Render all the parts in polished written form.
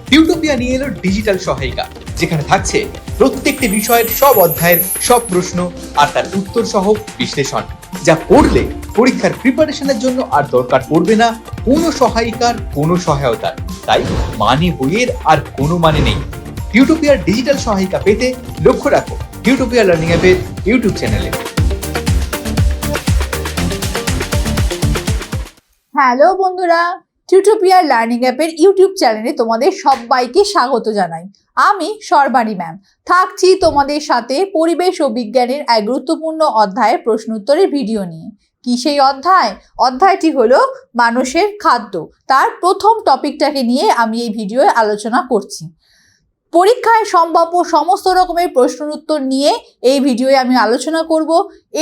টিউটোপিয়া নিয়ে এলো ডিজিটাল সহায়িকা, যেখানে থাকছে প্রত্যেকটি বিষয়ের সব অধ্যায়ের সব প্রশ্ন আর তার উত্তর সহ বিশ্লেষণ, যা পড়লে পরীক্ষার প্রিপারেশনের জন্য আর দরকার পড়বে না কোনো সহায়িকার, কোনো সহায়তার। তাই মানে বইয়ের আর কোনো মানে নেই। টিউটোপিয়ার ডিজিটাল সহায়িকা পেতে লক্ষ্য রাখো টিউটোপিয়া লার্নিং অ্যাপের ইউটিউব চ্যানেলে। হ্যালো বন্ধুরা, টিউটোপিয়া লার্নিং অ্যাপের ইউটিউব চ্যানেলে তোমাদের সবাইকে স্বাগত জানাই। আমি সর্বাণী ম্যাম থাকছি তোমাদের সাথে পরিবেশ ও বিজ্ঞানের এক গুরুত্বপূর্ণ অধ্যায়ের প্রশ্ন উত্তরের ভিডিও নিয়ে। কি সেই অধ্যায়টি হলো মানুষের খাদ্য। তার প্রথম টপিকটাকে নিয়ে আমি এই ভিডিওয়ে আলোচনা করছি। পরীক্ষায় সম্ভাব্য সমস্ত রকমের প্রশ্ন উত্তর নিয়ে এই ভিডিওয়ে আমি আলোচনা করব।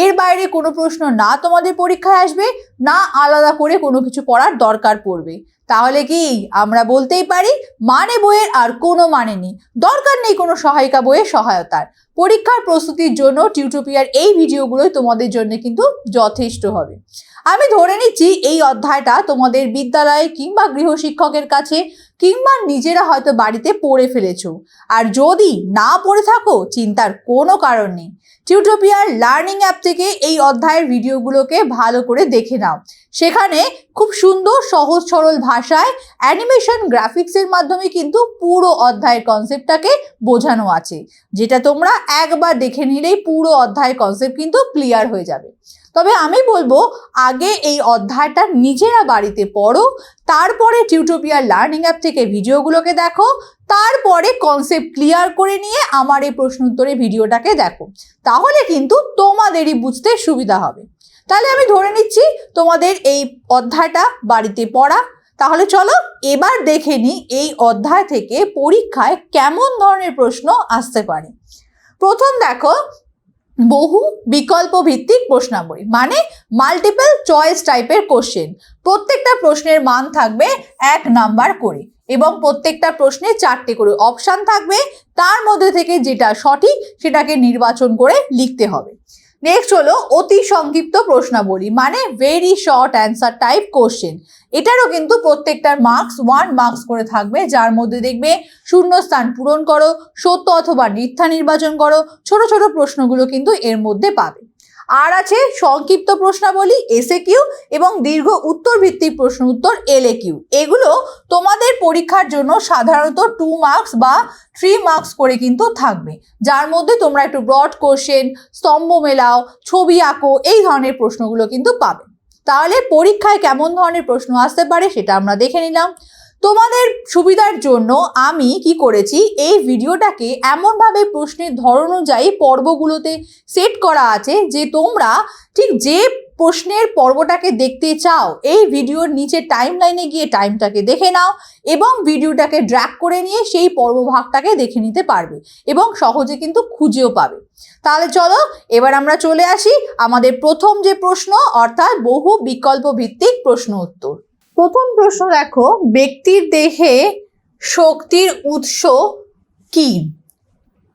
এর বাইরে কোনো প্রশ্ন না তোমাদের পরীক্ষায় আসবে, না আলাদা করে কোনো কিছু পড়ার দরকার পড়বে। তাহলে কি আমরা বলতেই পারি মানে বইয়ের আর কোনো মানে নেই, দরকার নেই কোনো সহায়িকা বইয়ের সহায়তার। পরীক্ষার প্রস্তুতির জন্য টিউটোপিয়ার এই ভিডিওগুলোই তোমাদের জন্য কিন্তু যথেষ্ট হবে। আমি ধরে নিচ্ছি এই অধ্যায়টা তোমাদের বিদ্যালয়ে কিংবা গৃহশিক্ষকের কাছে কিংবা নিজেরা হয়তো বাড়িতে পড়ে ফেলেছো। আর যদি না পড়ে থাকো, চিন্তার কোনো কারণ নেই। টিউটোপিয়ার লার্নিং অ্যাপ থেকে এই অধ্যায়ের ভিডিওগুলোকে ভালো করে দেখে নাও। সেখানে খুব সুন্দর সহজ সরল ভাষায় অ্যানিমেশন গ্রাফিক্সের মাধ্যমে কিন্তু পুরো অধ্যায়ের কনসেপ্টটাকে বোঝানো আছে, যেটা তোমরা একবার দেখে নিলেই পুরো অধ্যায়ের কনসেপ্ট কিন্তু ক্লিয়ার হয়ে যাবে। তবে আমি বলবো আগে এই অধ্যায়টা নিজেরা বাড়িতে পড়ো, তারপরে টিউটোপিয়ার লার্নিং অ্যাপ থেকে ভিডিওগুলোকে দেখো, তারপরে কনসেপ্ট ক্লিয়ার করে নিয়ে আমার এই প্রশ্ন উত্তরের ভিডিওটাকে দেখো। তাহলে কিন্তু তোমাদেরই বুঝতে সুবিধা হবে। তাহলে আমি ধরে নিচ্ছি তোমাদের এই অধ্যায়টা বাড়িতে পড়া। তাহলে চলো এবার দেখে নিই এই অধ্যায় থেকে পরীক্ষায় কেমন ধরনের প্রশ্ন আসতে পারে। প্রথম দেখো, বহু বিকল্প ভিত্তিক প্রশ্নাবলী, মানে মাল্টিপল চয়েস টাইপের কোশ্চেন। প্রত্যেকটা প্রশ্নের মান থাকবে 1 নাম্বার করে এবং প্রত্যেকটা প্রশ্নে 4টে করে অপশান থাকবে। তার মধ্যে থেকে যেটা সঠিক সেটাকে নির্বাচন করে লিখতে হবে। নেক্সট হলো অতি সংক্ষিপ্ত প্রশ্নাবলী, মানে very short answer type question. এটারও কিন্তু প্রত্যেকটার মার্কস 1 মার্কস করে থাকবে, যার মধ্যে দেখবে শূন্যস্থান পূরণ করো, সত্য অথবা মিথ্যা নির্বাচন করো, ছোট ছোট প্রশ্নগুলো কিন্তু এর মধ্যে পাবে। আর আছে সংক্ষিপ্ত প্রশ্নাবলী এসএকিউ এবং দীর্ঘ উত্তর ভিত্তিক প্রশ্ন উত্তর এলএকিউ। এগুলো তোমাদের পরীক্ষার জন্য সাধারণত 2 মার্কস বা 3 মার্কস করে কিন্তু থাকবে, যার মধ্যে তোমরা একটু ব্রড কোশ্চেন, স্তম্ভ মেলাও, ছবি আঁকো, এই ধরনের প্রশ্নগুলো কিন্তু পাবে। তাহলে পরীক্ষায় কেমন ধরনের প্রশ্ন আসতে পারে সেটা আমরা দেখে নিলাম। তোমাদের সুবিধার জন্য আমি কি করেছি, এই ভিডিওটাকে এমনভাবে প্রশ্নের ধরন অনুযায়ী পর্বগুলোতে সেট করা আছে যে তোমরা ঠিক যে প্রশ্নের পর্বটাকে দেখতে চাও এই ভিডিওর নিচে টাইম লাইনে গিয়ে টাইমটাকে দেখে নাও এবং ভিডিওটাকে ড্র্যাগ করে নিয়ে সেই পর্বভাগটাকে দেখে নিতে পারবে এবং সহজে কিন্তু খুঁজেও পাবে। তাহলে চলো এবার আমরা চলে আসি আমাদের প্রথম যে প্রশ্ন, অর্থাৎ বহু বিকল্প ভিত্তিক প্রশ্ন উত্তর। প্রথম প্রশ্ন দেখো, ব্যক্তির দেহে শক্তির উৎস কি?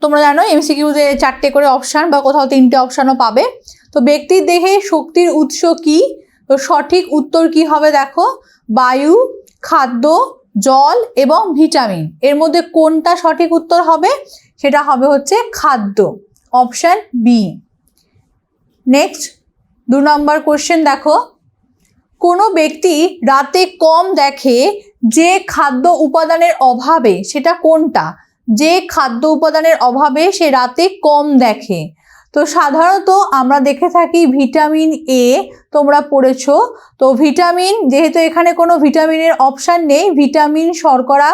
তোমরা জানো এমসিকিউতে 4টে করে অপশান বা কোথাও 3টে অপশানও পাবে। তো ব্যক্তির দেহে শক্তির উৎস কি? তো সঠিক উত্তর কি হবে দেখো, বায়ু, খাদ্য, জল এবং ভিটামিন। এর মধ্যে কোনটা সঠিক উত্তর হবে? সেটা হবে হচ্ছে খাদ্য, অপশান বি। নেক্সট 2 নম্বর কোশ্চেন দেখো, কোনো ব্যক্তি রাতে কম দেখে যে খাদ্য উপাদানের অভাবে, সেটা কোনটা? যে খাদ্য উপাদানের অভাবে সে রাতে কম দেখে। তো সাধারণত আমরা দেখে থাকি ভিটামিন এ, তোমরা পড়েছো। তো ভিটামিন, যেহেতু এখানে কোনো ভিটামিনের অপশান নেই, ভিটামিন, শর্করা,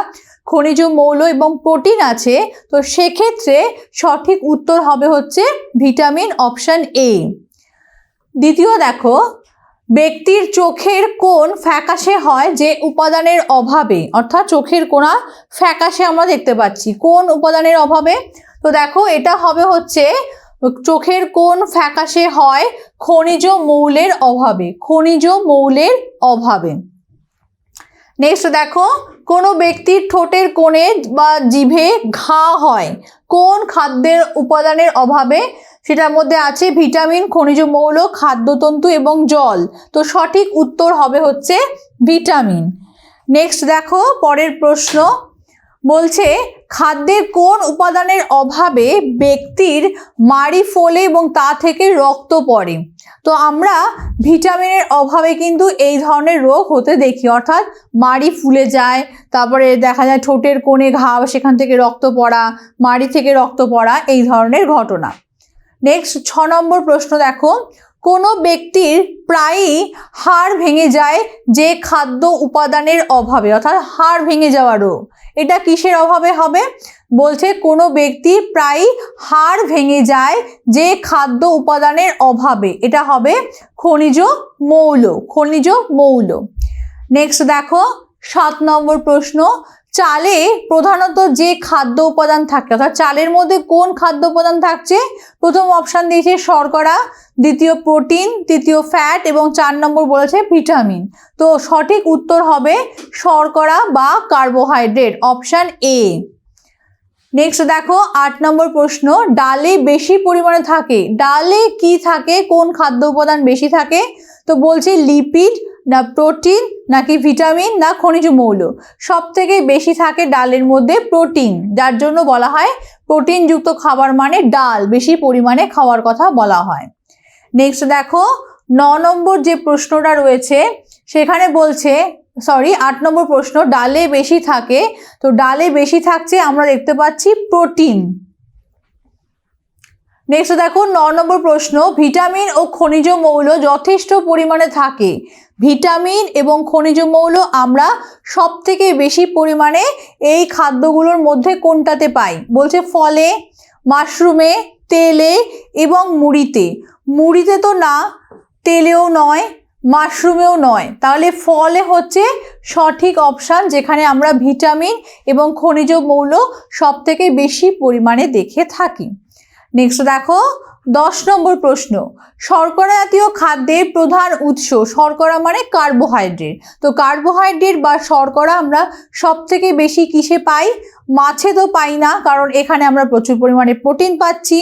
খনিজ মৌল এবং প্রোটিন আছে, তো সেক্ষেত্রে সঠিক উত্তর হবে হচ্ছে ভিটামিন, অপশান এ। দ্বিতীয় দেখো, ব্যক্তির চোখের কোণ ফ্যাকাশে হয় যে উপাদানের অভাবে, অর্থাৎ চোখের কোণা ফ্যাকাশে আমরা দেখতে পাচ্ছি কোন উপাদানের অভাবে? তো দেখো এটা হবে হচ্ছে চোখের কোণ ফ্যাকাশে হয় খনিজ মৌলের অভাবে, খনিজ মৌলের অভাবে। নেক্সট দেখো, কোনো ব্যক্তির ঠোঁটের কোণে বা জিভে ঘা হয় কোন খাদ্যের উপাদানের অভাবে? সেটার মধ্যে আছে ভিটামিন, খনিজ মৌল, খাদ্যতন্তু এবং জল। তো সঠিক উত্তর হবে হচ্ছে ভিটামিন। নেক্সট দেখো পরের প্রশ্ন, বলছে খাদ্যের কোন উপাদানের অভাবে ব্যক্তির মাড়ি ফোলে এবং তা থেকে রক্ত পড়ে? তো আমরা ভিটামিনের অভাবে কিন্তু এই ধরনের রোগ হতে দেখি, অর্থাৎ মাড়ি ফুলে যায়, তারপরে দেখা যায় ঠোঁটের কোণে ঘাও, সেখান থেকে রক্ত পড়া, মাড়ি থেকে রক্ত পড়া, এই ধরনের ঘটনা। নেক্সট 6 নম্বর প্রশ্ন দেখো, কোনো ব্যক্তির প্রায়ই হাড় ভেঙে যায় যে খাদ্য উপাদানের অভাবে, অর্থাৎ হাড় ভেঙে যাওয়া রোগ, এটা কিসের অভাবে হবে? বলছে কোনো ব্যক্তির প্রায়ই হাড় ভেঙে যায় যে খাদ্য উপাদানের অভাবে, এটা হবে খনিজ মৌল, খনিজ মৌল। নেক্সট দেখো 7 নম্বর প্রশ্ন, চালে প্রধানত যে খাদ্য উপাদান থাকে, অর্থাৎ চালের মধ্যে কোন খাদ্য উপাদান থাকছে? প্রথম অপশান দিয়েছে শর্করা, দ্বিতীয় প্রোটিন, তৃতীয় ফ্যাট এবং 4 নম্বর বলেছে ভিটামিন। তো সঠিক উত্তর হবে শর্করা বা কার্বোহাইড্রেট, অপশান এ। নেক্সট দেখো 8 নম্বর প্রশ্ন, ডালে বেশি পরিমাণে থাকে, ডালে কি থাকে, কোন খাদ্য উপাদান বেশি থাকে? তো বলছে লিপিড না প্রোটিন নাকি ভিটামিন না খনিজ মৌল? সব থেকে বেশি থাকে ডালের মধ্যে প্রোটিন, যার জন্য বলা হয় প্রোটিনযুক্ত খাবার মানে ডাল বেশি পরিমাণে খাওয়ার কথা বলা হয়। নেক্সট দেখো 9 নম্বর যে প্রশ্নটা রয়েছে সেখানে বলছে 8 নম্বর প্রশ্ন, ডালে বেশি থাকে, তো ডালে বেশি থাকছে আমরা দেখতে পাচ্ছি প্রোটিন। নেক্সট দেখো 9 নম্বর প্রশ্ন, ভিটামিন ও খনিজ মৌল যথেষ্ট পরিমাণে থাকে, ভিটামিন এবং খনিজ মৌল আমরা সব থেকে বেশি পরিমাণে এই খাদ্যগুলোর মধ্যে কোনটাতে পাই? বলছে ফলে, মাশরুমে, তেলে এবং মুড়িতে। মুড়িতে তো না, তেলেও নয়, মাশরুমেও নয়, তাহলে ফলে হচ্ছে সঠিক অপশান, যেখানে আমরা ভিটামিন এবং খনিজ মৌল সব থেকে বেশি পরিমাণে দেখে থাকি। নেক্সট দেখো 10 নম্বর প্রশ্ন, শর্করা জাতীয় খাদ্যের প্রধান উৎস, শর্করা মানে কার্বোহাইড্রেট, তো কার্বোহাইড্রেট বা শর্করা আমরা সব থেকে বেশি কিসে পাই? মাছে তো পাই না, কারণ এখানে আমরা প্রচুর পরিমাণে প্রোটিন পাচ্ছি,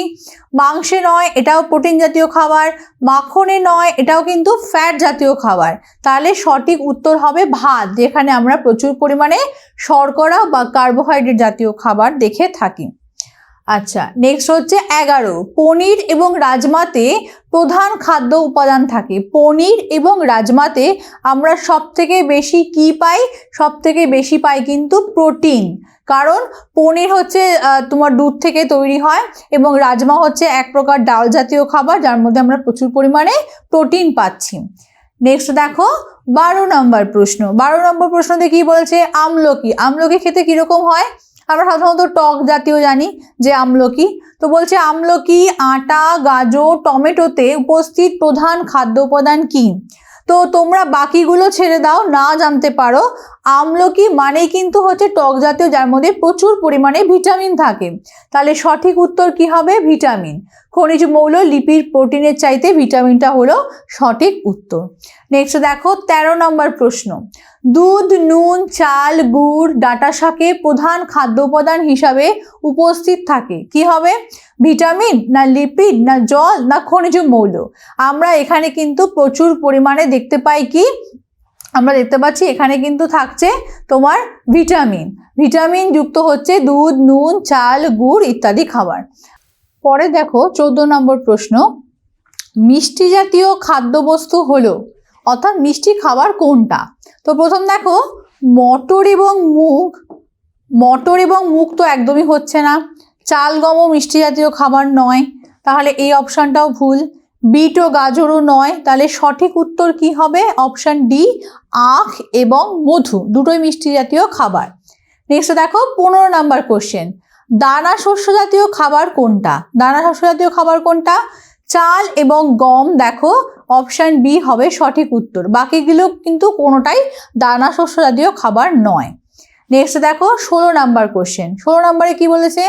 মাংসে নয়, এটাও প্রোটিন জাতীয় খাবার, মাখনে নয়, এটাও কিন্তু ফ্যাট জাতীয় খাবার, তাহলে সঠিক উত্তর হবে ভাত, যেখানে আমরা প্রচুর পরিমাণে শর্করা বা কার্বোহাইড্রেট জাতীয় খাবার দেখে থাকি। আচ্ছা, নেক্সট হচ্ছে 11, পনির এবং রাজমাতে প্রধান খাদ্য উপাদান থাকে, পনির এবং রাজমাতে আমরা সব থেকে বেশি কি পাই? সব থেকে বেশি পাই কিন্তু প্রোটিন, কারণ পনির হচ্ছে তোমার দুধ থেকে তৈরি হয় এবং রাজমা হচ্ছে এক প্রকার ডাল জাতীয় খাবার, যার মধ্যে আমরা প্রচুর পরিমাণে প্রোটিন পাচ্ছি। নেক্সট দেখো 12 নম্বর প্রশ্ন, 12 নম্বর প্রশ্নতে কি বলছে? আমলকি, আমলকি খেতে কিরকম হয়? আমরা সাধারণত টক জাতীয় জানি যে আমলকি, তো বলছে আমলকি, আটা, গাজর, টমেটোতে উপস্থিত প্রধান খাদ্য উপাদান কি? তো তোমরা বাকিগুলো ছেড়ে দাও, না জানতে পারো, আমলকি মানেই কিন্তু হচ্ছে টক জাতীয়, যার মধ্যে প্রচুর পরিমাণে ভিটামিন থাকে, তাহলে সঠিক উত্তর কি হবে? ভিটামিন। খনিজ মৌল, লিপিড, প্রোটিনের চাইতে ভিটামিনটা হলো সঠিক উত্তর। নেক্সট দেখো 13 নম্বর প্রশ্ন, দুধ, নুন, চাল, গুড়, ডাঁটা শাকে প্রধান খাদ্য উপাদান হিসাবে উপস্থিত থাকে, কি হবে? ভিটামিন না লিপিড না জল না খনিজ মৌল? আমরা এখানে কিন্তু প্রচুর পরিমাণে দেখতে পাই কি? আমরা দেখতে পাচ্ছি এখানে কিন্তু থাকছে তোমার ভিটামিন, ভিটামিন যুক্ত হচ্ছে দুধ, নুন, চাল, গুড় ইত্যাদি খাবার। পরে দেখো 14 নম্বর প্রশ্ন, মিষ্টি জাতীয় খাদ্যবস্তু হলো, অর্থাৎ মিষ্টি খাবার কোনটা? তো প্রথম দেখো মটর এবং মুগ, মটর এবং মুগ তো একদমই হচ্ছে না, চাল গমও মিষ্টি জাতীয় খাবার নয়, তাহলে এই অপশানটাও ভুল, বিট ও গাজরও নয়, তাহলে সঠিক উত্তর কি হবে? অপশান ডি, আখ এবং মধু, দুটোই মিষ্টি জাতীয় খাবার। নেক্সট দেখো 15 নম্বর কোশ্চেন, দানা শস্য জাতীয় খাবার কোনটা? দানা শস্য জাতীয় খাবার কোনটা? চাল এবং গম, দেখো অপশান বি হবে সঠিক উত্তর, বাকিগুলো কিন্তু কোনোটাই দানা শস্য জাতীয় খাবার নয়। নেক্সট দেখো 16 নম্বর কোশ্চেন, 16 নম্বরে কি বলেছে?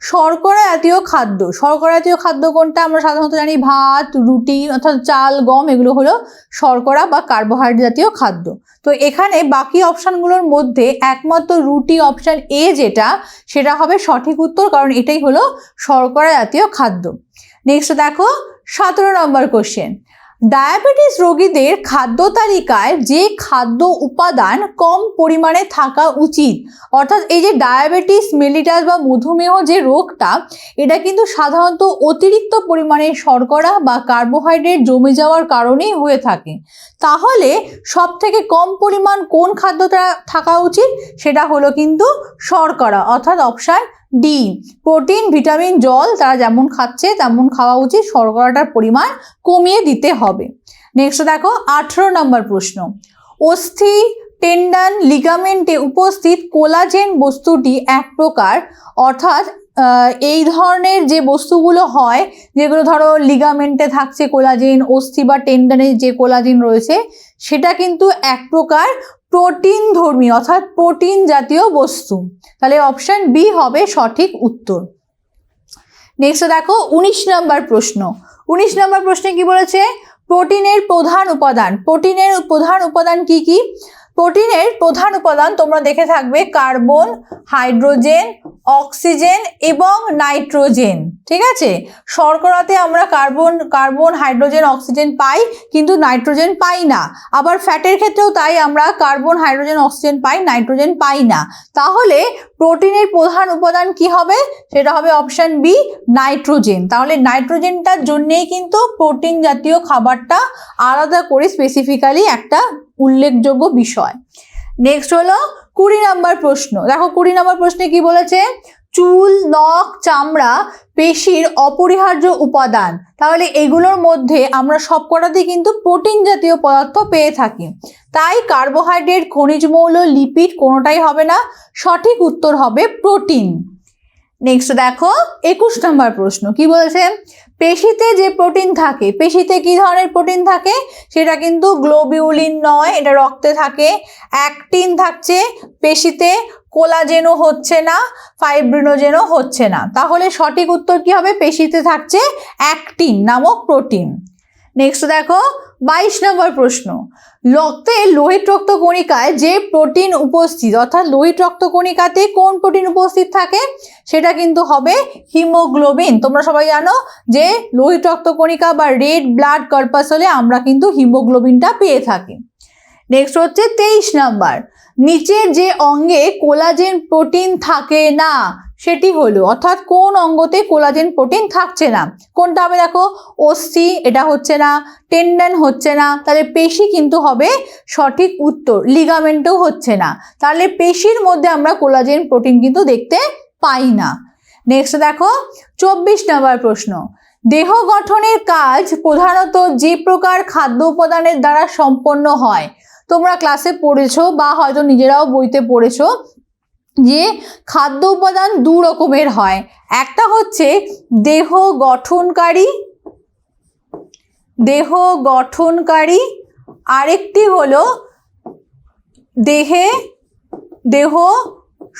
শর্করা জাতীয় খাদ্য, শর্করা জাতীয় খাদ্য কোনটা? আমরা সাধারণত জানি ভাত, রুটি, অর্থাৎ চাল, গম এগুলো হলো শর্করা বা কার্বোহাইড্রেট জাতীয় খাদ্য। তো এখানে বাকি অপশানগুলোর মধ্যে একমাত্র রুটি অপশান এ যেটা, সেটা হবে সঠিক উত্তর, কারণ এটাই হলো শর্করা জাতীয় খাদ্য। নেক্সট দেখো 17 নম্বর কোশ্চেন, ডায়াবেটিস রোগীদের খাদ্য তালিকায় যে খাদ্য উপাদান কম পরিমাণে থাকা উচিত, অর্থাৎ এই যে ডায়াবেটিস মেলিটাস বা মধুমেহ যে রোগটা, এটা কিন্তু সাধারণত অতিরিক্ত পরিমাণে শর্করা বা কার্বোহাইড্রেট জমে যাওয়ার কারণেই হয়ে থাকে। তাহলে সব থেকে কম পরিমাণ কোন খাদ্যটা থাকা উচিত, সেটা হলো কিন্তু শর্করা, অর্থাৎ অপশান ডি। প্রোটিন, ভিটামিন, জল তারা যেমন খাচ্ছে তেমন খাওয়া উচিত, শর্করাটার পরিমাণ কমিয়ে দিতে হবে। নেক্সট দেখো 18 নম্বর প্রশ্ন, অস্থি, টেন্ডন, লিগামেন্টে উপস্থিত কোলাজেন বস্তুটি এক প্রকার, অর্থাৎ এই ধরনের যে বস্তুগুলো হয়, যেগুলো ধরো লিগামেন্টে থাকছে কোলাজেন, অস্থি বা টেন্ডনে যে কোলাজেন রয়েছে, সেটা কিন্তু এক প্রকার প্রোটিন ধর্মী, অর্থাৎ প্রোটিন জাতীয় বস্তু। তাহলে অপশন বি হবে সঠিক উত্তর। নেক্সট দেখো 19 নম্বর প্রশ্ন। 19 নম্বর প্রশ্নে কি বলেছে, প্রোটিনের প্রধান উপাদান। প্রোটিনের প্রধান উপাদান কি কি? প্রোটিনের প্রধান উপাদান তোমরা দেখে থাকবে কার্বন, হাইড্রোজেন, অক্সিজেন এবং নাইট্রোজেন। ঠিক আছে, শর্করাতে আমরা কার্বন, হাইড্রোজেন, অক্সিজেন পাই, কিন্তু নাইট্রোজেন পাই না। আবার ফ্যাটের ক্ষেত্রেও তাই, আমরা কার্বন, হাইড্রোজেন, অক্সিজেন পাই, নাইট্রোজেন পাই না। তাহলে প্রোটিনের প্রধান উপাদান কি হবে, সেটা হবে অপশন বি নাইট্রোজেন। তাহলে নাইট্রোজেনটার জন্যেই কিন্তু প্রোটিন জাতীয় খাবারটা আলাদা করে স্পেসিফিক্যালি একটা উল্লেখযোগ্য বিষয়। নেক্সট হলো 20 নম্বর প্রশ্ন। দেখো 20 নম্বর প্রশ্নে কি বলেছে, চুল, নখ, চামড়া পেশির অপরিহার্য উপাদান। তাহলে এগুলোর মধ্যে আমরা সবকটাতেই কিন্তু প্রোটিন জাতীয় পদার্থ পেয়ে থাকি, তাই কার্বোহাইড্রেট, খনিজ মৌল, লিপিড কোনোটাই হবে না, সঠিক উত্তর হবে প্রোটিন। নেক্সট দেখো 21 নম্বর প্রশ্ন, কি বলেছে, পেশিতে যে প্রোটিন থাকে, পেশিতে কি ধরনের প্রোটিন থাকে, সেটা কিন্তু গ্লোবিউলিন নয়, এটা রক্তে থাকে। অ্যাক্টিন থাকছে পেশিতে, কোলাজেনও হচ্ছে না, ফাইব্রিনোজেনও হচ্ছে না। তাহলে সঠিক উত্তর কি হবে, পেশিতে থাকছে অ্যাক্টিন নামক প্রোটিন। নেক্সট দেখো 22 নম্বর প্রশ্ন, রক্তে লোহিত রক্তকণিকায় যে প্রোটিন উপস্থিত, অর্থাৎ লোহিত রক্তকণিকাতে কোন প্রোটিন উপস্থিত থাকে, সেটা কিন্তু হবে হিমোগ্লোবিন। তোমরা সবাই জানো যে লোহিত রক্তকণিকা বা রেড ব্লাড কর্পাসলে আমরা কিন্তু হিমোগ্লোবিনটা পেয়ে থাকি। নেক্সট হচ্ছে 23 নাম্বার, নিচের যে অঙ্গে কোলাজেন প্রোটিন থাকে না সেটি হলো, অর্থাৎ কোন অঙ্গতে কোলাজেন প্রোটিন থাকছে না, কোনটা হবে, দেখো অস্থি এটা হচ্ছে না, টেন্ডন হচ্ছে না, তাহলে পেশি কিন্তু হবে সঠিক উত্তর। লিগামেন্টও হচ্ছে না, তাহলে পেশির মধ্যে আমরা কোলাজেন প্রোটিন কিন্তু দেখতে পাই না। নেক্সট দেখো 24 নম্বর প্রশ্ন, দেহ গঠনের কাজ প্রধানত যে প্রকার খাদ্য উপাদানের দ্বারা সম্পন্ন হয়। তোমরা ক্লাসে পড়েছো বা হয়তো নিজেরাও বইতে পড়েছো যে খাদ্য উপাদান দু রকমের হয়, একটা হচ্ছে দেহ গঠনকারী, আরেকটি হলো দেহ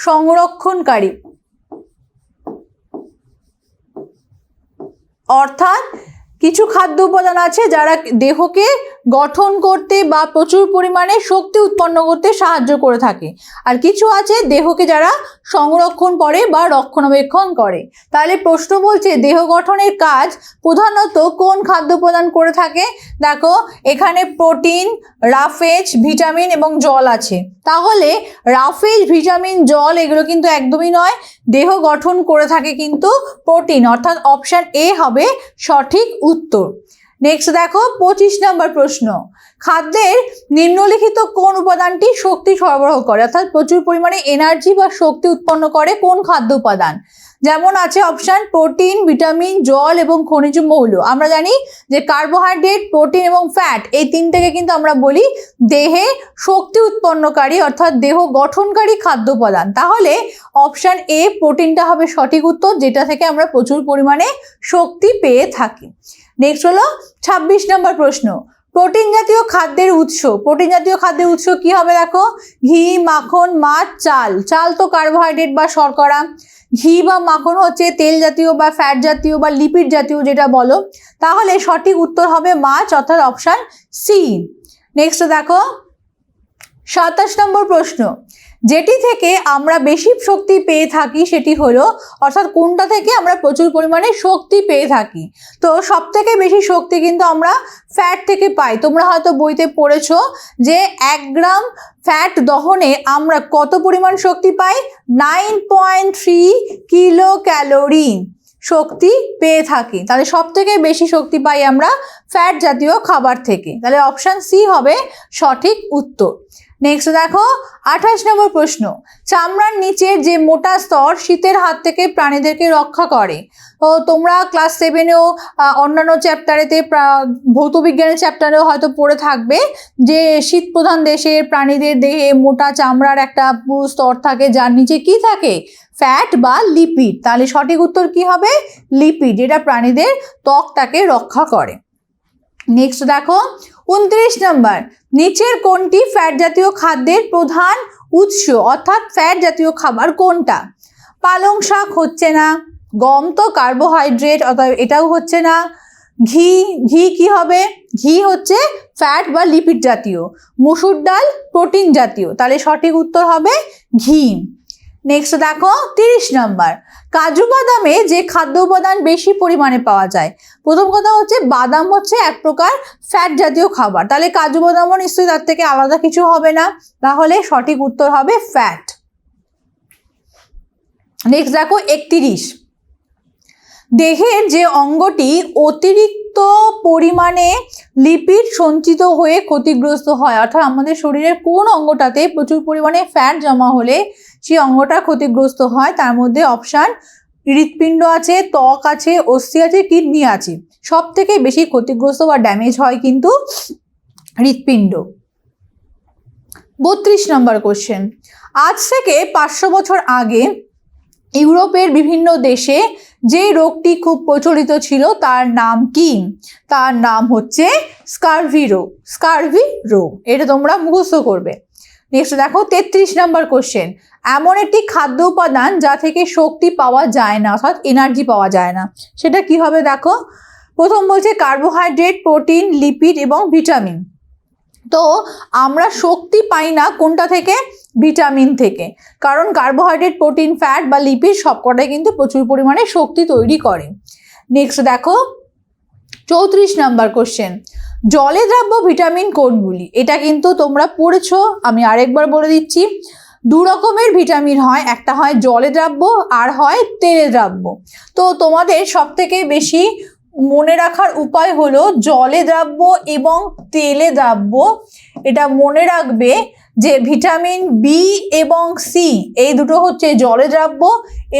সংরক্ষণকারী। অর্থাৎ কিছু খাদ্য উপাদান আছে যারা দেহকে গঠন করতে বা প্রচুর পরিমাণে শক্তি উৎপন্ন করতে সাহায্য করে থাকে, আর কিছু আছে দেহকে যারা সংরক্ষণ করে বা রক্ষণাবেক্ষণ করে। তাহলে প্রশ্ন বলছে দেহ গঠনের কাজ প্রধানত কোন খাদ্য উপাদান করে থাকে। দেখো এখানে প্রোটিন, রাফেজ, ভিটামিন এবং জল আছে, তাহলে রাফেজ, ভিটামিন, জল এগুলো কিন্তু একদমই নয়, দেহ গঠন করে থাকে কিন্তু প্রোটিন, অর্থাৎ অপশন এ হবে সঠিক উত্তর। নেক্সট দেখো 25 নম্বর প্রশ্ন, খাদ্যের নিম্নলিখিত কোন উপাদানটি শক্তি সরবরাহ করে, অর্থাৎ প্রচুর পরিমাণে এনার্জি বা শক্তি উৎপন্ন করে কোন খাদ্য উপাদান। যেমন আছে অপশন প্রোটিন, ভিটামিন, জল এবং খনিজ মৌল। আমরা জানি যে কার্বোহাইড্রেট, প্রোটিন এবং ফ্যাট এই তিনটাকে কিন্তু আমরা বলি দেহে শক্তি উৎপন্নকারী, অর্থাৎ দেহ গঠনকারী খাদ্য উপাদান। তাহলে অপশন এ প্রোটিনটা হবে সঠিক উত্তর, যেটা থেকে আমরা প্রচুর পরিমাণে শক্তি পেয়ে থাকি। নেক্সট হলো 26 নম্বর প্রশ্ন, প্রোটিন জাতীয় খাদ্যের উৎস। প্রোটিন জাতীয় খাদ্যের উৎস কি হবে, দেখো ঘি, মাখন, মাছ, চাল। চাল তো কার্বোহাইড্রেট বা শর্করা, ঘি বা মাখন হচ্ছে তেল জাতীয় বা ফ্যাট জাতীয় বা লিপিড জাতীয় যেটা বলো। তাহলে সঠিক উত্তর হবে মাছ, অর্থাৎ অপশন সি। নেক্সট দেখো 27 নম্বর প্রশ্ন, যেটি থেকে আমরা বেশি শক্তি পেয়ে থাকি সেটি হলো, অর্থাৎ কোনটা থেকে আমরা প্রচুর পরিমাণে শক্তি পেয়ে থাকি। তো সব থেকে বেশি শক্তি কিন্তু আমরা ফ্যাট থেকে পাই। তোমরা হয়তো বইতে পড়েছো যে 1 গ্রাম ফ্যাট দহনে আমরা কত পরিমাণ শক্তি পাই, 9.3 কিলো ক্যালোরি শক্তি পেয়ে থাকি। তাহলে সব থেকে বেশি শক্তি পাই আমরা ফ্যাট জাতীয় খাবার থেকে। তাহলে অপশন সি হবে সঠিক উত্তর। নেক্সট দেখো 28 নম্বর প্রশ্ন, চামড়ার নিচের যে মোটা স্তর শীতের হাত থেকে প্রাণীদেরকে রক্ষা করে। তো তোমরা ক্লাস 7-এও অন্যান্য চ্যাপ্টারেতে ভৌতবিজ্ঞানের চ্যাপ্টারেও হয়তো পড়ে থাকবে যে শীত প্রধান দেশের প্রাণীদের দেহে মোটা চামড়ার একটা পুরু স্তর থাকে, যার নিচে কি থাকে, ফ্যাট বা লিপিড। তাহলে সঠিক উত্তর কি হবে, লিপিড, যেটা প্রাণীদের ত্বকটাকে রক্ষা করে। নেক্সট দেখো 29 নম্বর, নিচের কোনটি ফ্যাট জাতীয় খাদ্যের প্রধান উৎস, অর্থাৎ ফ্যাট জাতীয় খাবার কোনটা? পালং শাক হচ্ছে না, গম তো কার্বোহাইড্রেট অর্থাৎ এটাও হচ্ছে না, ঘি কি হবে, ঘি হচ্ছে ফ্যাট বা লিপিড জাতীয়, মসুর ডাল প্রোটিন জাতীয়। তাহলে সঠিক উত্তর হবে ঘি। নেক্সট দেখো 30 নম্বর, কাজু বাদামে যে খাদ্য উপাদান বেশি পরিমাণে পাওয়া যায়। প্রথম কথা হচ্ছে বাদাম হচ্ছে এক প্রকার ফ্যাট জাতীয় খাবার, তাহলে কাজু বাদামও নিশ্চয়ই তার থেকে আলাদা কিছু হবে না, তাহলে সঠিক উত্তর হবে ফ্যাট। নেক্সট দেখো 31, দেহের যে অঙ্গটি অতিরিক্ত পরিমাণে লিপিড সঞ্চিত হয়ে ক্ষতিগ্রস্ত হয়, অর্থাৎ আমাদের শরীরের কোন অঙ্গটাতে প্রচুর পরিমাণে ফ্যাট জমা হলে সেই অঙ্গটা ক্ষতিগ্রস্ত হয়, তার মধ্যে অপশান হৃৎপিণ্ড আছে, ত্বক আছে, অস্থি আছে, কিডনি আছে। সব থেকে বেশি ক্ষতিগ্রস্ত বা ড্যামেজ হয় কিন্তু হৃৎপিণ্ড। 32 নম্বর কোশ্চেন, আজ থেকে 500 বছর আগে ইউরোপের বিভিন্ন দেশে যে রোগটি খুব প্রচলিত ছিল তার নাম কি? তার নাম হচ্ছে স্কারভি রোগ। স্কারভি রোগ, এটা তোমরা মুখস্থ করবে। নেক্সট দেখো 33 নম্বর কোশ্চেন, এমন একটি খাদ্য উপাদান যা থেকে শক্তি পাওয়া যায় না, অর্থাৎ এনার্জি পাওয়া যায় না, সেটা কি হবে? দেখো প্রথম বলছে কার্বোহাইড্রেট, প্রোটিন, লিপিড এবং ভিটামিন। তো আমরা শক্তি পাই না কোনটা থেকে? ভিটামিন থেকে, কারণ কার্বোহাইড্রেট, প্রোটিন, ফ্যাট বা লিপিড সবকটাই কিন্তু প্রচুর পরিমাণে শক্তি তৈরি করে। নেক্সট দেখো 34 নম্বর কোশ্চেন, জলে দ্রাব্য ভিটামিন কোনগুলি? এটা কিন্তু তোমরা পড়েছো, আমি আরেকবার বলে দিচ্ছি। 2 রকমের ভিটামিন হয়, একটা হয় জলে দ্রাব্য আর হয় তেলে দ্রাব্য। তো তোমাদের সব থেকে বেশি মনে রাখার উপায় হলো জলে দ্রাব্য এবং তেলে দ্রাব্য। এটা মনে রাখবে যে ভিটামিন বি এবং সি এই দুটো হচ্ছে জলে দ্রাব্য,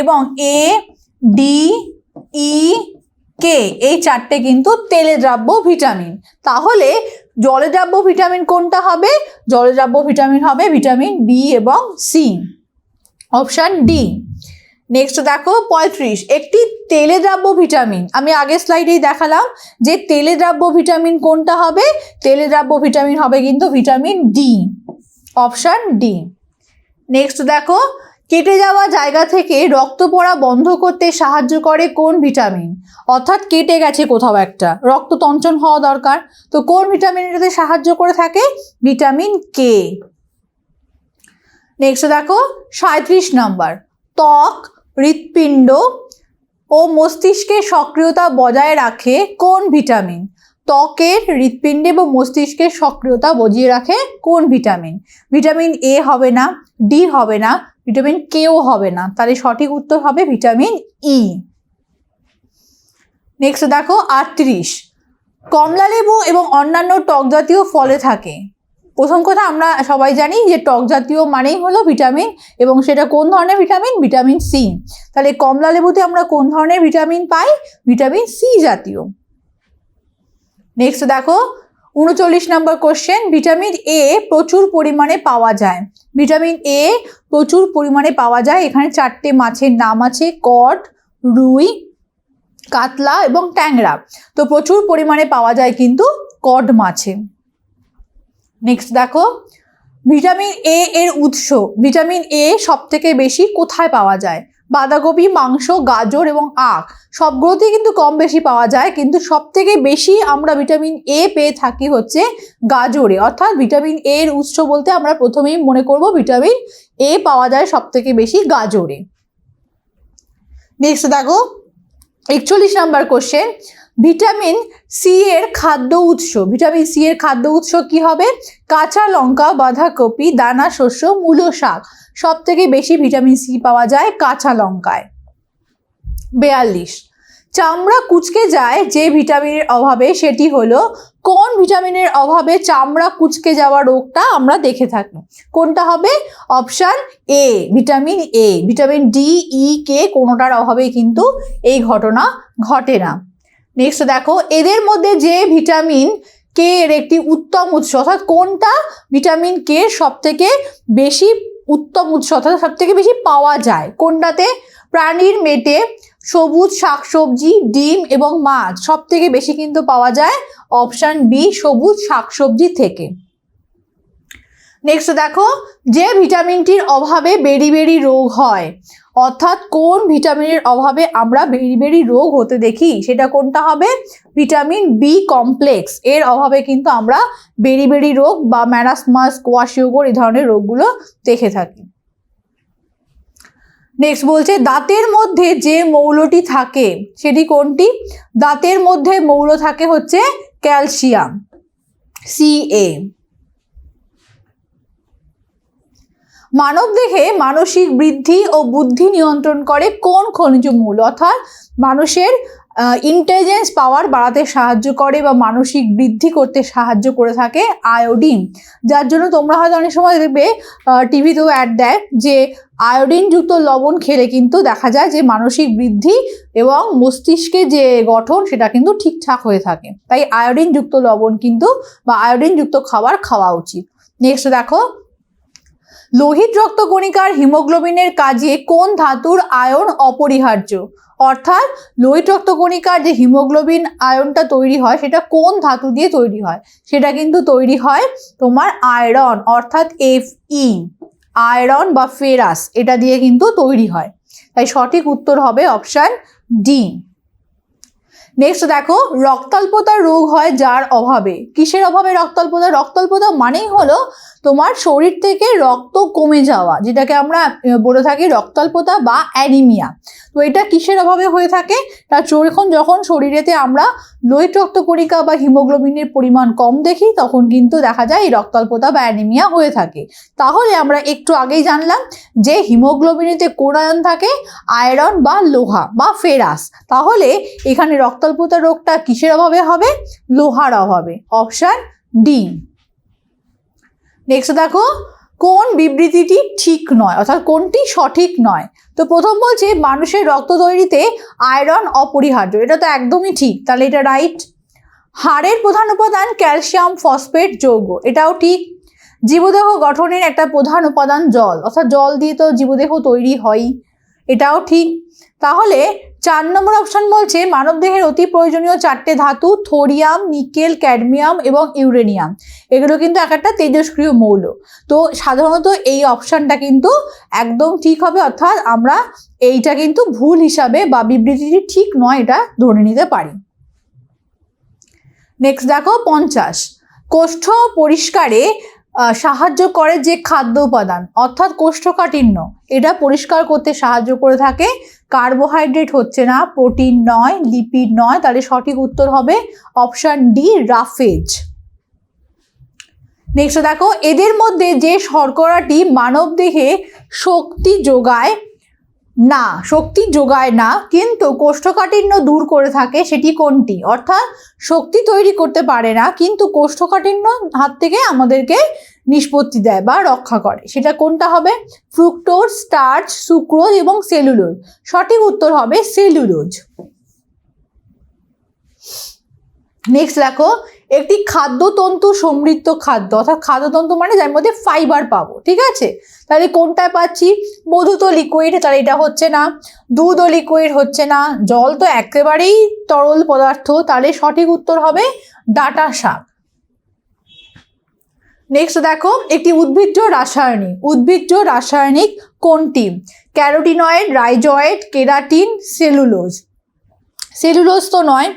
এবং এ, ডি, ই, কে এই 4টে কিন্তু তেলে দ্রাব্য ভিটামিন। তাহলে জলে দ্রাব্য ভিটামিন কোনটা হবে? জলে দ্রাব্য ভিটামিন হবে ভিটামিন বি এবং সি, অপশান ডি। নেক্সট দেখো 35, একটি তেলে দ্রাব্য ভিটামিন, আমি আগের স্লাইডেই দেখালাম যে তেলে দ্রাব্য ভিটামিন কোনটা হবে? তেলে দ্রাব্য ভিটামিন হবে কিন্তু vitamin D, option D. Next দেখো, কেটে যাওয়া জায়গা থেকে রক্ত পড়া বন্ধ করতে সাহায্য করে কোন ভিটামিন? অর্থাৎ কেটে গেছে কোথাও একটা, রক্ত তঞ্চন হওয়া দরকার, তো কোন ভিটামিন এটাতে সাহায্য করে থাকে? Vitamin K. নেক্সট দেখো 37 নম্বর, ত্বক, হৃৎপিণ্ড ও মস্তিষ্কের সক্রিয়তা বজায় রাখে কোন ভিটামিন? ত্বকের, হৃৎপিণ্ডে এবং মস্তিষ্কের সক্রিয়তা বজিয়ে রাখে কোন ভিটামিন? ভিটামিন এ হবে না, ডি হবে না, ভিটামিন কেও হবে না, তাহলে সঠিক উত্তর হবে ভিটামিন ই। নেক্সট দেখো 38, কমলা লেবু এবং অন্যান্য টক জাতীয় ফলে থাকে। প্রথম কথা আমরা সবাই জানি যে টক জাতীয় মানেই হলো ভিটামিন, এবং সেটা কোন ধরনের ভিটামিন? Vitamin C. তাহলে কমলা লেবুতে আমরা কোন ধরনের ভিটামিন পাই? ভিটামিন সি জাতীয়। নেক্সট দেখো 39 নম্বর কোশ্চেন, ভিটামিন এ প্রচুর পরিমাণে পাওয়া যায়। ভিটামিন এ প্রচুর পরিমাণে পাওয়া যায়, এখানে 4টে মাছের নাম আছে, কড, রুই, কাতলা এবং ট্যাংরা। তো প্রচুর পরিমাণে পাওয়া যায় কিন্তু কড মাছে। নেক্সট দেখো ভিটামিন এ এর উৎস, ভিটামিন এ সব থেকে বেশি কোথায় পাওয়া যায়? বাঁধাকপি, মাংস, গাজর এবং আখ সবগুলোতেই কিন্তু কম বেশি পাওয়া যায়, কিন্তু সব থেকে বেশি আমরা ভিটামিন এ পেয়ে থাকি হচ্ছে গাজরে। অর্থাৎ ভিটামিন এর উৎস বলতে আমরা প্রথমেই মনে করব ভিটামিন এ পাওয়া যায় সব থেকে বেশি গাজরে। নেক্সট দেখো 41 নাম্বার কোশ্চেন, ভিটামিন সি এর খাদ্য উৎস। ভিটামিন সি এর খাদ্য উৎস কি হবে? কাঁচা লঙ্কা, বাঁধাকপি, দানা শস্য, মূলো শাক। সব থেকে বেশি ভিটামিন সি পাওয়া যায় কাঁচা লঙ্কায়। 42, চামড়া কুঁচকে যায় যে ভিটামিনের অভাবে, সেটি হলো কোন ভিটামিনের অভাবে চামড়া কুঁচকে যাওয়া রোগটা আমরা দেখে থাকি? কোনটা হবে? Option A vitamin A. Vitamin D, E, K কোনোটার অভাবে কিন্তু এই ঘটনা ঘটে না। নেক্সট দেখো, এদের মধ্যে যে ভিটামিন কে এর একটি উত্তম উৎস, অর্থাৎ কোনটা ভিটামিন কে সব থেকে বেশি উত্তম উৎস, অর্থাৎ সব থেকে বেশি পাওয়া যায় কোনটাতে? প্রাণীর মেটে, সবুজ শাকসবজি, ডিম এবং মাছ। সব থেকে বেশি কিন্তু পাওয়া যায় অপশন বি সবুজ শাকসবজি থেকে। নেক্সট দেখো, যে ভিটামিনটির অভাবে বেরি রোগ হয়, অর্থাৎ কোন ভিটামিনের অভাবে আমরা বেরি রোগ হতে দেখি, সেটা কোনটা হবে? ভিটামিন বি কমপ্লেক্স এর অভাবে কিন্তু আমরা বেরি রোগ বা ম্যারাসমাস, কোয়াশিওকর এই ধরনের রোগগুলো দেখে থাকি। নেক্সট বলছে, দাঁতের মধ্যে যে মৌলটি থাকে সেটি কোনটি? দাঁতের মধ্যে মৌল থাকে হচ্ছে ক্যালসিয়াম, Ca। মানবদেহে মানসিক বৃদ্ধি ও বুদ্ধি নিয়ন্ত্রণ করে কোন খনিজ মৌল? অর্থাৎ মানুষের ইন্টেলিজেন্স পাওয়ার বাড়াতে সাহায্য করে বা মানসিক বৃদ্ধি করতে সাহায্য করে থাকে আয়োডিন। যার জন্য তোমরা হয়তো অনেক সময় দেখবে টিভিতেও অ্যাড দেয় যে আয়োডিনযুক্ত লবণ খেলে কিন্তু দেখা যায় যে মানসিক বৃদ্ধি এবং মস্তিষ্কের যে গঠন সেটা কিন্তু ঠিকঠাক হয়ে থাকে। তাই আয়োডিনযুক্ত লবণ কিন্তু বা আয়োডিনযুক্ত খাবার খাওয়া উচিত। নেক্সট দেখো, লোহিত রক্তকণিকার হিমোগ্লোবিনের কাজে কোন ধাতুর আয়ন অপরিহার্য? অর্থাৎ লোহিত রক্তকণিকার যে হিমোগ্লোবিন আয়নটা তৈরি হয় সেটা কোন ধাতু দিয়ে তৈরি হয়? সেটা কিন্তু তৈরি হয় তোমার আয়রন, অর্থাৎ Fe, আয়রন বা ফেরাস, এটা দিয়ে কিন্তু তৈরি হয়। তাই সঠিক উত্তর হবে অপশন ডি। নেক্সট দেখো, রক্তাল্পতা রোগ হয় যার অভাবে। কিসের অভাবে রক্তাল্পতা? রক্তাল্পতা মানেই হলো তোমার শরীর থেকে রক্ত কমে যাওয়া, যেটাকে আমরা বলে থাকি রক্তাল্পতা বা অ্যানিমিয়া। তো এটা কিসের অভাবে হয়ে থাকে? যখন শরীরেতে আমরা লোহিত রক্তকণিকা বা হিমোগ্লোবিনের পরিমাণ কম দেখি, তখন কিন্তু দেখা যায় এই রক্তাল্পতা বা অ্যানিমিয়া হয়ে থাকে। তাহলে আমরা একটু আগেই জানলাম যে হিমোগ্লোবিনেতে কোন আয়ন থাকে? আয়রন বা লোহা বা ফেরাস। তাহলে এখানে রক্তাল্পতা রোগটা কিসের অভাবে হবে? লোহার অভাবে, অপশন ডি। নেক্সট দেখো, কোন বিবৃতিটি ঠিক নয়, অর্থাৎ কোনটি সঠিক নয়? তো প্রথম বলছে মানুষের রক্ত তৈরিতে আয়রন অপরিহার্য, এটা তো একদমই ঠিক, তাহলে এটা রাইট। হাড়ের প্রধান উপাদান ক্যালসিয়াম ফসফেট যৌগ, এটাও ঠিক। জীবদেহ গঠনের একটা প্রধান উপাদান জল, অর্থাৎ জল দিয়ে তো জীবদেহ তৈরি হয়, এটাও ঠিক। তাহলে 4 নম্বর অপশন বলছে মানবদেহের অতি প্রয়োজনীয় 4টে ধাতু থোরিয়াম, নিকেল, ক্যাডমিয়াম এবং ইউরেনিয়াম, এগুলো কিন্তু একটা তেজস্ক্রিয় মৌল। তো সাধারণত এই অপশনটা কিন্তু একদম ঠিক হবে, অর্থাৎ আমরা এইটা কিন্তু ভুল হিসাবে বা বিবৃতিটি ঠিক নয় এটা ধরে নিতে পারি। নেক্সট দেখো 50, কোষ্ঠ পরিষ্কারে সাহায্য করে যে খাদ্য উপাদান, অর্থাৎ কোষ্ঠকাঠিন্য, এটা পরিষ্কার করতে সাহায্য করে থাকে। কার্বোহাইড্রেট হচ্ছে না, প্রোটিন নয়, লিপিড নয়, তাহলে সঠিক উত্তর হবে অপশন ডি রাফেজ। নেক্সট দেখো, এদের মধ্যে যে শর্করাটি মানবদেহে শক্তি যোগায় না কিন্তু কোষ্ঠকাঠিন্য দূর করে থাকে, সেটি কোনটি? অর্থাৎ শক্তি তৈরি করতে পারে না কিন্তু কোষ্ঠকাঠিন্য হাত থেকে আমাদেরকে নিষ্পত্তি দেয় বা রক্ষা করে, সেটা কোনটা হবে? ফ্রুক্টোজ, স্টার্চ, সুক্রোজ এবং সেলুলোজ। সঠিক উত্তর হবে সেলুলোজ। নেক্সট দেখো, একটি খাদ্যতন্তু সমৃদ্ধ খাদ্য, অর্থাৎ খাদ্যতন্তু মানে যার মধ্যে ফাইবার পাবো, ঠিক আছে? তাহলে কোনটায় পাচ্ছি? মধু তো লিকুইড, তাহলে এটা হচ্ছে না। দুধও লিকুইড, হচ্ছে না। জল তো একেবারেই তরল পদার্থ, তাহলে সঠিক উত্তর হবে ডাঁটা শাক। নেক্সট দেখো, একটি উদ্ভিজ্জ রাসায়নিক কোনটি? Carotenoid, rhizoid, keratin, cellulose. Cellulose তো নয়,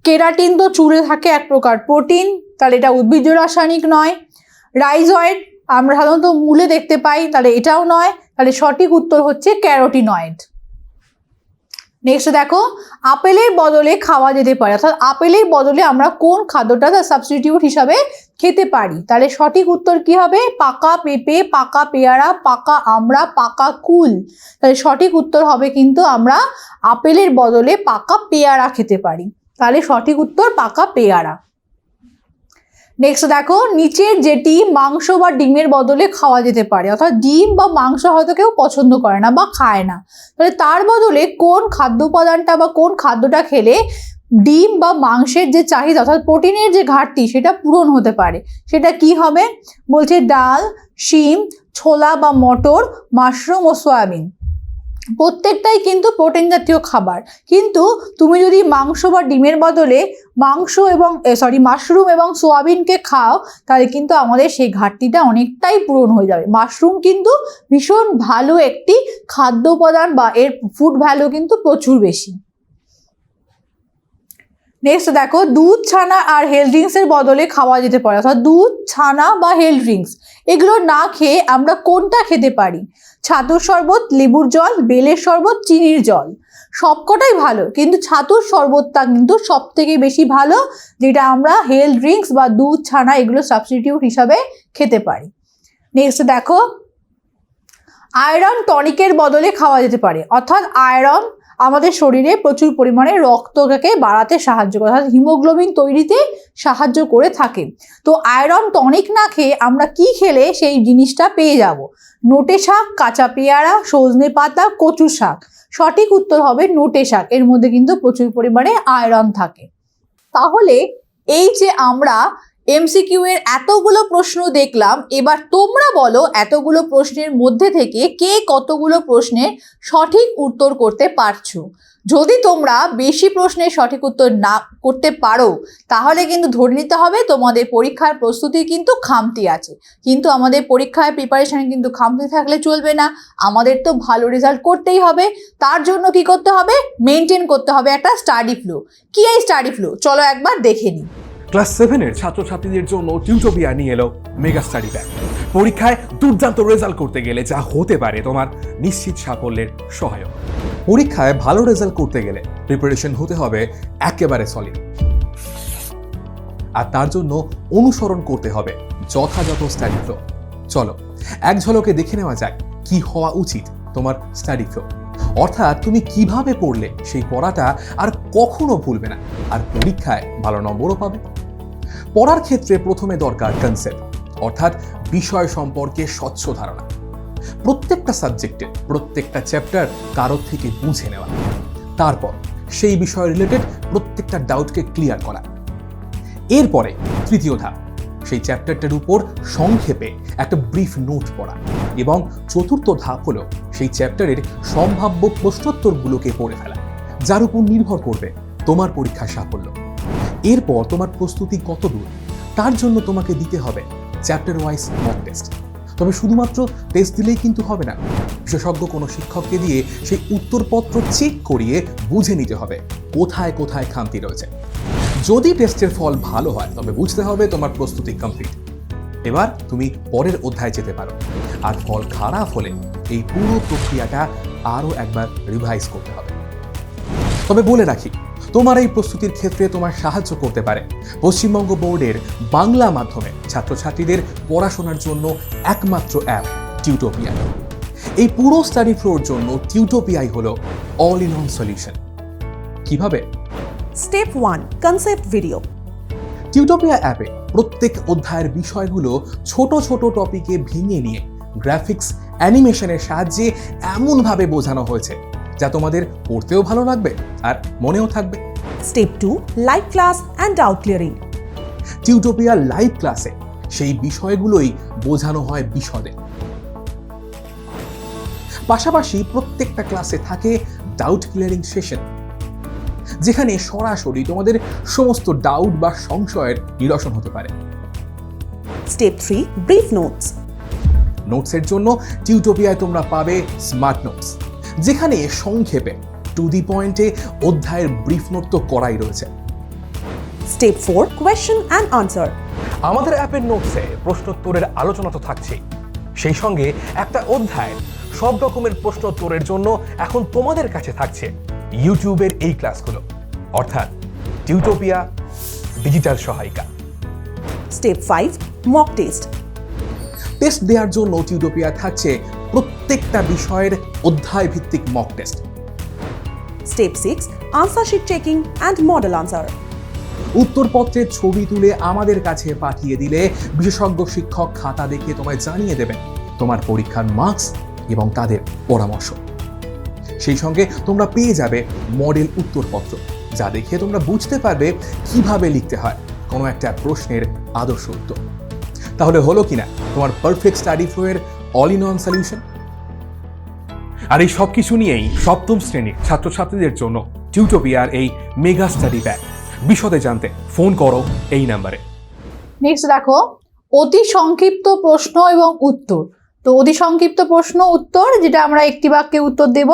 কেরাটিন তো চুলে থাকে এক প্রকার প্রোটিন, তাহলে এটা উদ্ভিজ্জ রাসায়নিক নয়। রাইজয়েড আমরা সাধারণত মূলে দেখতে পাই, তাহলে এটাও নয়, তাহলে সঠিক উত্তর হচ্ছে ক্যারোটিনয়েড। নেক্সট দেখো, আপেলের বদলে খাওয়া যেতে পারে, অর্থাৎ আপেলের বদলে আমরা কোন খাদ্যটা সাবস্টিটিউট হিসাবে খেতে পারি? তাহলে সঠিক উত্তর কি হবে? পাকা পেঁপে, পাকা পেয়ারা, পাকা আমড়া, পাকা কুল। তাহলে সঠিক উত্তর হবে কিন্তু আমরা আপেলের বদলে পাকা পেয়ারা খেতে পারি। তাহলে সঠিক উত্তর পাকা পেয়ারা। নেক্সট দেখো, নিচের যেটি মাংস বা ডিমের বদলে খাওয়া যেতে পারে, অর্থাৎ ডিম বা মাংস হয়তো কেউ পছন্দ করে না বা খায় না, তাহলে তার বদলে কোন খাদ্য উপাদানটা বা কোন খাদ্যটা খেলে ডিম বা মাংসের যে চাহিদা অর্থাৎ প্রোটিনের যে ঘাটতি সেটা পূরণ হতে পারে? সেটা কি হবে? বলছে ডাল, শিম, ছোলা বা মটর, মাশরুম ও সয়াবিন। প্রত্যেকটাই কিন্তু প্রোটিন জাতীয় খাবার, কিন্তু তুমি যদি মাংস বা ডিমের বদলে মাশরুম এবং সোয়াবিনকে খাও, তাহলে কিন্তু আমাদের সেই ঘাটতিটা অনেকটাই পূরণ হয়ে যাবে। মাশরুম কিন্তু ভীষণ ভালো একটি খাদ্য উপাদান বা এর ফুড ভ্যালু কিন্তু প্রচুর বেশি। নেক্সট দেখো, দুধ, ছানা আর হেলথ ড্রিঙ্কসের বদলে খাওয়া যেতে পারে, অর্থাৎ দুধ, ছানা বা হেলথ ড্রিঙ্কস এগুলো না খেয়ে আমরা কোনটা খেতে পারি? ছাতুর শরবত, লেবুর জল, বেলের শরবত, চিনির জল। সবকটাই ভালো, কিন্তু ছাতুর শরবতটা কিন্তু সব থেকে বেশি ভালো, যেটা আমরা হেলথ ড্রিঙ্কস বা দুধ, ছানা এগুলো সাবস্টিটিউট হিসাবে খেতে পারি। নেক্সট দেখো, আয়রন টনিকের বদলে খাওয়া যেতে পারে, অর্থাৎ আয়রন আমাদের শরীরে প্রচুর পরিমাণে রক্তকে বাড়াতে সাহায্য করে, অর্থাৎ হিমোগ্লোবিন তৈরিতে সাহায্য করে থাকে। তো আয়রন টনিক না খেয়ে আমরা কি খেলে সেই জিনিসটা পেয়ে যাব? নোটে শাক, কাঁচা পেয়ারা, সজনে পাতা, কচু শাক। সঠিক উত্তর হবে নোটে শাক, এর মধ্যে কিন্তু প্রচুর পরিমাণে আয়রন থাকে। তাহলে এই যে আমরা এমসিকিউ এর এতগুলো প্রশ্ন দেখলাম, এবার তোমরা বলো এতগুলো প্রশ্নের মধ্যে থেকে কে কতগুলো প্রশ্নের সঠিক উত্তর করতে পারছো। যদি তোমরা বেশি প্রশ্নের সঠিক উত্তর না করতে পারো, তাহলে কিন্তু ধরে নিতে হবে তোমাদের পরীক্ষার প্রস্তুতি কিন্তু খামতি আছে। কিন্তু আমাদের পরীক্ষার প্রিপারেশনে কিন্তু খামতি থাকলে চলবে না, আমাদের তো ভালো রেজাল্ট করতেই হবে। তার জন্য কি করতে হবে? মেনটেন করতে হবে একটা স্টাডি ফ্লো। কি এই স্টাডি ফ্লো? চলো একবার দেখে নিই। ক্লাস 7-এর ছাত্রছাত্রীদের জন্য টিউটোপিয়া নিয়ে এলো মেগা স্টাডি প্যাক। পরীক্ষায় দুর্দান্ত রেজাল্ট করতে গেলে যা হতে পারে তোমার নিশ্চিত সাফল্যের সহায়ক। পরীক্ষায় ভালো রেজাল্ট করতে গেলে প্রিপারেশন হতে হবে একেবারে সলিড, আর তার জন্য অনুসরণ করতে হবে যথাযথ স্টাডি ফ্লো। চলো এক ঝলকে দেখে নেওয়া যাক কি হওয়া উচিত তোমার স্টাডি ফ্লো, অর্থাৎ তুমি কিভাবে পড়লে সেই পড়াটা আর কখনো ভুলবে না, আর পরীক্ষায় ভালো নম্বরও পাবে। পড়ার ক্ষেত্রে প্রথমে দরকার কনসেপ্ট, অর্থাৎ বিষয় সম্পর্কে স্বচ্ছ ধারণা। প্রত্যেকটা সাবজেক্টের প্রত্যেকটা চ্যাপ্টার কারোর থেকে বুঝে নেওয়া, তারপর সেই বিষয় রিলেটেড প্রত্যেকটা ডাউটকে ক্লিয়ার করা। এরপরে তৃতীয় ধাপ, সেই চ্যাপ্টারটার উপর সংক্ষেপে একটা ব্রিফ নোট পড়া, এবং চতুর্থ ধাপ হলো সেই চ্যাপ্টারের সম্ভাব্য প্রশ্নোত্তরগুলোকে পড়ে ফেলা, যার উপর নির্ভর করবে তোমার পরীক্ষার সাফল্য। এরপর তোমার প্রস্তুতি কত দূর তার জন্য তোমাকে দিতে হবে চ্যাপ্টার ওয়াইজ মক টেস্ট। তবে শুধুমাত্র টেস্ট দিলেই কিন্তু হবে না, বিশেষজ্ঞ কোনো শিক্ষককে দিয়ে সেই উত্তরপত্র চেক করিয়ে বুঝে নিতে হবে কোথায় কোথায় খামতি রয়েছে। যদি টেস্টের ফল ভালো হয় তবে বুঝতে হবে তোমার প্রস্তুতি কমপ্লিট। এবার তুমি পরের অধ্যায়ে যেতে পারো, আর ফল খারাপ হলে এই পুরো প্রক্রিয়াটা আরও একবার রিভাইজ করতে হবে। তবে বলে রাখি, তোমার এই প্রস্তুতির ক্ষেত্রে তোমার সাহায্য করতে পারে পশ্চিমবঙ্গ বোর্ডের বাংলা মাধ্যমে ছাত্রছাত্রীদের পড়াশোনার জন্য একমাত্র অ্যাপ টিউটোপিয়া। এই পুরো স্টাডি ফ্লোর জন্য টিউটোপিয়াই হলো অল ইন ওয়ান সলিউশন। কিভাবে? Step 1, concept video. টিউটোপিয়া অ্যাপে প্রত্যেক অধ্যায়ের বিষয়গুলো ছোট ছোট টপিকে ভেঙে নিয়ে গ্রাফিক্স অ্যানিমেশনের সাহায্যে এমনভাবে বোঝানো হয়েছে যা তোমাদের পড়তেও ভালো লাগবে আর মনেও থাকবে। Step 2, live class and doubt clearing. Tutopia live ক্লাসে সেই বিষয়গুলোই বোঝানো হয় বিশদে। পাশাপাশি প্রত্যেকটা ক্লাসে থাকে ডাউট ক্লিয়ারিং সেশন, যেখানে সরাসরি তোমাদের সমস্ত ডাউট বা সংশয়ের নিরসন হতে পারে। Step 3, brief notes. নোটসের জন্য টিউটোপিয়ায় তোমরা পাবে স্মার্ট নোটস, যেখানে সংক্ষেপে টু দি পয়েন্টে অধ্যায়ের ব্রিফ নোট তো করাই রয়েছে। Step 4 Question and Answer. আমাদের অ্যাপের নোটসে প্রশ্নোত্তরের আলোচনা তো থাকছেই, সেই সঙ্গে একটা অধ্যায়ের সব রকমের প্রশ্নোত্তরের জন্য এখন তোমাদের কাছে থাকছে ইউটিউবের এই ক্লাসগুলো, অর্থাৎ টিউটোপিয়া ডিজিটাল সহায়িকা। Step 5 Mock Test. টেস্ট দেওয়ার জন্য টিউটোপিয়া থাকছে প্রত্যেকটা বিষয়ের অধ্যায় ভিত্তিক mock test. Step 6 Answer sheet checking and model answer. উত্তরপত্রের ছবি তুলে আমাদের কাছে পাঠিয়ে দিলে বিশেষজ্ঞ শিক্ষক খাতা দেখে তোমায় জানিয়ে দেবেন তোমার পরীক্ষার মার্কস এবং তাদের পরামর্শ। সেই সঙ্গে তোমরা পেয়ে যাবে মডেল উত্তরপত্র, যা দেখে তোমরা বুঝতে পারবে কিভাবে লিখতে হয় কোনো একটা প্রশ্নের আদর্শ উত্তর। তাহলে হলো কিনা তোমার পারফেক্ট স্টাডি ফ্লো এর অল ইন ওয়ান সলিউশন? আর এই সব কিছু নিয়েই সপ্তম শ্রেণীর ছাত্রছাত্রীদের জন্য টিউটোপিয়ার এই মেগা স্টাডি প্যাক। বিশদে জানতে ফোন করো এই নাম্বারে। নেক্সট দেখো, অতি সংক্ষিপ্ত প্রশ্ন এবং উত্তর। তো অতি সংক্ষিপ্ত প্রশ্ন উত্তর, যেটা আমরা একটি বাক্যে উত্তর দেব।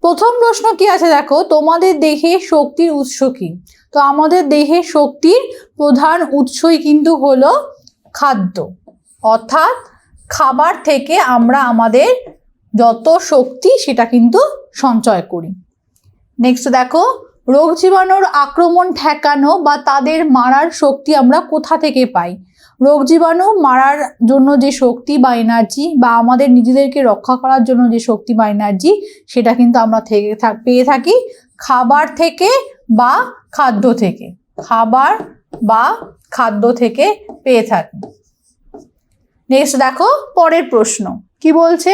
প্রথম প্রশ্ন কি আছে দেখো, তোমাদের দেহে শক্তির উৎস কি? তো আমাদের দেহে শক্তির প্রধান উৎসই কিন্তু হলো খাদ্য, অর্থাৎ খাবার থেকে আমরা আমাদের যত শক্তি সেটা কিন্তু সঞ্চয় করি। নেক্সট দেখো, রোগ জীবাণুর আক্রমণ ঠেকানো বা তাদের মারার শক্তি আমরা কোথা থেকে পাই? রোগ জীবাণু মারার জন্য যে শক্তি বা এনার্জি, বা আমাদের নিজেদেরকে রক্ষা করার জন্য যে শক্তি বা এনার্জি, সেটা কিন্তু আমরা পেয়ে থাকি খাবার থেকে বা খাদ্য থেকে। খাবার বা খাদ্য থেকে পেয়ে থাকি। নেক্সট দেখো, পরের প্রশ্ন কি বলছে,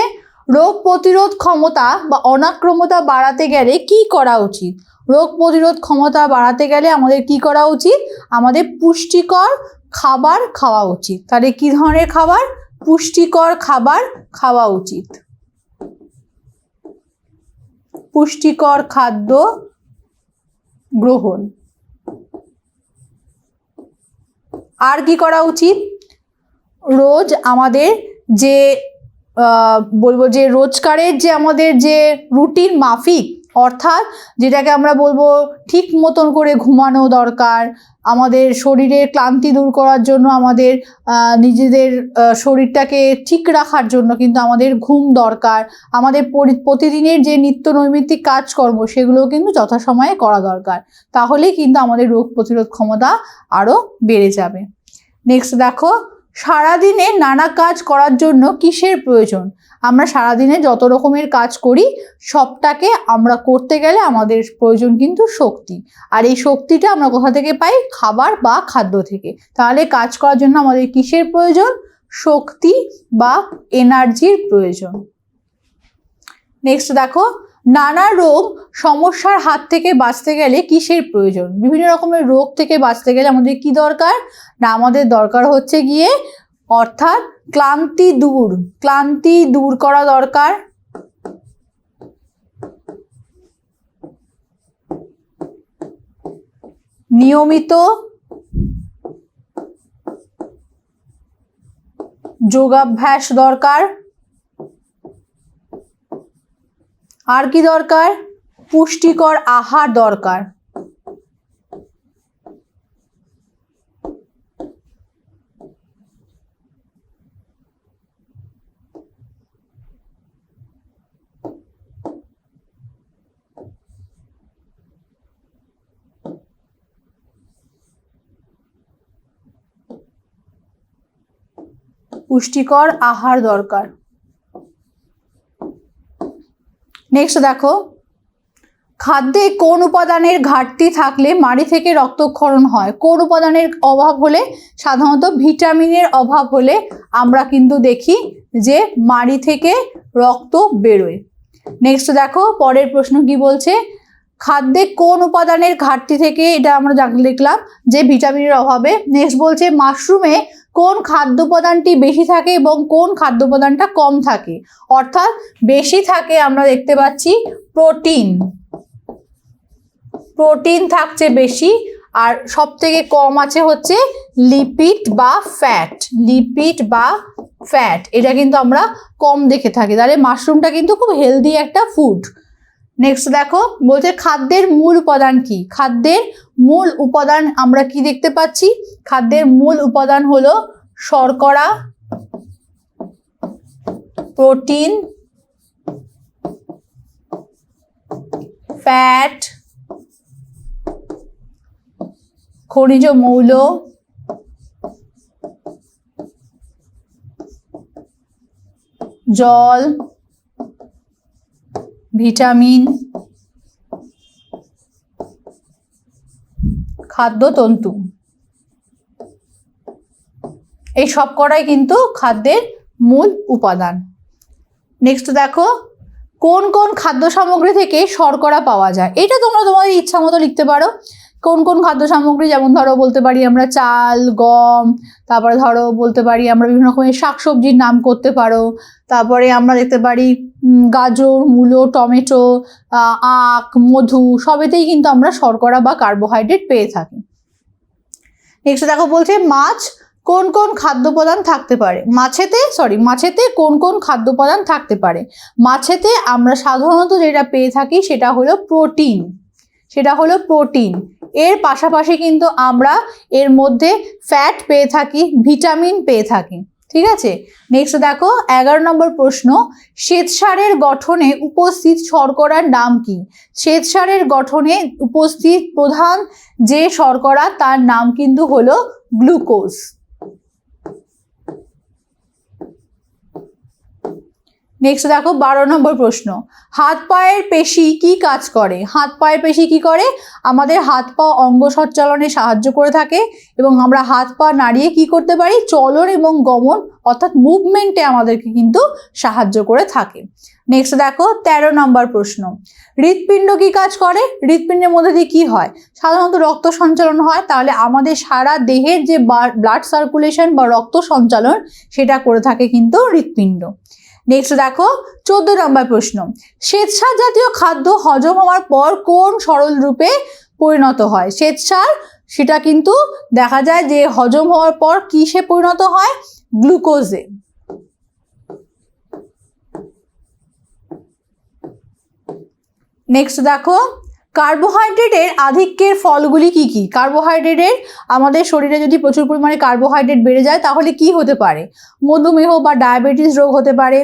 রোগ প্রতিরোধ ক্ষমতা বা অনাক্রম্যতা বাড়াতে গেলে কি করা উচিত? রোগ প্রতিরোধ ক্ষমতা বাড়াতে গেলে আমাদের কি করা উচিত? আমাদের পুষ্টিকর খাবার খাওয়া উচিত। তাহলে কি ধরনের খাবার? পুষ্টিকর খাবার খাওয়া উচিত। পুষ্টিকর খাদ্য গ্রহণ। আর কি করা উচিত? রোজ আমাদের যে বলবো যে রোজকারের যে আমাদের যে রুটিন মাফিক, অর্থাৎ যেটাকে আমরা বলবো ঠিক মতন করে ঘুমানো দরকার। আমাদের শরীরের ক্লান্তি দূর করার জন্য, আমাদের নিজেদের শরীরটাকে ঠিক রাখার জন্য কিন্তু আমাদের ঘুম দরকার। আমাদের প্রতিদিনের যে নিত্য নৈমিত্তিক কাজকর্ম সেগুলোও কিন্তু যথাসময়ে করা দরকার। তাহলেই কিন্তু আমাদের রোগ প্রতিরোধ ক্ষমতা আরও বেড়ে যাবে। নেক্সট দেখো, সারাদিনে নানা কাজ করার জন্য কিসের প্রয়োজন? আমরা সারাদিনে যত রকমের কাজ করি সবটাকে আমরা করতে গেলে আমাদের প্রয়োজন কিন্তু শক্তি। আর এই শক্তিটা আমরা কোথা থেকে পাই? খাবার বা খাদ্য থেকে। তাহলে কাজ করার জন্য আমাদের কিসের প্রয়োজন? শক্তি বা এনার্জির প্রয়োজন। নেক্সট দেখো, নানা রোগ সমস্যার হাত থেকে বাঁচতে গেলে কিসের প্রয়োজন? বিভিন্ন রকমের রোগ থেকে বাঁচতে গেলে আমাদের কি দরকার? না, আমাদের দরকার হচ্ছে গিয়ে অর্থাৎ ক্লান্তি দূর করা দরকার। নিয়মিত যোগাভ্যাস দরকার। আর কি দরকার? পুষ্টিকর আহার দরকার। পুষ্টিকর আহার দরকার। নেক্সট দেখো, খাদ্যে কোন উপাদানের ঘাটতি থাকলে মাড়ি থেকে রক্তক্ষরণ হয়? কোন উপাদানের অভাব হলে? সাধারণত ভিটামিনের অভাব হলে আমরা কিন্তু দেখি যে মাড়ি থেকে রক্ত বেরোয়। নেক্সট দেখো, পরের প্রশ্ন কি বলছে, খাদ্যে কোন উপাদানের ঘাটতি থেকে, এটা আমরা দেখলাম যে ভিটামিনের অভাবে। নেক্সট বলছে মাশরুমে কোন খাদ্য উপাদানটি বেশি থাকে এবং কোন খাদ্য উপাদানটা কম থাকে? অর্থাৎ বেশি থাকে আমরা দেখতে পাচ্ছি প্রোটিন থাকছে বেশি, আর সব থেকে কম আছে হচ্ছে লিপিড বা ফ্যাট। লিপিড বা ফ্যাট এটা কিন্তু আমরা কম দেখে থাকি। তাহলে মাশরুমটা কিন্তু খুব হেলদি একটা ফুড। নেক্সট দেখো বলছে খাদ্যের মূল উপাদান কি? খাদ্যের মূল উপাদান আমরা কি দেখতে পাচ্ছি? খাদ্যের মূল উপাদান হলো শর্করা, প্রোটিন, ফ্যাট, খনিজ মৌল, জল, ভিটামিন, খাদ্যতন্তু। এই সব কটাই কিন্তু খাদ্যের মূল উপাদান। নেক্সট দেখো কোন কোন খাদ্য সামগ্রী থেকে শর্করা পাওয়া যায়? এটা তোমরা তোমাদের ইচ্ছা মতো লিখতে পারো। কোন কোন খাদ্য সামগ্রী, যেমন ধরো বলতে পারি আমরা চাল, গম, তারপরে ধরো বলতে পারি আমরা বিভিন্ন রকমের শাকসবজির নাম করতে পারো। তারপরে আমরা দেখতে পারি গাজর, মূলো, টমেটো, আখ, মধু, সবেতেই কিন্তু আমরা শর্করা বা কার্বোহাইড্রেট পেয়ে থাকি। নেক্সট দেখো বলছে মাছ কোন কোন খাদ্য উপাদান থাকতে পারে? মাছেতে কোন কোন খাদ্য উপাদান থাকতে পারে? মাছেতে আমরা সাধারণত যেটা পেয়ে থাকি সেটা হলো প্রোটিন। এর পাশাপাশি কিন্তু আমরা এর মধ্যে ফ্যাট পেয়ে থাকি, ভিটামিন পেয়ে থাকি। ঠিক আছে, নেক্সট দেখো 11 নম্বর প্রশ্ন, শ্বেতসারের গঠনে উপস্থিত শর্করার নাম কি? শ্বেতসারের গঠনে উপস্থিত প্রধান যে শর্করা তার নাম কিন্তু হলো গ্লুকোজ। নেক্সট দেখো 12 নম্বর প্রশ্ন, হাত পায়ের পেশি কি কাজ করে? হাত পায়ের পেশি কি করে? আমাদের হাত পা অঙ্গ সঞ্চালনে সাহায্য করে থাকে এবং আমরা হাত পা নাড়িয়ে কি করতে পারি? চলন এবং গমন অর্থাৎ মুভমেন্টে আমাদেরকে কিন্তু সাহায্য করে থাকে। নেক্সট দেখো 13 নম্বর প্রশ্ন, হৃৎপিণ্ড কি কাজ করে? হৃৎপিণ্ডের মধ্যে দিয়ে কি হয়? সাধারণত রক্ত সঞ্চালন হয়। তাহলে আমাদের সারা দেহের যে ব্লাড সার্কুলেশন বা রক্ত সঞ্চালন সেটা করে থাকে কিন্তু হৃৎপিণ্ড। নেক্সট দেখো 14 নম্বর প্রশ্ন, শ্বেতসার জাতীয় খাদ্য হজম হওয়ার পর কোন সরল রূপে পরিণত হয়? শ্বেতসার সেটা কিন্তু দেখা যায় যে হজম হওয়ার পর কিসে পরিণত হয়? গ্লুকোজে। নেক্সট দেখো কার্বোহাইড্রেটের আধিক্যের ফলগুলি কি কি? কার্বোহাইড্রেটের আমাদের শরীরে যদি প্রচুর পরিমাণে কার্বোহাইড্রেট বেড়ে যায় তাহলে কি হতে পারে? মধুমেহ বা ডায়াবেটিস রোগ হতে পারে।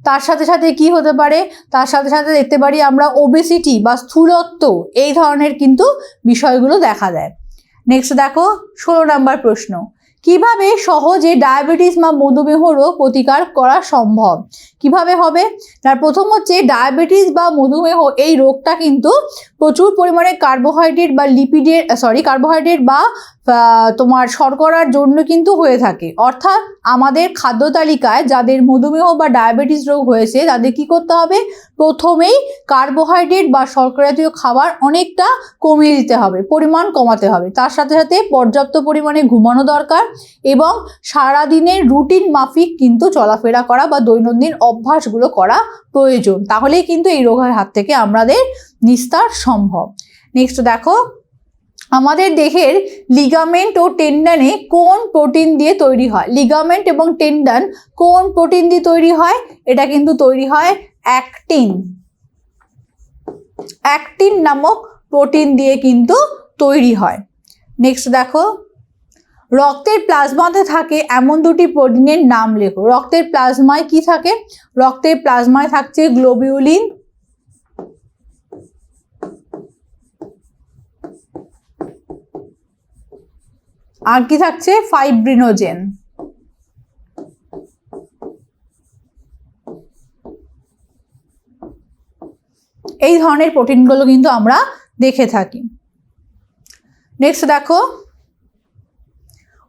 তার সাথে সাথে কি হতে পারে? তার সাথে সাথে দেখতে পারি আমরা ওবেসিটি বা স্থূলত্ব, এই ধরনের কিন্তু বিষয়গুলো দেখা দেয়। নেক্সট দেখো 16 নম্বর প্রশ্ন, কিভাবে সহজে ডায়াবেটিস বা মধুমেহ রোগ প্রতিকার করা সম্ভব? কিভাবে হবে? তার প্রথম হচ্ছে ডায়াবেটিস বা মধুমেহ এই রোগটা কিন্তু প্রচুর পরিমাণে কার্বোহাইড্রেট বা তোমার শর্করার জন্য কিন্তু হয়ে থাকে। অর্থাৎ আমাদের খাদ্য তালিকায় যাদের মধুমেহ বা ডায়াবেটিস রোগ হয়েছে তাদের কি করতে হবে? প্রথমেই কার্বোহাইড্রেট বা শর্করা জাতীয় খাবার অনেকটা কমিয়ে দিতে হবে, পরিমাণ কমাতে হবে। তার সাথে সাথে পর্যাপ্ত পরিমাণে ঘুমানো দরকার এবং সারাদিনের রুটিন মাফিক কিন্তু চলাফেরা করা বা দৈনন্দিন অভ্যাসগুলো করা প্রয়োজন। তাহলেই কিন্তু এই রোগের হাত থেকে আমাদের নিস্তার সম্ভব। নেক্সট দেখো আমাদের দেহের লিগামেন্ট ও টেন্ডনে কোন প্রোটিন দিয়ে তৈরি হয়? লিগামেন্ট এবং টেন্ডন কোন প্রোটিন দিয়ে তৈরি হয়? এটা কিন্তু তৈরি হয় অ্যাক্টিন নামক প্রোটিন দিয়ে কিন্তু তৈরি হয়। নেক্সট দেখো রক্তের প্লাজমাতে থাকে এমন দুটি প্রোটিনের নাম লেখো। রক্তের প্লাজমায় কি থাকে? রক্তের প্লাজমায় থাকছে গ্লোবিউলিন, আর কি থাকছে? ফাইব্রিনোজেন। এই ধরনের প্রোটিনগুলো কিন্তু আমরা দেখে থাকি। নেক্সট দেখো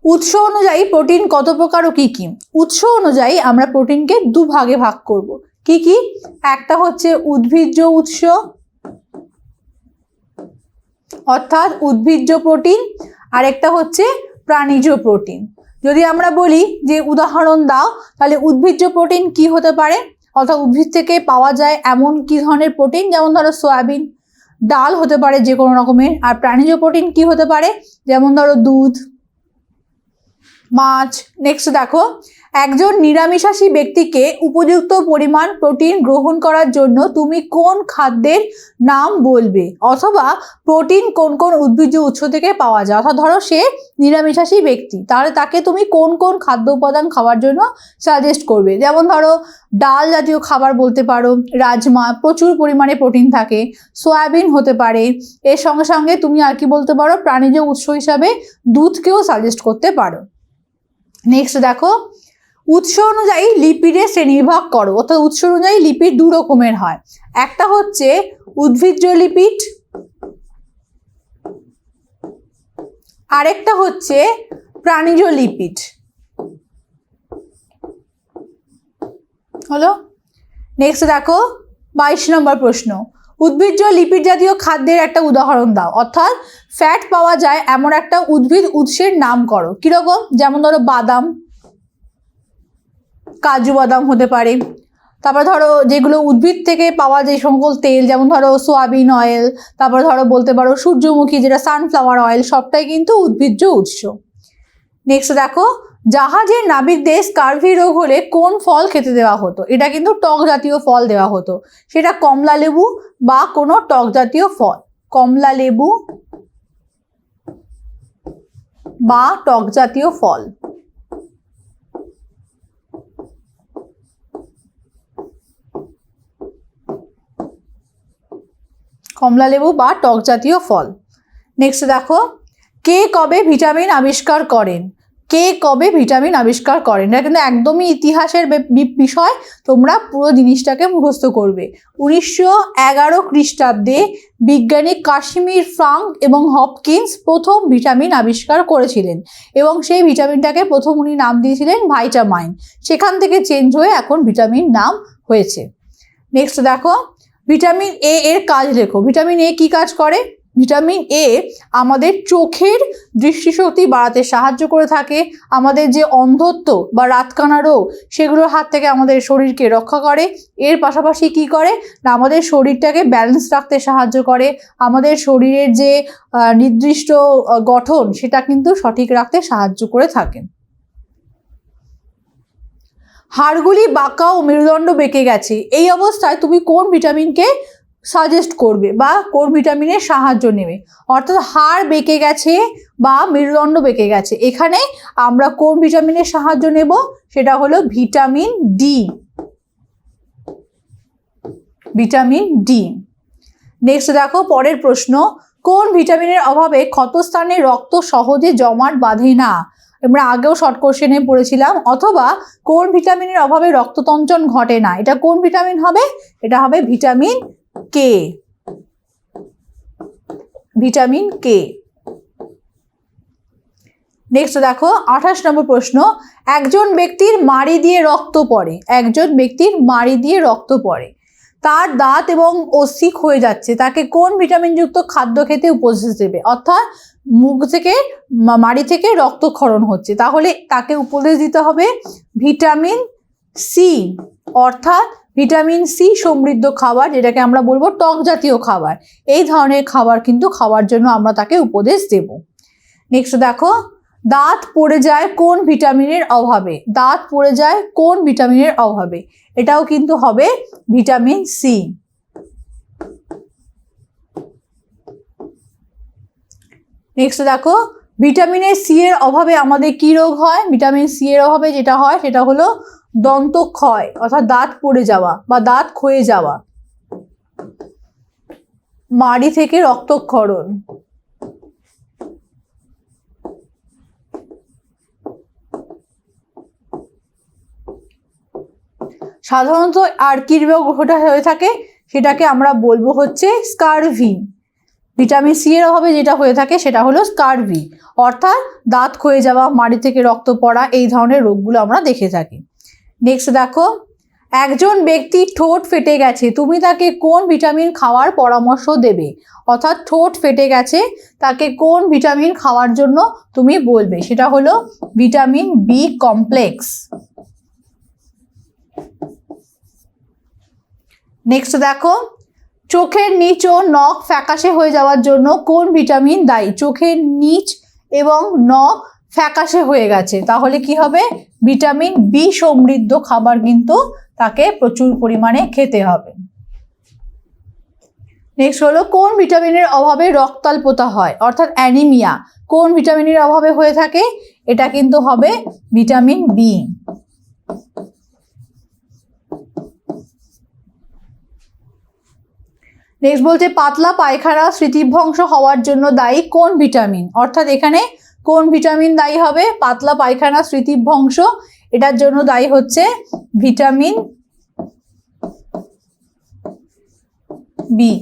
উৎস অনুযায়ী প্রোটিন কত প্রকার ও কি কি? উৎস অনুযায়ী আমরা প্রোটিনকে দুভাগে ভাগ করব। কি কি? একটা হচ্ছে উদ্ভিজ্জ উৎস অর্থাৎ উদ্ভিজ্জ প্রোটিন, আর একটা হচ্ছে প্রাণীজ প্রোটিন। যদি আমরা বলি যে উদাহরণ দাও, তাহলে উদ্ভিজ্জ প্রোটিন কি হতে পারে? অর্থাৎ উদ্ভিদ থেকে পাওয়া যায় এমন কি ধরনের প্রোটিন, যেমন ধরো সয়াবিন, ডাল হতে পারে যে কোনো রকমের। আর প্রাণীজ প্রোটিন কি হতে পারে, যেমন ধরো দুধ, মাছ। নেক্সট দেখো, একজন নিরামিষাশী ব্যক্তিকে উপযুক্ত পরিমাণ প্রোটিন গ্রহণ করার জন্য তুমি কোন খাদ্যের নাম বলবে, অথবা প্রোটিন কোন কোন উদ্ভিজ্জ উৎস থেকে পাওয়া যায়। অর্থাৎ ধরো সে নিরামিষাশী ব্যক্তি, তাহলে তাকে তুমি কোন কোন খাদ্য উপাদান খাওয়ার জন্য সাজেস্ট করবে। যেমন ধরো ডাল জাতীয় খাবার বলতে পারো, রাজমা প্রচুর পরিমাণে প্রোটিন থাকে, সয়াবিন হতে পারে। এর সঙ্গে সঙ্গে তুমি আর কি বলতে পারো, প্রাণীজ উৎস হিসাবে দুধকেও সাজেস্ট করতে পারো। নেক্সট দেখো, উৎস অনুযায়ী লিপিডের শ্রেণীবিভাগ করো। অর্থাৎ উৎস অনুযায়ী লিপিড দু রকমের হয়, একটা হচ্ছে উদ্ভিজ্জ লিপিড, আরেকটা হচ্ছে প্রাণীজ লিপিড। হলো। নেক্সট দেখো 22 নম্বর প্রশ্ন, উদ্ভিজ্জ লিপিড জাতীয় খাদ্যের একটা উদাহরণ দাও। অর্থাৎ ফ্যাট পাওয়া যায় এমন একটা উদ্ভিদ উৎসের নাম করো। কিরকম, যেমন ধরো বাদাম, কাজু বাদাম হতে পারে। তারপর ধরো যেগুলো উদ্ভিদ থেকে পাওয়া যে সকল তেল, যেমন ধরো সোয়াবিন অয়েল, তারপর ধরো বলতে পারো সূর্যমুখী যেটা সানফ্লাওয়ার অয়েল, সবটাই কিন্তু উদ্ভিজ্জ উৎস। নেক্সট দেখো, জাহাজের নাবিকদের স্কারভি রোগ হলে কোন ফল খেতে দেওয়া হতো। এটা কিন্তু টক জাতীয় ফল দেওয়া হতো, সেটা কমলা লেবু বা কোনো টক জাতীয় ফল, কমলা লেবু বা টক জাতীয় ফল। কমলা লেবু বা টক জাতীয় ফল। নেক্সট দেখো, কে কবে ভিটামিন আবিষ্কার করেন। কে কবে ভিটামিন আবিষ্কার করেন, এটা কিন্তু একদমই ইতিহাসের বিষয়, তোমরা পুরো জিনিসটাকে মুখস্থ করবে। 1911 খ্রিস্টাব্দে বিজ্ঞানী কাশ্মীর ফ্রাঙ্ক এবং হপকিন্স প্রথম ভিটামিন আবিষ্কার করেছিলেন, এবং সেই ভিটামিনটাকে প্রথম উনি নাম দিয়েছিলেন ভাইটামাইন। সেখান থেকে চেঞ্জ হয়ে এখন ভিটামিন নাম হয়েছে। নেক্সট দেখো, ভিটামিন এ এর কাজ লেখো। ভিটামিন এ কি কাজ করে। ভিটামিন এ আমাদের চোখের দৃষ্টিশক্তি বাড়াতে সাহায্য করে থাকে, আমাদের যে অন্ধত্ব বা রাতকানা রোগ সেগুলোর হাত থেকে আমাদের শরীরকে রক্ষা করে। এর পাশাপাশি কি করে না, আমাদের শরীরটাকে ব্যালেন্স রাখতে সাহায্য করে, আমাদের শরীরের যে নির্দিষ্ট গঠন সেটা কিন্তু সঠিক রাখতে সাহায্য করে থাকে। হাড়গুলি বাঁকা ও মেরুদণ্ড বেঁকে গেছে, এই অবস্থায় তুমি কোন ভিটামিনকে সাজেস্ট করবে বা কোন ভিটামিনের সাহায্য নেবে। অর্থাৎ হাড় বেঁকে গেছে বা মেরুদণ্ড বেঁকে গেছে, এখানে আমরা কোন ভিটামিনের সাহায্য নেব, সেটা হলো vitamin D. Vitamin D. Next দেখো পরের প্রশ্ন, কোন ভিটামিনের অভাবে ক্ষতস্থানে রক্ত সহজে জমাট বাঁধে না। আমরা আগেও শর্ট কোশ্চেনে পড়েছিলাম। অথবা কোন ভিটামিনের অভাবে রক্ততঞ্চন ঘটে না, এটা কোন ভিটামিন হবে, এটা হবে vitamin K. Vitamin K. Next দেখো 28 নম্বর প্রশ্ন, একজন ব্যক্তির মাড়ি দিয়ে রক্ত পড়ে। একজন ব্যক্তির মাড়ি দিয়ে রক্ত পড়ে, তার দাঁত এবং অস্থি ক্ষয়ে যাচ্ছে, তাকে কোন ভিটামিনযুক্ত খাদ্য খেতে উপদেশ দেবে। অর্থাৎ মুখ থেকে মাড়ি থেকে রক্তক্ষরণ হচ্ছে, তাহলে তাকে উপদেশ দিতে হবে ভিটামিন সি। অর্থাৎ ভিটামিন সি সমৃদ্ধ খাবার, যেটাকে আমরা বলবো টক জাতীয় খাবার, এই ধরনের খাবার কিন্তু খাওয়ার জন্য আমরা তাকে উপদেশ দেব। নেক্সট দেখো, দাঁত পড়ে যায় কোন ভিটামিনের অভাবে। দাঁত পড়ে যায় কোন ভিটামিনের অভাবে, এটাও কিন্তু হবে ভিটামিন সি। নেক্সট দেখো, ভিটামিনের সি এর অভাবে আমাদের কি রোগ হয়। ভিটামিন সি এর অভাবে যেটা হয় সেটা হলো দন্তক্ষয়, অর্থাৎ দাঁত পড়ে যাওয়া বা দাঁত ক্ষয়ে যাওয়া, মাড়ি থেকে রক্তক্ষরণ। সাধারণত আর কি রোগ হয়ে থাকে, সেটাকে আমরা বলবো হচ্ছে স্কারভি। ভিটামিন সি এর অভাবে যেটা হয়ে থাকে সেটা হলো স্কারভি, অর্থাৎ দাঁত ক্ষয়ে যাওয়া, মাড়ি থেকে রক্ত পড়া, এই ধরনের রোগগুলো আমরা দেখে থাকি। নেক্সট দেখো, একজন ব্যক্তি ঠোঁট ফেটে গেছে, তুমি তাকে কোন ভিটামিন খাওয়ার পরামর্শ দেবে। অর্থাৎ ঠোঁট ফেটে গেছে, তাকে কোন ভিটামিন খাওয়ার জন্য তুমি বলবে, সেটা হলো ভিটামিন বি কমপ্লেক্স। নেক্সট দেখো, চোখের নিচ ও নখ ফ্যাকাশে হয়ে যাওয়ার জন্য কোন ভিটামিন দায়ী? চোখের নিচ এবং নখ ফ্যাকাশে হয়ে গেছে, তাহলে কি হবে? ভিটামিন বি সমৃদ্ধ খাবার কিন্তু তাকে প্রচুর পরিমাণে খেতে হবে। নেক্সট হলো কোন ভিটামিনের অভাবে রক্তাল্পতা হয় অর্থাৎ অ্যানিমিয়া? কোন ভিটামিনের অভাবে হয়ে থাকে? এটা কিন্তু হবে ভিটামিন বি। নেক্সট বলছে পাতলা পায়খানা স্মৃতিভ্রংশ হওয়ার জন্য দায়ী কোন ভিটামিন? অর্থাৎ এখানে কোন ভিটামিন দায়ী হবে পাতলা পায়খানা স্মৃতিভ্রংশ? এটার জন্য দায়ী হচ্ছে ভিটামিন বি।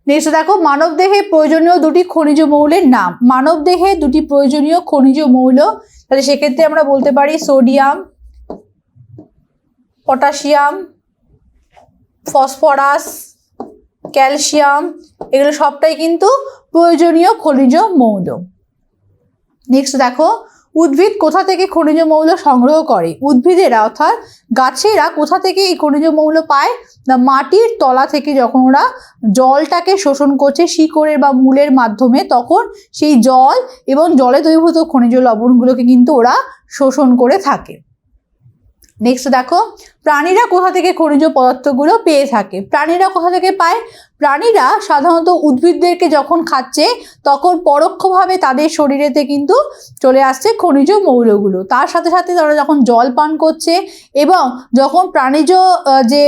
নেক্সট দেখো মানবদেহে প্রয়োজনীয় দুটি খনিজ মৌলের নাম। মানবদেহে দুটি প্রয়োজনীয় খনিজ মৌল, তাহলে সেক্ষেত্রে আমরা বলতে পারি সোডিয়াম, পটাশিয়াম, ফসফরাস, ক্যালসিয়াম, এগুলো সবটাই কিন্তু প্রয়োজনীয় খনিজ মৌল। নেক্সট দেখো উদ্ভিদ কোথা থেকে খনিজ মৌল সংগ্রহ করে? উদ্ভিদেরা অর্থাৎ গাছেরা কোথা থেকে এই খনিজ মৌল পায়? না মাটির তলা থেকে যখন ওরা জলটাকে শোষণ করছে শিকড়ের বা মূলের মাধ্যমে, তখন সেই জল এবং জলে দ্রবীভূত খনিজ লবণগুলোকে কিন্তু ওরা শোষণ করে থাকে। নেক্সট দেখো প্রাণীরা কোথা থেকে খনিজ পদার্থগুলো পেয়ে থাকে? প্রাণীরা কোথা থেকে পায়? প্রাণীরা সাধারণত উদ্ভিদদেরকে যখন খাচ্ছে তখন পরোক্ষভাবে তাদের শরীরেতে কিন্তু চলে আসছে খনিজ মৌলগুলো। তার সাথে সাথে তারা যখন জল পান করছে এবং যখন প্রাণীজ যে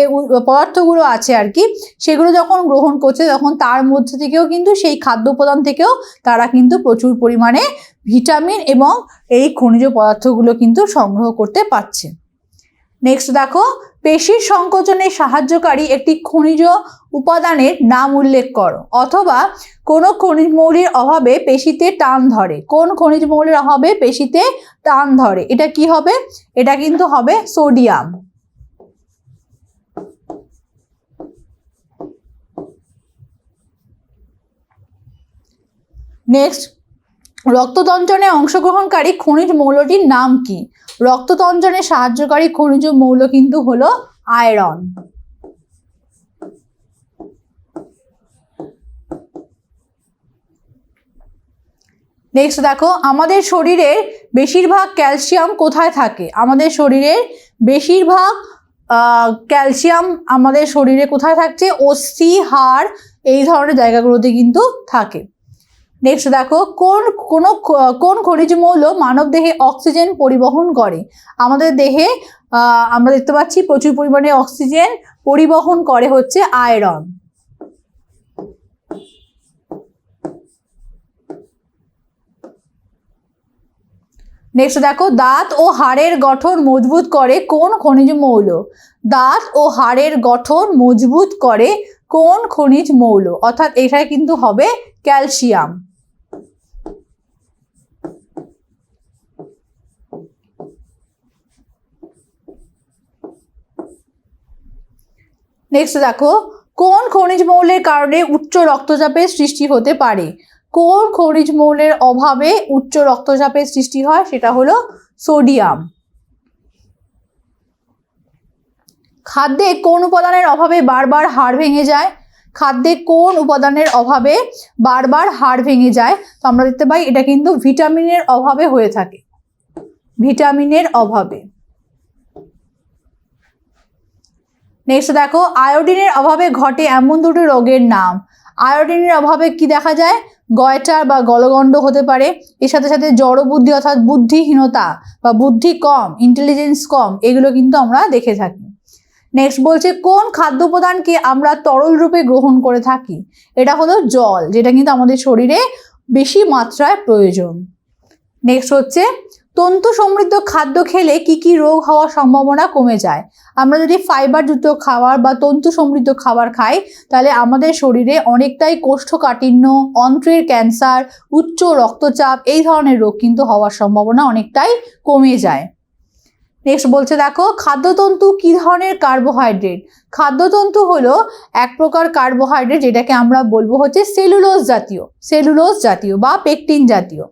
পদার্থগুলো আছে আর কি, সেগুলো যখন গ্রহণ করছে তখন তার মধ্যে থেকেও কিন্তু সেই খাদ্য উপাদান থেকেও তারা কিন্তু প্রচুর পরিমাণে ভিটামিন এবং এই খনিজ পদার্থগুলো কিন্তু সংগ্রহ করতে পারছে। নেক্সট দেখো পেশির সংকোচনে সাহায্যকারী একটি খনিজ উপাদানের নাম উল্লেখ করো, অথবা কোন খনিজ মৌলের অভাবে পেশিতে টান ধরে। কোন খনিজ মৌলের অভাবে পেশিতে টান ধরে? এটা কি হবে? এটা কিন্তু হবে সোডিয়াম। নেক্সট রক্ততঞ্চনে অংশগ্রহণকারী খনিজ মৌলটির নাম কি? রক্ততঞ্চনে সাহায্যকারী খনিজ মৌল কিন্তু হলো আয়রন। নেক্সট দেখো আমাদের শরীরের বেশিরভাগ ক্যালসিয়াম কোথায় থাকে? আমাদের শরীরের বেশিরভাগ ক্যালসিয়াম আমাদের শরীরে কোথায় থাকছে? অস্থি, হাড়, এই ধরনের জায়গাগুলোতে কিন্তু থাকে। নেক্সট দেখো কোন খনিজ মৌল মানব দেহে অক্সিজেন পরিবহন করে? আমাদের দেহে আমরা দেখতে পাচ্ছি প্রচুর পরিমাণে অক্সিজেন পরিবহন করে হচ্ছে আয়রন। নেক্সট দেখো দাঁত ও হাড়ের গঠন মজবুত করে কোন খনিজ মৌল? দাঁত ও হাড়ের গঠন মজবুত করে কোন খনিজ মৌল? অর্থাৎ এটা কিন্তু হবে ক্যালসিয়াম। নেক্সট দেখো কোন খনিজ মৌলের কারণে উচ্চ রক্তচাপের সৃষ্টি হতে পারে? কোন খনিজ মৌলের অভাবে উচ্চ রক্তচাপের সৃষ্টি হয়? সেটা হলো সোডিয়াম। খাদ্যে কোন উপাদানের অভাবে বারবার হাড় ভেঙে যায়? খাদ্যে কোন উপাদানের অভাবে বারবার হাড় ভেঙে যায়? তো আমরা দেখতে পাই এটা কিন্তু ভিটামিনের অভাবে হয়ে থাকে, ভিটামিনের অভাবে। নেক্সট দেখো আয়োডিনের অভাবে ঘটে এমন দুটো রোগের নাম। আয়োডিনের অভাবে কি দেখা যায়? গয়টার বা গলগণ্ড হতে পারে, এর সাথে সাথে জড়বুদ্ধি অর্থাৎ বুদ্ধিহীনতা বা বুদ্ধি কম, ইন্টেলিজেন্স কম, এগুলো কিন্তু আমরা দেখে থাকি। নেক্সট বলছে কোন খাদ্য উপাদানকে আমরা তরল রূপে গ্রহণ করে থাকি? এটা হলো জল, যেটা কিন্তু আমাদের শরীরে বেশি মাত্রায় প্রয়োজন। নেক্সট হচ্ছে তন্তু সমৃদ্ধ খাদ্য খেলে কি কি রোগ হওয়ার সম্ভাবনা কমে যায়? আমরা যদি ফাইবারযুক্ত খাবার বা তন্তু সমৃদ্ধ খাবার খাই তাহলে আমাদের শরীরে অনেকটাই কোষ্ঠকাঠিন্য, অন্ত্রের ক্যান্সার, উচ্চ রক্তচাপ, এই ধরনের রোগ কিন্তু হওয়ার সম্ভাবনা অনেকটাই কমে যায়। নেক্সট বলছে দেখো খাদ্যতন্তু কি ধরনের কার্বোহাইড্রেট? খাদ্যতন্তু হলো এক প্রকার কার্বোহাইড্রেট যেটাকে আমরা বলবো হচ্ছে সেলুলোজ জাতীয় বা পেকটিন জাতীয়।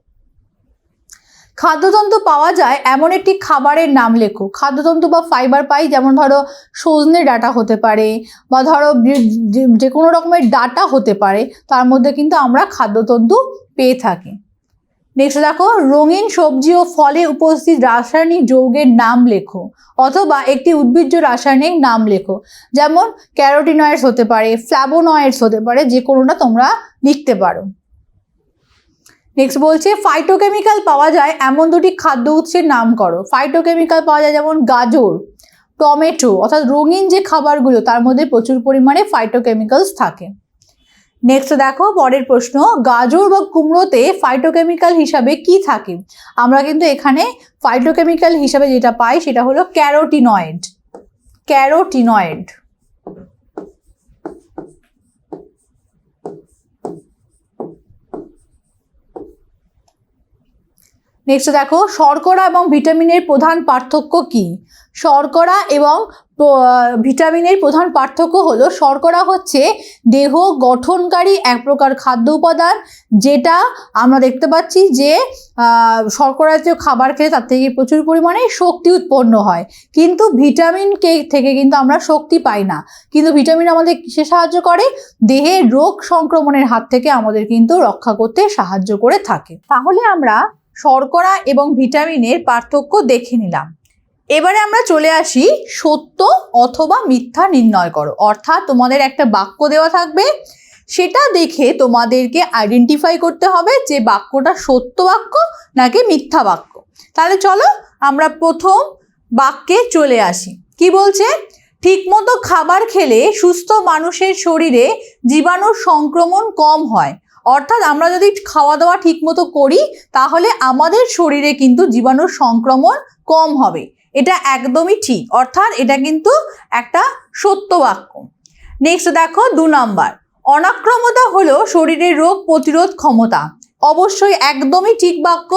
খাদ্যতন্তু পাওয়া যায় এমন একটি খাবারের নাম লেখো। খাদ্যতন্তু বা ফাইবার পাই, যেমন ধরো সজনে ডাঁটা হতে পারে, বা ধরো যে কোনো রকমের ডাঁটা হতে পারে, তার মধ্যে কিন্তু আমরা খাদ্যতন্তু পেয়ে থাকি। নেক্সট দেখো, রঙিন সবজি ও ফলে উপস্থিত রাসায়নিক যৌগের নাম লেখো, অথবা একটি উদ্ভিজ্জ রাসায়নিক নাম লেখো। যেমন ক্যারোটিনয়েডস হতে পারে, ফ্ল্যাভোনয়েডস হতে পারে, যে কোনোটা তোমরা লিখতে পারো। নেক্সট বলছে ফাইটোকেমিক্যাল পাওয়া যায় এমন দুটি খাদ্য উৎসের নাম করো। ফাইটোকেমিক্যাল পাওয়া যায় যেমন গাজর, টমেটো, অর্থাৎ রঙিন যে খাবারগুলো তার মধ্যে প্রচুর পরিমাণে ফাইটোকেমিক্যালস থাকে। নেক্সট দেখো পরের প্রশ্ন, গাজর বা কুমড়োতে ফাইটোকেমিক্যাল হিসাবে কি থাকে? আমরা কিন্তু এখানে ফাইটোকেমিক্যাল হিসাবে যেটা পাই সেটা হলো ক্যারোটিনয়েড। ক্যারোটিনয়েড। নেক্সট দেখো, শর্করা এবং ভিটামিনের প্রধান পার্থক্য কি? শর্করা এবং ভিটামিনের প্রধান পার্থক্য হলো, শর্করা হচ্ছে দেহ গঠনকারী এক প্রকার খাদ্য উপাদান, যেটা আমরা দেখতে পাচ্ছি যে শর্করা জাতীয় খাবার খেলে তার থেকে প্রচুর পরিমাণে শক্তি উৎপন্ন হয়। কিন্তু ভিটামিন থেকে কিন্তু আমরা শক্তি পাই না। কিন্তু ভিটামিন আমাদের কিসে সাহায্য করে? দেহের রোগ সংক্রমণের হাত থেকে আমাদের কিন্তু রক্ষা করতে সাহায্য করে থাকে। তাহলে আমরা শর্করা এবং ভিটামিনের পার্থক্য দেখে নিলাম। এবারে আমরা চলে আসি সত্য অথবা মিথ্যা নির্ণয় করো। অর্থাৎ তোমাদের একটা বাক্য দেওয়া থাকবে, সেটা দেখে তোমাদেরকে আইডেন্টিফাই করতে হবে যে বাক্যটা সত্য বাক্য নাকি মিথ্যা বাক্য। তাহলে চলো আমরা প্রথম বাক্যে চলে আসি। কি বলছে? ঠিকমতো খাবার খেলে সুস্থ মানুষের শরীরে জীবাণুর সংক্রমণ কম হয়। অর্থাৎ আমরা যদি খাওয়া দাওয়া ঠিক মতো করি তাহলে আমাদের শরীরে কিন্তু জীবাণুর সংক্রমণ কম হবে। এটা একদমই ঠিক, অর্থাৎ এটা কিন্তু একটা সত্য বাক্য। নেক্সট দেখো 2 নাম্বার, অনাক্রম্যতা হলো শরীরের রোগ প্রতিরোধ ক্ষমতা। অবশ্যই একদমই ঠিক বাক্য।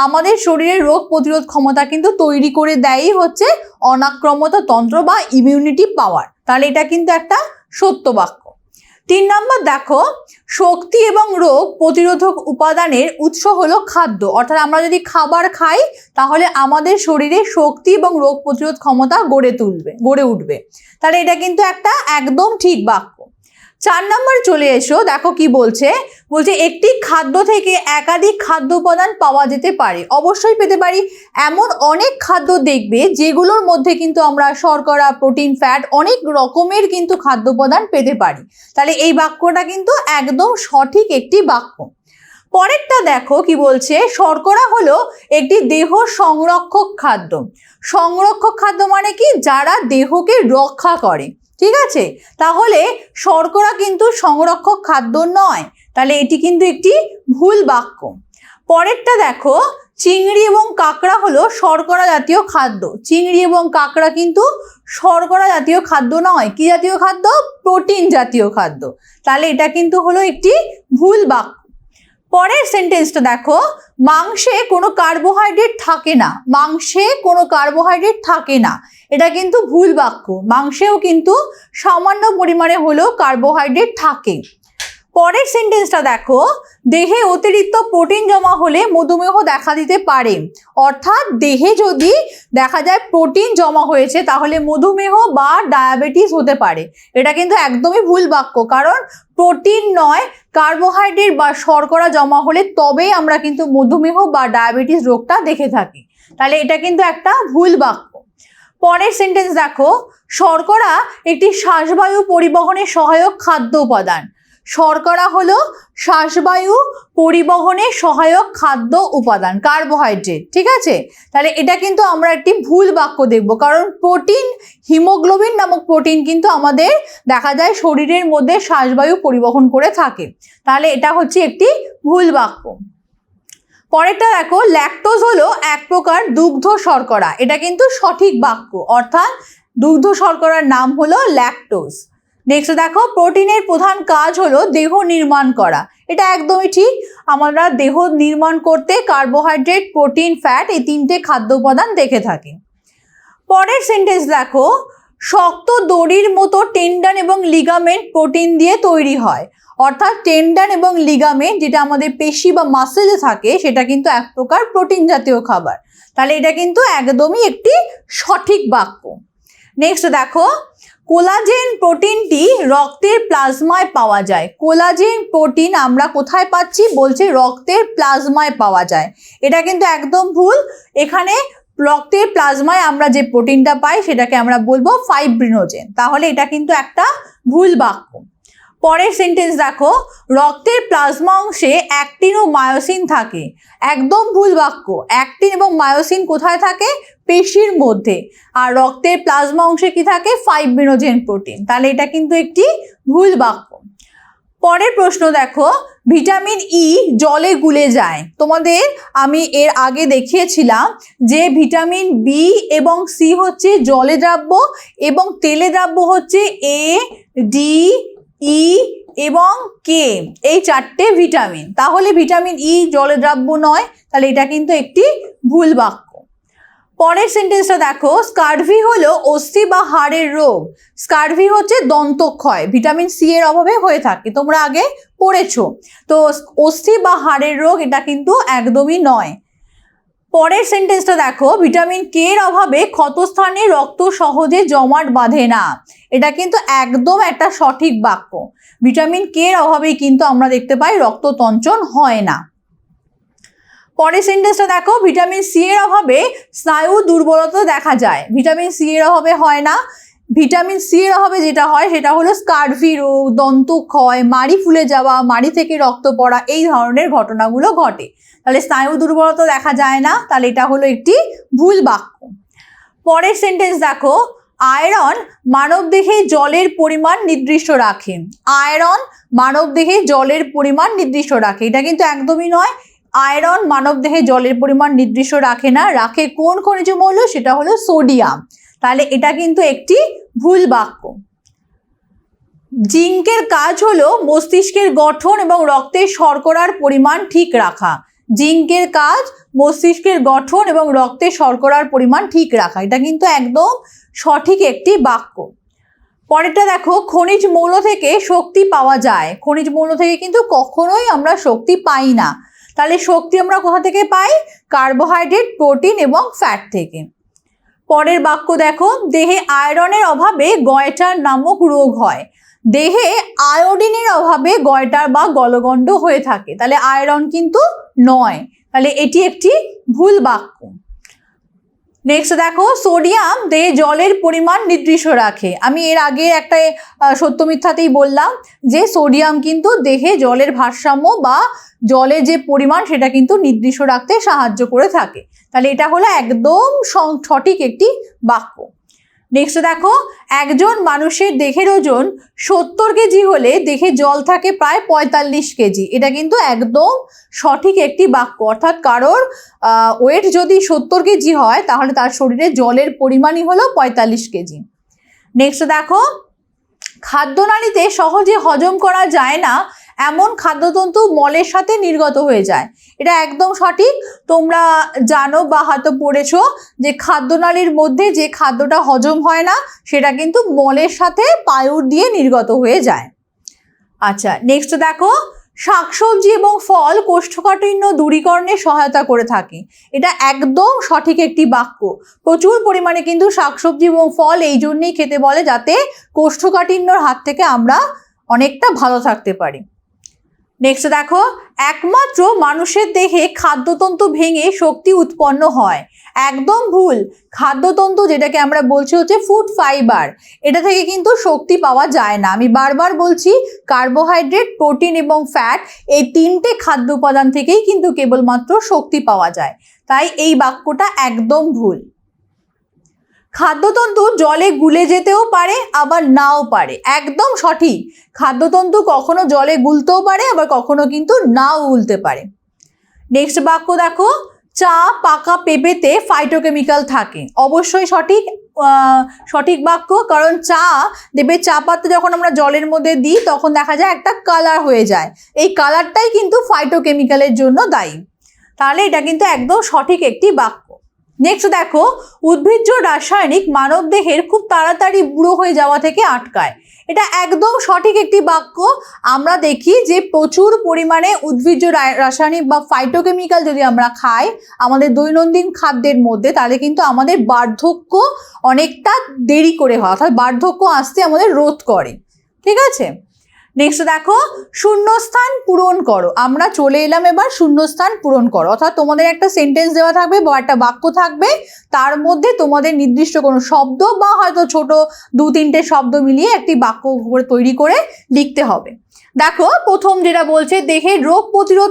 আমাদের শরীরের রোগ প্রতিরোধ ক্ষমতা কিন্তু তৈরি করে দেয়ই হচ্ছে অনাক্রম্যতা তন্ত্র বা ইমিউনিটি পাওয়ার। তাহলে এটা কিন্তু একটা সত্য বাক্য। 3 নাম্বার দেখো, শক্তি এবং রোগ প্রতিরোধক উপাদানের উৎস হলো খাদ্য। অর্থাৎ আমরা যদি খাবার খাই তাহলে আমাদের শরীরে শক্তি এবং রোগ প্রতিরোধ ক্ষমতা গড়ে উঠবে। তাহলে এটা কিন্তু একটা একদম ঠিক বাক্য। 4 নাম্বার চলে এসো, দেখো কি বলছে। বলছে একটি খাদ্য থেকে একাধিক খাদ্য উপাদান পাওয়া যেতে পারে। অবশ্যই পেতে পারি। এমন অনেক খাদ্য দেখবে যেগুলোর মধ্যে কিন্তু আমরা শর্করা, প্রোটিন, ফ্যাট অনেক রকমের কিন্তু খাদ্য উপাদান পেতে পারি। তাহলে এই বাক্যটা কিন্তু একদম সঠিক একটি বাক্য। পরেরটা দেখো কি বলছে, শর্করা হলো একটি দেহ সংরক্ষক খাদ্য। সংরক্ষক খাদ্য মানে কি? যারা দেহকে রক্ষা করে। ঠিক আছে, তাহলে শর্করা কিন্তু সংরক্ষক খাদ্য নয়। তাহলে এটি কিন্তু একটি ভুল বাক্য। পরেরটা দেখো, চিংড়ি এবং কাঁকড়া হলো শর্করা জাতীয় খাদ্য। চিংড়ি এবং কাঁকড়া কিন্তু শর্করা জাতীয় খাদ্য নয়। কি জাতীয় খাদ্য? প্রোটিন জাতীয় খাদ্য। তাহলে এটা কিন্তু হলো একটি ভুল বাক্য। পরের সেন্টেন্সটা দেখো, মাংসে কোনো কার্বোহাইড্রেট থাকে না। মাংসে কোনো কার্বোহাইড্রেট থাকে না, এটা কিন্তু ভুল বাক্য। মাংসেও কিন্তু সামান্য পরিমাণে হলেও কার্বোহাইড্রেট থাকে। পরের সেন্টেন্সটা দেখো, দেহে অতিরিক্ত প্রোটিন জমা হলে মধুমেহ দেখা দিতে পারে। অর্থাৎ দেহে যদি দেখা যায় প্রোটিন জমা হয়েছে তাহলে মধুমেহ বা ডায়াবেটিস হতে পারে। এটা কিন্তু একদমই ভুল বাক্য, কারণ প্রোটিন নয়, কার্বোহাইড্রেট বা শর্করা জমা হলে তবেই আমরা কিন্তু মধুমেহ বা ডায়াবেটিস রোগটা দেখে থাকি। তাহলে এটা কিন্তু একটা ভুল বাক্য। পরের সেন্টেন্স দেখো, শর্করা একটি শ্বাসবায়ু পরিবহনে সহায়ক খাদ্য উপাদান। শর্করা হলো শ্বাসবায়ু পরিবহনে সহায়ক খাদ্য উপাদান, কার্বোহাইড্রেট। ঠিক আছে, তাহলে এটা কিন্তু আমরা একটি ভুল বাক্য দেখব, কারণ প্রোটিন, হিমোগ্লোবিন নামক প্রোটিন কিন্তু আমাদের দেখা যায় শরীরের মধ্যে শ্বাসবায়ু পরিবহন করে থাকে। তাহলে এটা হচ্ছে একটি ভুল বাক্য। পরেরটা দেখো, ল্যাকটোজ হলো এক প্রকার দুগ্ধ শর্করা। এটা কিন্তু সঠিক বাক্য, অর্থাৎ দুগ্ধ শর্করার নাম হলো ল্যাকটোজ। নেক্সট দেখো, প্রোটিনের প্রধান কাজ হলো দেহ নির্মাণ করা। এটা একদমই ঠিক। আমরা দেহ নির্মাণ করতে কার্বোহাইড্রেট, প্রোটিন, ফ্যাট এই 3টে খাদ্য উপাদান দেখে থাকি। পরের সেন্টেন্স দেখো, শক্ত দড়ির মতো টেন্ডন এবং লিগামেন্ট প্রোটিন দিয়ে তৈরি হয়। অর্থাৎ টেন্ডন এবং লিগামেন্ট যেটা আমাদের পেশি বা মাসেলে থাকে সেটা কিন্তু এক প্রকার প্রোটিন জাতীয় খাবার। তাহলে এটা কিন্তু একদমই একটি সঠিক বাক্য। নেক্সট দেখো, কোলাজেন প্রোটিনটি রক্তের প্লাজমায় পাওয়া যায়। কোলাজেন প্রোটিন আমরা কোথায় পাচ্ছি? বলছে রক্তের প্লাজমায় পাওয়া যায়। এটা কিন্তু একদম ভুল। এখানে রক্তের প্লাজমায় আমরা যে প্রোটিনটা পাই সেটাকে আমরা বলবো ফাইব্রিনোজেন। তাহলে এটা কিন্তু একটা ভুল বাক্য। পরের সেন্টেন্স দেখো, রক্তের প্লাজমা অংশে অ্যাক্টিন ও মায়োসিন থাকে। একদম ভুল বাক্য। অ্যাক্টিন এবং মায়োসিন কোথায় থাকে? পেশির মধ্যে। আর রক্তের প্লাজমা অংশে কি থাকে? Fibrinogen protein. তাহলে এটা কিন্তু একটি ভুল বাক্য। পরের প্রশ্ন দেখো, ভিটামিন ই জলে গুলে যায়। তোমাদের আমি এর আগে দেখিয়েছিলাম যে ভিটামিন বি এবং সি হচ্ছে জলে দ্রাব্য এবং তেলে দ্রাব্য হচ্ছে এ, ডি, ই এবং কে, এই চারটে ভিটামিন। তাহলে ভিটামিন ই জলে দ্রাব্য নয়, তাহলে এটা কিন্তু একটি ভুল বাক্য। পরের সেন্টেন্সটা দেখো, স্কারভি হলো অস্থি বা হাড়ের রোগ। স্কারভি হচ্ছে দন্তক্ষয়, ভিটামিন সি এর অভাবে হয়ে থাকে, তোমরা আগে পড়েছো। তো অস্থি বা হাড়ের রোগ এটা কিন্তু একদমই নয়। পরের সেন্টেন্সটা দেখো, ভিটামিন কে এর অভাবে ক্ষতস্থানে রক্ত সহজে জমাট বাঁধে না। এটা কিন্তু একদম একটা সঠিক বাক্য। ভিটামিন কে এর অভাবেই কিন্তু আমরা দেখতে পাই রক্ততঞ্চন হয় না। পরের সেন্টেন্সটা দেখো, ভিটামিন সি এর অভাবে স্নায়ু দুর্বলতা দেখা যায়। ভিটামিন সি এর অভাবে হয় না। ভিটামিন সি এর অভাবে যেটা হয় সেটা হলো স্কারভি রোগ, দন্তক্ষয়, মাড়ি ফুলে যাওয়া, মাড়ি থেকে রক্ত পড়া, এই ধরনের ঘটনাগুলো ঘটে। তাহলে স্নায়ু দুর্বলতা দেখা যায় না, তাহলে এটা হলো একটি ভুল বাক্য। পরের সেন্টেন্স দেখো, আয়রন মানবদেহে জলের পরিমাণ নির্দিষ্ট রাখে। আয়রন মানবদেহে জলের পরিমাণ নির্দিষ্ট রাখে, এটা কিন্তু একদমই নয়। আয়রন মানবদেহে জলের পরিমাণ নির্দিষ্ট রাখে না। রাখে কোন খনিজ মৌল? সেটা হলো সোডিয়াম। তাহলে এটা কিন্তু একটি ভুল বাক্য। জিঙ্কের কাজ হলো মস্তিষ্কের গঠন এবং রক্তের শর্করার পরিমাণ ঠিক রাখা। জিঙ্কের কাজ মস্তিষ্কের গঠন এবং রক্তের শর্করার পরিমাণ ঠিক রাখা, এটা কিন্তু একদম সঠিক একটি বাক্য। পরেরটা দেখো, খনিজ মৌল থেকে শক্তি পাওয়া যায়। খনিজ মৌল থেকে কিন্তু কখনোই আমরা শক্তি পাই না। তাহলে শক্তি আমরা কোথা থেকে পাই? কার্বোহাইড্রেট, প্রোটিন এবং ফ্যাট থেকে। পরের বাক্য দেখো, দেহে আয়রনের অভাবে গয়টার নামক রোগ হয়। দেহে আয়োডিনের অভাবে গয়টার বা গলগণ্ড হয়ে থাকে। তাহলে আয়রন কিন্তু নয়, তাহলে এটি একটি ভুল বাক্য। নেক্সট দেখো, সোডিয়াম দেহে জলের পরিমাণ নির্দিষ্ট রাখে। আমি এর আগে একটা সত্য মিথ্যাতেই বললাম যে সোডিয়াম কিন্তু দেহে জলের ভারসাম্য বা জলের যে পরিমাণ সেটা কিন্তু নির্দিষ্ট রাখতে সাহায্য করে থাকে। তাহলে এটা হলো একদম সঠিক একটি বাক্য। নেক্সট দেখো, একজন মানুষের দেহের ওজন 70 কেজি হলে দেহে জল থাকে প্রায় 45 কেজি। এটা কিন্তু একদম সঠিক একটি বাক্য। অর্থাৎ কারোর ওয়েট যদি 70 কেজি হয় তাহলে তার শরীরে জলের পরিমাণই হলো 45 কেজি। নেক্সট দেখো, খাদ্যনালীতে সহজে হজম করা যায় না এমন খাদ্যতন্তু মলের সাথে নির্গত হয়ে যায়। এটা একদম সঠিক। তোমরা জানো বা হয়তো পড়েছো যে খাদ্যনালীর মধ্যে যে খাদ্যটা হজম হয় না সেটা কিন্তু মলের সাথে পায়ুর দিয়ে নির্গত হয়ে যায়। আচ্ছা, নেক্সট দেখো, শাকসবজি এবং ফল কোষ্ঠকাঠিন্য দূরীকরণে সহায়তা করে থাকে। এটা একদম সঠিক একটি বাক্য। প্রচুর পরিমাণে কিন্তু শাকসবজি এবং ফল এই জন্যই খেতে বলে যাতে কোষ্ঠকাঠিন্যর হাত থেকে আমরা অনেকটা ভালো থাকতে পারি। নেক্সট দেখো, একমাত্র মানুষের দেহে খাদ্যতন্তু ভেঙে শক্তি উৎপন্ন হয়। একদম ভুল। খাদ্যতন্তু যেটাকে আমরা বলছি হচ্ছে ফুড ফাইবার, এটা থেকে কিন্তু শক্তি পাওয়া যায় না। আমি বারবার বলছি কার্বোহাইড্রেট, প্রোটিন এবং ফ্যাট এই তিনটে খাদ্য উপাদান থেকেই কিন্তু কেবলমাত্র শক্তি পাওয়া যায়। তাই এই বাক্যটা একদম ভুল। খাদ্যতন্তু জলে গুলে যেতেও পারে আবার নাও পারে, একদম সঠিক। খাদ্যতন্তু কখনো জলে গুলতেও পারে আবার কখনো কিন্তু নাও গুলতে পারে। নেক্সট বাক্য দেখো, চা পাকা পেঁপেতে ফাইটোকেমিক্যাল থাকে। অবশ্যই সঠিক বাক্য, কারণ চা দেবে চা পাতা যখন আমরা জলের মধ্যে দিই তখন দেখা যায় একটা কালার হয়ে যায়। এই কালারটাই কিন্তু ফাইটোকেমিক্যালের জন্য দায়ী। তাহলে এটা কিন্তু একদম সঠিক একটি বাক্য। নেক্সট দেখো, উদ্ভিজ্জ রাসায়নিক মানবদেহের খুব তাড়াতাড়ি বুড়ো হয়ে যাওয়া থেকে আটকায়। এটা একদম সঠিক একটি বাক্য। আমরা দেখি যে প্রচুর পরিমাণে উদ্ভিজ্জ রাসায়নিক বা ফাইটোকেমিক্যাল যদি আমরা খাই আমাদের দৈনন্দিন খাদ্যের মধ্যে, তাহলে কিন্তু আমাদের বার্ধক্য অনেকটা দেরি করে হয়, অর্থাৎ বার্ধক্য আসতে আমাদের রোধ করে। ঠিক আছে, নেক্সট দেখো, শূন্যস্থান পূরণ করো। আমরা চলে এলাম এবার শূন্যস্থান পূরণ করো, অর্থাৎ তোমাদের একটা সেন্টেন্স দেওয়া থাকবে বা একটা বাক্য থাকবে, তার মধ্যে তোমাদের নির্দিষ্ট কোনো শব্দ বা হয়তো ছোট 2-3টে শব্দ মিলিয়ে একটি বাক্য তৈরি করে লিখতে হবে। দেখো প্রথম যেটা বলছে, দেহের রোগ প্রতিরোধ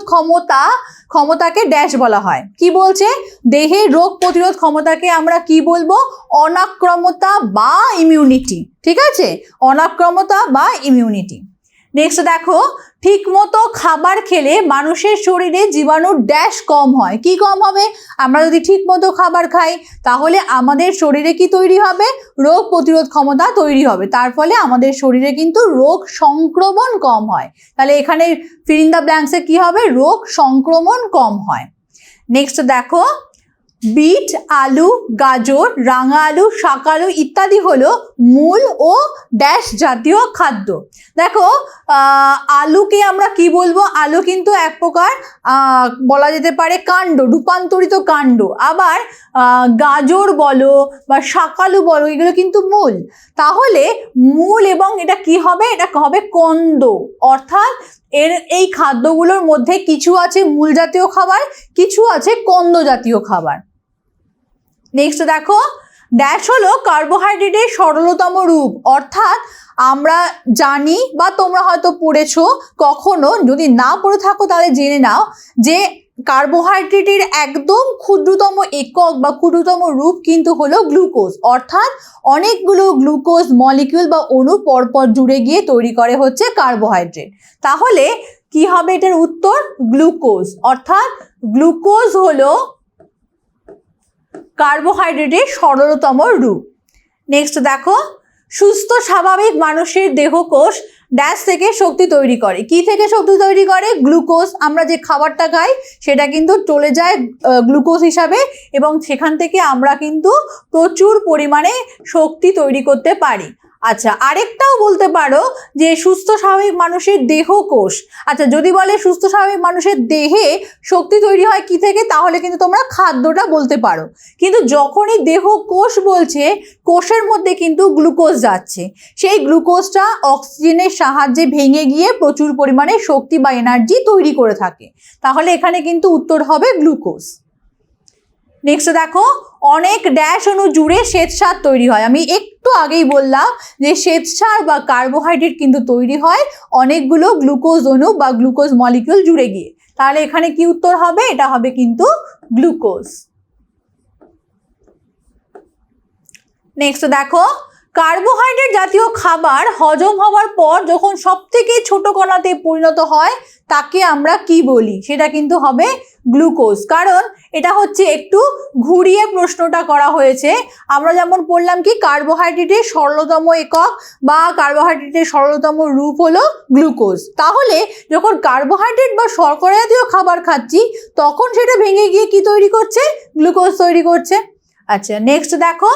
ক্ষমতাকে ড্যাশ বলা হয়। কি বলছে? দেহের রোগ প্রতিরোধ ক্ষমতাকে আমরা কি বলবো? অনাক্রমতা বা ইমিউনিটি। ঠিক আছে, অনাক্রমতা বা ইমিউনিটি। নেক্সট দেখো, ঠিক মতো খাবার খেলে মানুষের শরীরে জীবাণুর ড্যাশ কম হয়। কি কম হবে? আমরা যদি ঠিক মতো খাবার খাই তাহলে আমাদের শরীরে কি তৈরি হবে? রোগ প্রতিরোধ ক্ষমতা তৈরি হবে, তার ফলে আমাদের শরীরে কিন্তু রোগ সংক্রমণ কম হয়। তাহলে এখানে ফিল ইন দ্য ব্ল্যাঙ্কসে কি হবে? রোগ সংক্রমণ কম হয়। নেক্সট দেখো, বিট, আলু, গাজর, রাঙা আলু, শাক আলু ইত্যাদি হলো মূল ও ড্যাশ জাতীয় খাদ্য। দেখো আলুকে আমরা কি বলবো? আলু কিন্তু এক প্রকার বলা যেতে পারে কাণ্ড, রূপান্তরিত কাণ্ড। আবার গাজর বলো বা শাক আলু বলো, এগুলো কিন্তু মূল। তাহলে মূল এবং এটা কি হবে? এটা হবে কন্দ। অর্থাৎ এই খাদ্যগুলোর মধ্যে কিছু আছে মূল জাতীয় খাবার, কিছু আছে কন্দ জাতীয় খাবার। নেক্সট দেখো, ড্যাশ হলো কার্বোহাইড্রেটের সরলতম রূপ। অর্থাৎ আমরা জানি বা তোমরা হয়তো পড়েছো, কখনো যদি না পড়ে থাকো তাহলে জেনে নাও যে কার্বোহাইড্রেটের একদম ক্ষুদ্রতম একক বা ক্ষুদ্রতম রূপ কিন্তু হলো গ্লুকোজ। অর্থাৎ অনেকগুলো গ্লুকোজ মলিকিউল বা অণু পরপর জুড়ে গিয়ে তৈরি করে হচ্ছে কার্বোহাইড্রেট। তাহলে কি হবে এটার উত্তর? গ্লুকোজ। অর্থাৎ গ্লুকোজ হলো কার্বোহাইড্রেটের সরলতম রূপ। নেক্সট দেখো, সুস্থ স্বাভাবিক মানুষের দেহকোষ ড্যাশ থেকে শক্তি তৈরি করে। কি থেকে শক্তি তৈরি করে? গ্লুকোজ। আমরা যে খাবারটা খাই সেটা কিন্তু চলে যায় গ্লুকোজ হিসাবে এবং সেখান থেকে আমরা কিন্তু প্রচুর পরিমাণে শক্তি তৈরি করতে পারি। আচ্ছা, আরেকটাও বলতে পারো যে সুস্থ স্বাভাবিক মানুষের দেহকোষ। আচ্ছা, যদি বলে সুস্থ স্বাভাবিক মানুষের দেহে শক্তি তৈরি হয় কি থেকে, তাহলে কিন্তু তোমরা খাদ্যটা বলতে পারো। কিন্তু যখনই দেহকোষ বলছে, কোষের মধ্যে কিন্তু গ্লুকোজ যাচ্ছে, সেই গ্লুকোজটা অক্সিজেনের সাহায্যে ভেঙে গিয়ে প্রচুর পরিমাণে শক্তি বা এনার্জি তৈরি করে থাকে। তাহলে এখানে কিন্তু উত্তর হবে গ্লুকোজ। নেক্সট দেখো, অনেক ড্যাশ অণু জুড়ে শ্বেতসার তৈরি হয়। আমি একটু আগেই বললাম যে শ্বেতসার বা কার্বোহাইড্রেট কিন্তু তৈরি হয় অনেকগুলো গ্লুকোজ অণু বা গ্লুকোজ মলিকিউল জুড়ে গিয়ে। তাহলে এখানে কি উত্তর হবে? এটা হবে কিন্তু গ্লুকোজ। নেক্সট দেখো, কার্বোহাইড্রেট জাতীয় খাবার হজম হওয়ার পর যখন সব থেকে ছোট কণাতে পরিণত হয় তাকে আমরা কি বলি? সেটা কিন্তু হবে গ্লুকোজ। কারণ এটা হচ্ছে একটু ঘুরিয়ে প্রশ্নটা করা হয়েছে। আমরা যেমন পড়লাম কি কার্বোহাইড্রেটের সরলতম একক বা কার্বোহাইড্রেটের সরলতম রূপ হলো গ্লুকোজ। তাহলে যখন কার্বোহাইড্রেট বা শর্করা জাতীয় খাবার খাচ্ছি তখন সেটা ভেঙে গিয়ে কি তৈরি করছে? গ্লুকোজ তৈরি করছে। আচ্ছা, নেক্সট দেখো,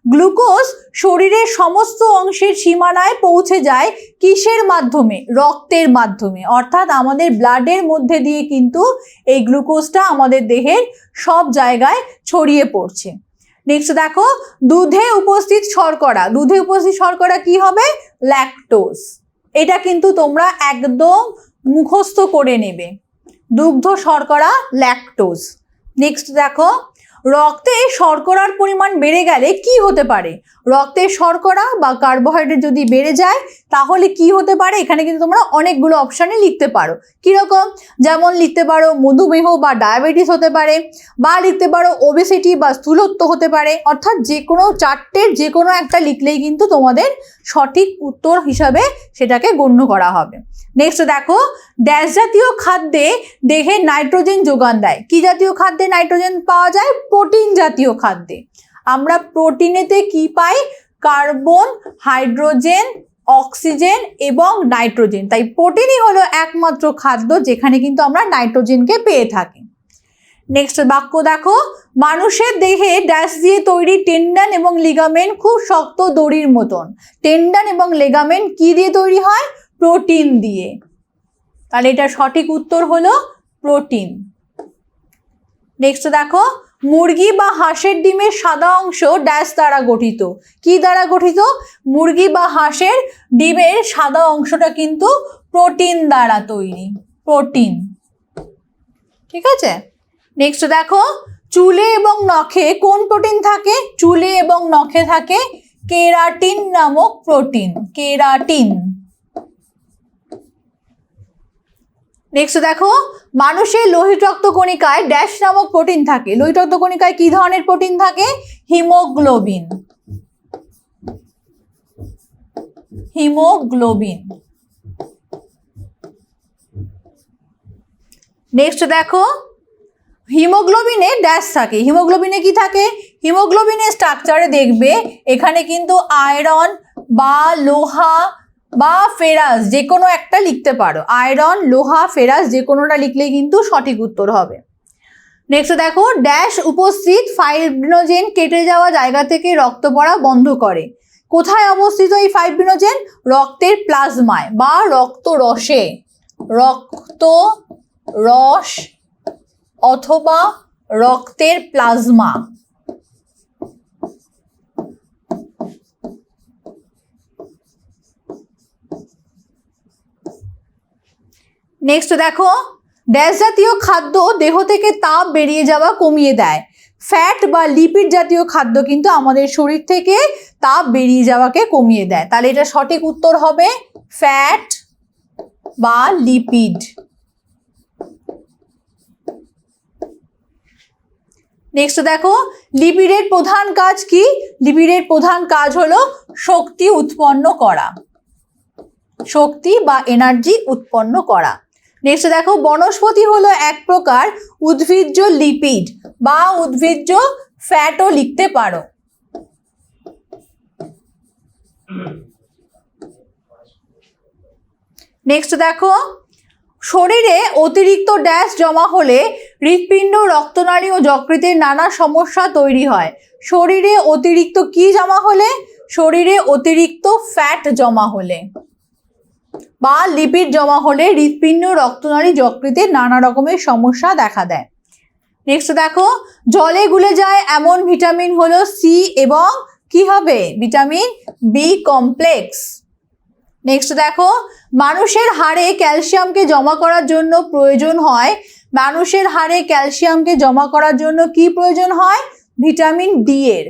গ্লুকোজ শরীরের সমস্ত অংশের সীমানায় পৌঁছে যায় কিসের মাধ্যমে? রক্তের মাধ্যমে। অর্থাৎ আমাদের ব্লাডের মধ্যে দিয়ে কিন্তু এই গ্লুকোজটা আমাদের দেহের সব জায়গায় ছড়িয়ে পড়ছে। নেক্সট দেখো, দুধে উপস্থিত শর্করা। দুধে উপস্থিত শর্করা কি হবে? ল্যাকটোজ। এটা কিন্তু তোমরা একদম মুখস্থ করে নেবে। দুগ্ধ শর্করা ল্যাকটোজ। নেক্সট দেখো, রক্তে শর্করার পরিমাণ বেড়ে গেলে কি হতে পারে? রক্তে শর্করা বা কার্বোহাইড্রেট যদি বেড়ে যায় তাহলে কি হতে পারে? এখানে কিন্তু তোমরা অনেকগুলো অপশানে লিখতে পারো। কিরকম? যেমন লিখতে পারো মধুমেহ বা ডায়াবেটিস হতে পারে, বা লিখতে পারো ওবেসিটি বা স্থূলত্ব হতে পারে। অর্থাৎ যে কোনো চারটের যে কোনো একটা লিখলেই কিন্তু তোমাদের সঠিক উত্তর হিসাবে সেটাকে গণ্য করা হবে। নেক্সট দেখো, ড্যাশ জাতীয় খাদ্যে দেহে নাইট্রোজেন যোগান দেয়। কি জাতীয় খাদ্যে নাইট্রোজেন পাওয়া যায়? প্রোটিন জাতীয় খাদ্যে। আমরা প্রোটিনেতে কি পাই? কার্বন, হাইড্রোজেন, অক্সিজেন এবং নাইট্রোজেন। তাই প্রোটিনই হলো একমাত্র খাদ্য যেখানে কিন্তু আমরা নাইট্রোজেনকে পেয়ে থাকি। নেক্সট বাক্য দেখো, মানুষের দেহে ড্যাশ দিয়ে তৈরি টেন্ডন এবং লিগামেন্ট খুব শক্ত দড়ির মতন। টেন্ডন এবং লিগামেন্ট কি দিয়ে তৈরি হয়? প্রোটিন দিয়ে। তাহলে এটা সঠিক উত্তর হলো প্রোটিন। নেক্সট দেখো, মুরগি বা হাঁসের ডিমের সাদা অংশ ড্যাশ দ্বারা গঠিত। কি দ্বারা গঠিত? মুরগি বা হাঁসের ডিমের সাদা অংশটা কিন্তু প্রোটিন দ্বারা তৈরি, প্রোটিন। ঠিক আছে। নেক্সট দেখো, চুলে এবং নখে কোন প্রোটিন থাকে? চুলে এবং নখে থাকে কেরাটিন নামক প্রোটিন, কেরাটিন। নেক্সট দেখো, মানুষের লোহিত রক্তকণিকায় ড্যাশ নামক প্রোটিন থাকে। লোহিত রক্তকণিকায় কি ধরনের প্রোটিন থাকে? Haemoglobin, haemoglobin. নেক্সট দেখো, হিমোগ্লোবিনে ড্যাশ থাকে। হিমোগ্লোবিনে কি থাকে? হিমোগ্লোবিনের স্ট্রাকচারে দেখবে এখানে কিন্তু আয়রন বা লোহা বা ফেরাস যে কোনো একটা লিখতে পারো। আয়রন, লোহা, ফেরাস যে কোনোটা লিখলে কিন্তু সঠিক উত্তর হবে। নেক্সট দেখো, ড্যাশ উপস্থিত ফাইব্রিনোজেন কেটে যাওয়া জায়গা থেকে রক্ত পড়া বন্ধ করে। কোথায় অবস্থিত এই ফাইব্রিনোজেন? রক্তের প্লাজমায় বা রক্ত রসে, রক্ত রস অথবা রক্তের প্লাজমা। নেক্সট দেখো, ড্যাশ জাতীয় খাদ্য দেহ থেকে তাপ বেরিয়ে যাওয়া কমিয়ে দেয়। ফ্যাট বা লিপিড জাতীয় খাদ্য কিন্তু আমাদের শরীর থেকে তাপ বেরিয়ে যাওয়াকে কমিয়ে দেয়। তাহলে এটা সঠিক উত্তর হবে ফ্যাট বা লিপিড। নেক্সট দেখো, লিপিডের প্রধান কাজ কি? লিপিডের প্রধান কাজ হলো শক্তি উৎপন্ন করা, শক্তি বা এনার্জি উৎপন্ন করা। নেক্সট দেখো, বনস্পতি হলো এক প্রকার উদ্ভিজ্জ লিপিড বা উদ্ভিজ্জ ফ্যাটও লিখতে পারো। নেক্সট দেখো, শরীরে অতিরিক্ত ড্যাশ জমা হলে হৃৎপিণ্ড, রক্তনালী ও যকৃতের নানা সমস্যা তৈরি হয়। শরীরে অতিরিক্ত কি জমা হলে? শরীরে অতিরিক্ত ফ্যাট জমা হলে বা লিপিড জমা হলে হৃৎপিণ্ড, রক্তনালী, যকৃতের নানা রকমের সমস্যা দেখা দেয়। নেক্সট দেখো, জলে গুলে যায় এমন ভিটামিন হলো সি এবং কি হবে? Vitamin B complex. নেক্সট দেখো, মানুষের হাড়ে ক্যালসিয়ামকে জমা করার জন্য প্রয়োজন হয়, মানুষের হাড়ে ক্যালসিয়ামকে জমা করার জন্য কি প্রয়োজন হয়? ভিটামিন ডি এর।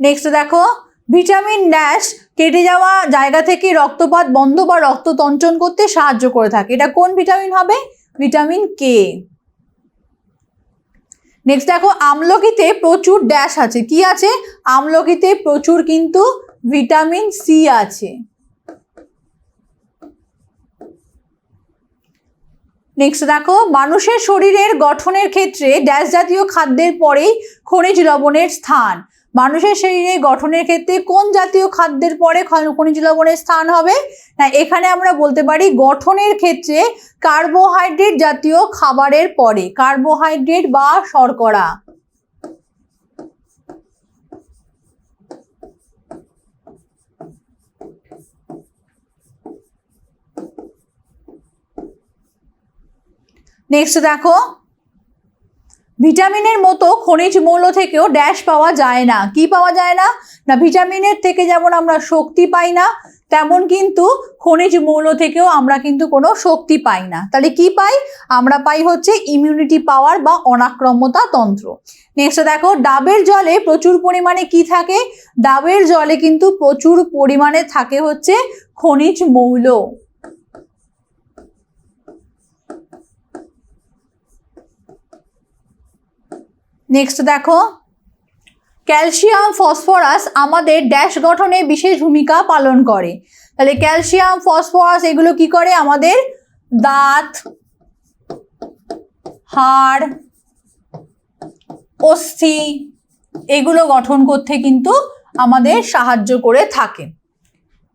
নেক্সট দেখো, ভিটামিন ড্যাশ কেটে যাওয়া জায়গা থেকে রক্তপাত বন্ধ বা রক্ত তঞ্চন করতে সাহায্য করে থাকে। এটা কোন ভিটামিন হবে? Vitamin K. নেক্সট দেখো, আমলকিতে প্রচুর ড্যাশ আছে। কি আছে? আমলকিতে প্রচুর কিন্তু ভিটামিন সি আছে। নেক্সট দেখো, মানুষের শরীরের গঠনের ক্ষেত্রে ড্যাশ জাতীয় খাদ্যের পরেই খনিজ লবণের স্থান। মানুষের শরীরে গঠনের ক্ষেত্রে কোন জাতীয় খাদ্যের পরে খনিজ লবণের স্থান হবে? না, এখানে আমরা বলতে পারি গঠনের ক্ষেত্রে কার্বোহাইড্রেট জাতীয় খাবারের পরে, কার্বোহাইড্রেট বা শর্করা। নেক্সট দেখো, ভিটামিনের মতো খনিজ মৌল থেকেও ড্যাশ পাওয়া যায় না। কি পাওয়া যায় না? না, ভিটামিনের থেকে যেমন আমরা শক্তি পাই না, তেমন কিন্তু খনিজ মৌল থেকেও আমরা কিন্তু কোনো শক্তি পাই না। তাহলে কি পাই? আমরা পাই হচ্ছে ইমিউনিটি পাওয়ার বা অনাক্রম্যতা তন্ত্র। নেক্সট দেখো, ডাবের জলে প্রচুর পরিমাণে কি থাকে? ডাবের জলে কিন্তু প্রচুর পরিমাণে থাকে হচ্ছে খনিজ মৌল। নেক্সট দেখো, ক্যালসিয়াম, ফসফরাস আমাদের ড্যাশ গঠনে বিশেষ ভূমিকা পালন করে। তাহলে ক্যালসিয়াম, ফসফরাস এগুলো কি করে? আমাদের দাঁত, হাড়, অস্থি এগুলো গঠন করতে কিন্তু আমাদের সাহায্য করে থাকে।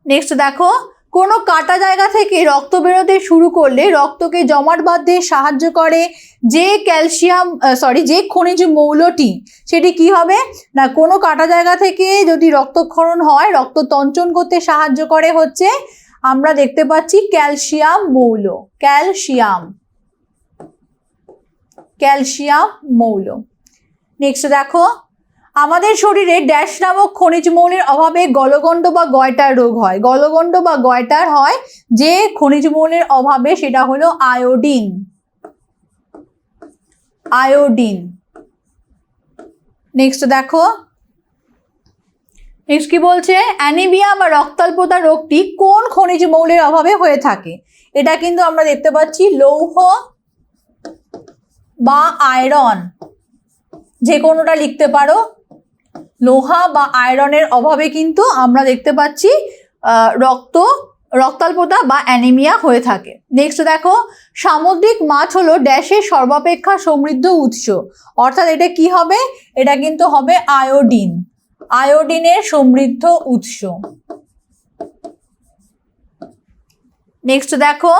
নেক্সট দেখো, কোনো কাটা জায়গা থেকে রক্ত বেরোতে শুরু করলে রক্তকে জমাট বাঁধতে সাহায্য করে যে যে খনিজ মৌলটি, সেটি কি হবে না, কোনো কাটা জায়গা থেকে যদি রক্তক্ষরণ হয় রক্ত তঞ্চন করতে সাহায্য করে হচ্ছে, আমরা দেখতে পাচ্ছি ক্যালসিয়াম মৌল, ক্যালসিয়াম মৌল। নেক্সট দেখো, আমাদের শরীরে ড্যাশ নামক খনিজ মৌলের অভাবে গলগণ্ড বা গয়টার রোগ হয়। গলগণ্ড বা গয়টার হয় যে খনিজ মৌলের অভাবে, সেটা হলো আয়োডিন। নেক্সট দেখো, নেক্সট কি বলছে, অ্যানিমিয়া বা রক্তাল্পতা রোগটি কোন খনিজ মৌলের অভাবে হয়ে থাকে? এটা কিন্তু আমরা দেখতে পাচ্ছি লৌহ বা আয়রন, যে কোনোটা লিখতে পারো। লোহা বা আয়রনের অভাবে কিন্তু আমরা দেখতে পাচ্ছি রক্তাল্পতা বা অ্যানিমিয়া হয়ে থাকে। নেক্সট দেখো, সামুদ্রিক মাছ হলো ড্যাশের সর্বাপেক্ষা সমৃদ্ধ উৎস, অর্থাৎ এটা কি হবে, এটা কিন্তু হবে আয়োডিনের সমৃদ্ধ উৎস। নেক্সট দেখো,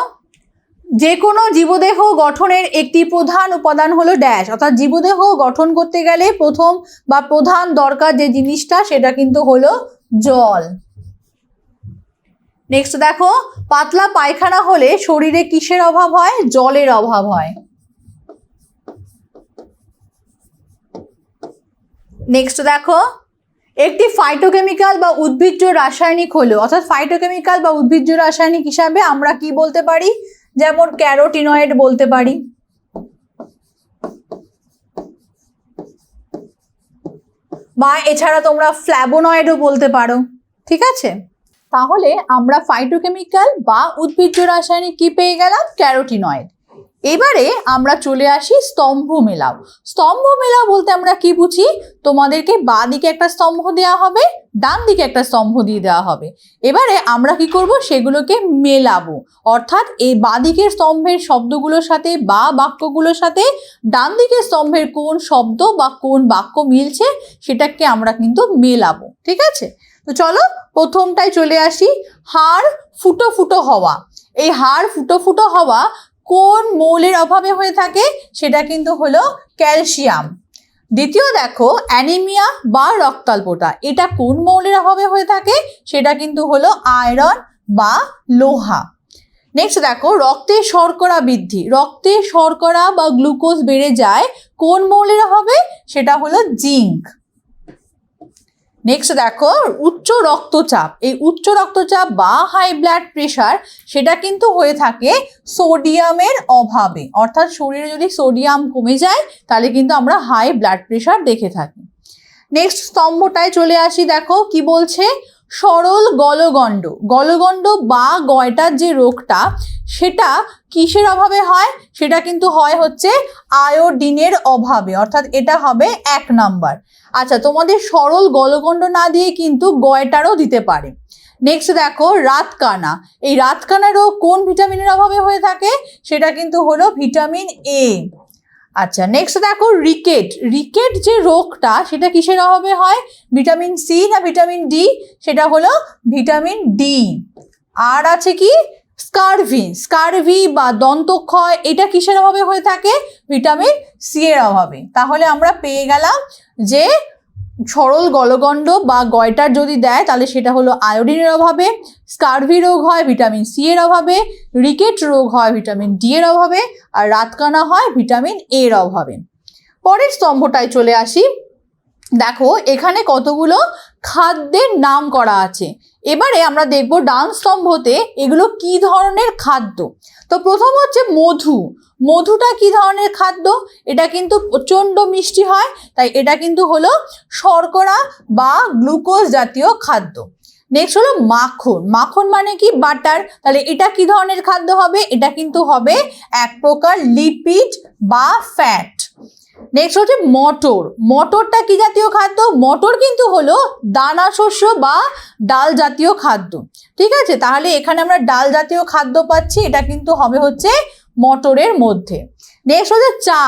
যে কোনো জীবদেহ গঠনের একটি প্রধান উপাদান হলো ড্যাশ, অর্থাৎ জীবদেহ গঠন করতে গেলে প্রধান দরকার যে জিনিসটা, সেটা কিন্তু হলো জল। নেক্সট দেখো, পাতলা পায়খানা হলে শরীরে কিসের অভাব হয়? জলের অভাব হয়। নেক্সট দেখো, একটি ফাইটোকেমিক্যাল বা উদ্ভিজ্জ রাসায়নিক হলো, অর্থাৎ ফাইটোকেমিক্যাল বা উদ্ভিজ্জ রাসায়নিক হিসাবে আমরা কি বলতে পারি, যেমন ক্যারোটিনয়েড বলতে পারি। বা এছাড়া তোমরা ফ্ল্যাভোনয়েডও বলতে পারো, ঠিক আছে। তাহলে আমরা ফাইটোকেমিক্যাল বা উদ্ভিজ্জ রাসায়নিক কি পেয়ে গেলাম? ক্যারোটিনয়েড। এবারে আমরা চলে আসি স্তম্ভ মেলাও। স্তম্ভ মেলাও বলতে আমরা কি বুঝি? তোমাদেরকে বাঁ দিকে একটা স্তম্ভ দেওয়া হবে, ডান দিকে একটা স্তম্ভ দিয়ে দেওয়া হবে। এবারে আমরা কি করব? সেগুলোকে মেলাবো, অর্থাৎ এই বাঁ দিকের স্তম্ভের শব্দগুলোর সাথে বা বাক্যগুলোর সাথে ডান দিকের স্তম্ভের কোন শব্দ বা কোন বাক্য মিলছে সেটাকে আমরা কিন্তু মেলাবো, ঠিক আছে। তো চলো প্রথমটাই চলে আসি, হাড় ফুটো ফুটো হওয়া। এই হাড় ফুটো ফুটো হওয়া কোন মৌলের অভাবে হয়ে থাকে? সেটা কিন্তু হলো ক্যালসিয়াম। দ্বিতীয় দেখো, অ্যানিমিয়া বা রক্তাল্পতা, এটা কোন মৌলের অভাবে হয়ে থাকে? সেটা কিন্তু হলো আয়রন বা লোহা। নেক্সট দেখো, রক্তে শর্করা বৃদ্ধি, রক্তে শর্করা বা গ্লুকোজ বেড়ে যায় কোন মৌলের অভাবে? সেটা হলো জিঙ্ক। নেক্সট দেখো, উচ্চ রক্তচাপ, এই উচ্চ রক্তচাপ বা হাই ব্লাড প্রেশার সেটা কিন্তু হয়ে থাকে সোডিয়ামের অভাবে, অর্থাৎ শরীরে যদি সোডিয়াম কমে যায় তাহলে কিন্তু আমরা হাই ব্লাড প্রেশার দেখে থাকি। নেক্সট স্তম্ভটায় চলে আসি, দেখো কি বলছে, সরল গলগণ্ড, গলগণ্ড বা গয়টার যে রোগটা সেটা কিসের অভাবে হয়? সেটা কিন্তু হয় হচ্ছে আয়োডিনের অভাবে, অর্থাৎ এটা হবে 1 নাম্বার। আচ্ছা, তোমাদের সরল গলগণ্ড না দিয়ে কিন্তু গয়টারও দিতে পারে। নেক্সট দেখো, রাতকানা, এই রাতকানা রোগ কোন ভিটামিনের অভাবে হয়ে থাকে? সেটা কিন্তু হলো ভিটামিন এ। আচ্ছা, নেক্সট দেখো, রিকেট, রিকেট যে রোগটা সেটা কিসের অভাবে হয়? ভিটামিন সি না ভিটামিন ডি? সেটা হলো ভিটামিন ডি। আর আছে কি স্কারভি, স্কারভি বা দন্তক্ষয়, এটা কিসের অভাবে হয়ে থাকে? ভিটামিন সি এর অভাবে। তাহলে আমরা পেয়ে গেলাম যে সরল গলগণ্ড বা গয়টার যদি দেয় তাহলে সেটা হলো আয়োডিনের অভাবে, স্কারভি রোগ হয় ভিটামিন সি এর অভাবে, রিকেট রোগ হয় ভিটামিন ডি এর অভাবে, আর রাতকানা হয় ভিটামিন এ এর অভাবে। পরের স্তম্ভটায় চলে আসি, দেখো এখানে কতগুলো খাদ্যের নাম করা আছে। এবারে আমরা দেখব ডান স্তম্ভতে এগুলো কি ধরনের খাদ্য। তো প্রথম হচ্ছে মধু, মধুটা কি ধরনের খাদ্য? এটা কিন্তু প্রচণ্ড মিষ্টি হয়, তাই এটা কিন্তু হলো শর্করা বা গ্লুকোজ জাতীয় খাদ্য। নেক্সট হলো মাখন, মাখন মানে কি বাটার, তাহলে এটা কি ধরনের খাদ্য হবে? এটা কিন্তু হবে এক প্রকার লিপিড বা ফ্যাট। নেক্সট হচ্ছে মটর, মটরটা কি জাতীয় খাদ্য? মটর কিন্তু হলো দানা শস্য বা ডাল জাতীয় খাদ্য, ঠিক আছে। তাহলে এখানে আমরা ডাল জাতীয় খাদ্য পাচ্ছি, এটা কিন্তু হবে হচ্ছে মটরের মধ্যে। নেক্সট হচ্ছে চা,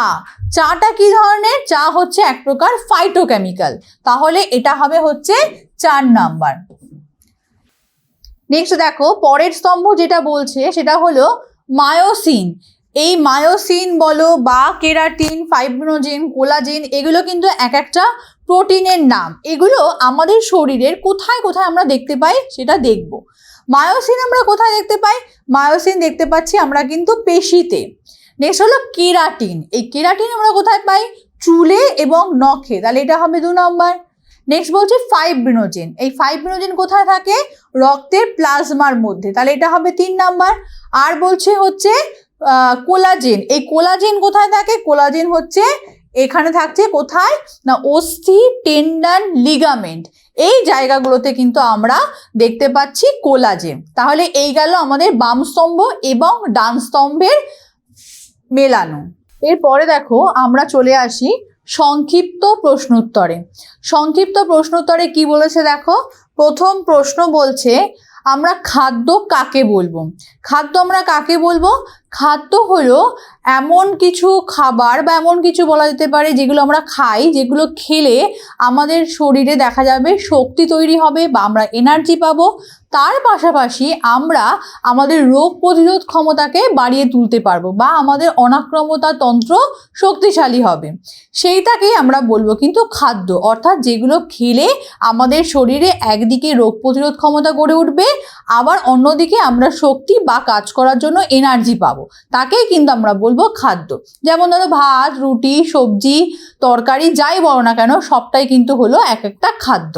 চাটা কি ধরনের? চা হচ্ছে এক প্রকার ফাইটোকেমিক্যাল, তাহলে এটা হবে হচ্ছে 4 নাম্বার। নেক্সট দেখো পরের স্তম্ভ যেটা বলছে সেটা হলো মায়োসিন। এই মায়োসিন বলো বা কেরাটিন, ফাইব্রিনোজেন, কোলাজেন, এগুলো কিন্তু এক একটা প্রোটিনের নাম। এগুলো আমাদের শরীরের কোথায় কোথায় আমরা দেখতে পাই সেটা দেখব। মায়োসিন আমরা কোথায় দেখতে পাই? মায়োসিন দেখতে পাচ্ছি আমরা কিন্তু পেশিতে। নেক্সট হলো কেরাটিন। এই কেরাটিন আমরা কোথায় পাই? চুলে এবং নখে, তাহলে এটা হবে 2 নম্বর। নেক্সট বলছে ফাইব্রিনোজেন। এই ফাইব্রিনোজেন কোথায় থাকে? রক্তের প্লাজমার মধ্যে, তাহলে এটা হবে 3 নাম্বার। আর বলছে হচ্ছে কোলাজেন। এই কোলাজেন কোথায় থাকে? কোলাজেন হচ্ছে এখানে থাকছে কোথায় না অস্থি, টেন্ডন, লিগামেন্ট, এই জায়গাগুলোতে কিন্তু আমরা দেখতে পাচ্ছি কোলাজেন। তাহলে এই গেল আমাদের বাম স্তম্ভ এবং ডান স্তম্ভের মেলানো। এরপরে দেখো আমরা চলে আসি সংক্ষিপ্ত প্রশ্নোত্তরে। সংক্ষিপ্ত প্রশ্নোত্তরে কি বলেছে দেখো, প্রথম প্রশ্ন বলছে আমরা খাদ্য কাকে বলবো? খাদ্য আমরা কাকে বলবো? খাদ্য হলো এমন কিছু খাবার বা এমন কিছু বলা যেতে পারে যেগুলো আমরা খাই, যেগুলো খেলে আমাদের শরীরে দেখা যাবে শক্তি তৈরি হবে বা আমরা এনার্জি পাবো। তার পাশাপাশি আমরা আমাদের রোগ প্রতিরোধ ক্ষমতাকে বাড়িয়ে তুলতে পারবো বা আমাদের অনাক্রম্যতা তন্ত্র শক্তিশালী হবে, সেইটাকেই আমরা বলবো কিন্তু খাদ্য। অর্থাৎ যেগুলো খেলে আমাদের শরীরে একদিকে রোগ প্রতিরোধ ক্ষমতা গড়ে উঠবে, আবার অন্যদিকে আমরা শক্তি বা কাজ করার জন্য এনার্জি পাবো, তাকেই কিন্তু আমরা বলবো খাদ্য। যেমন ধরো ভাত, রুটি, সবজি, তরকারি যাই বলো না কেন সবটাই কিন্তু হলো এক একটা খাদ্য।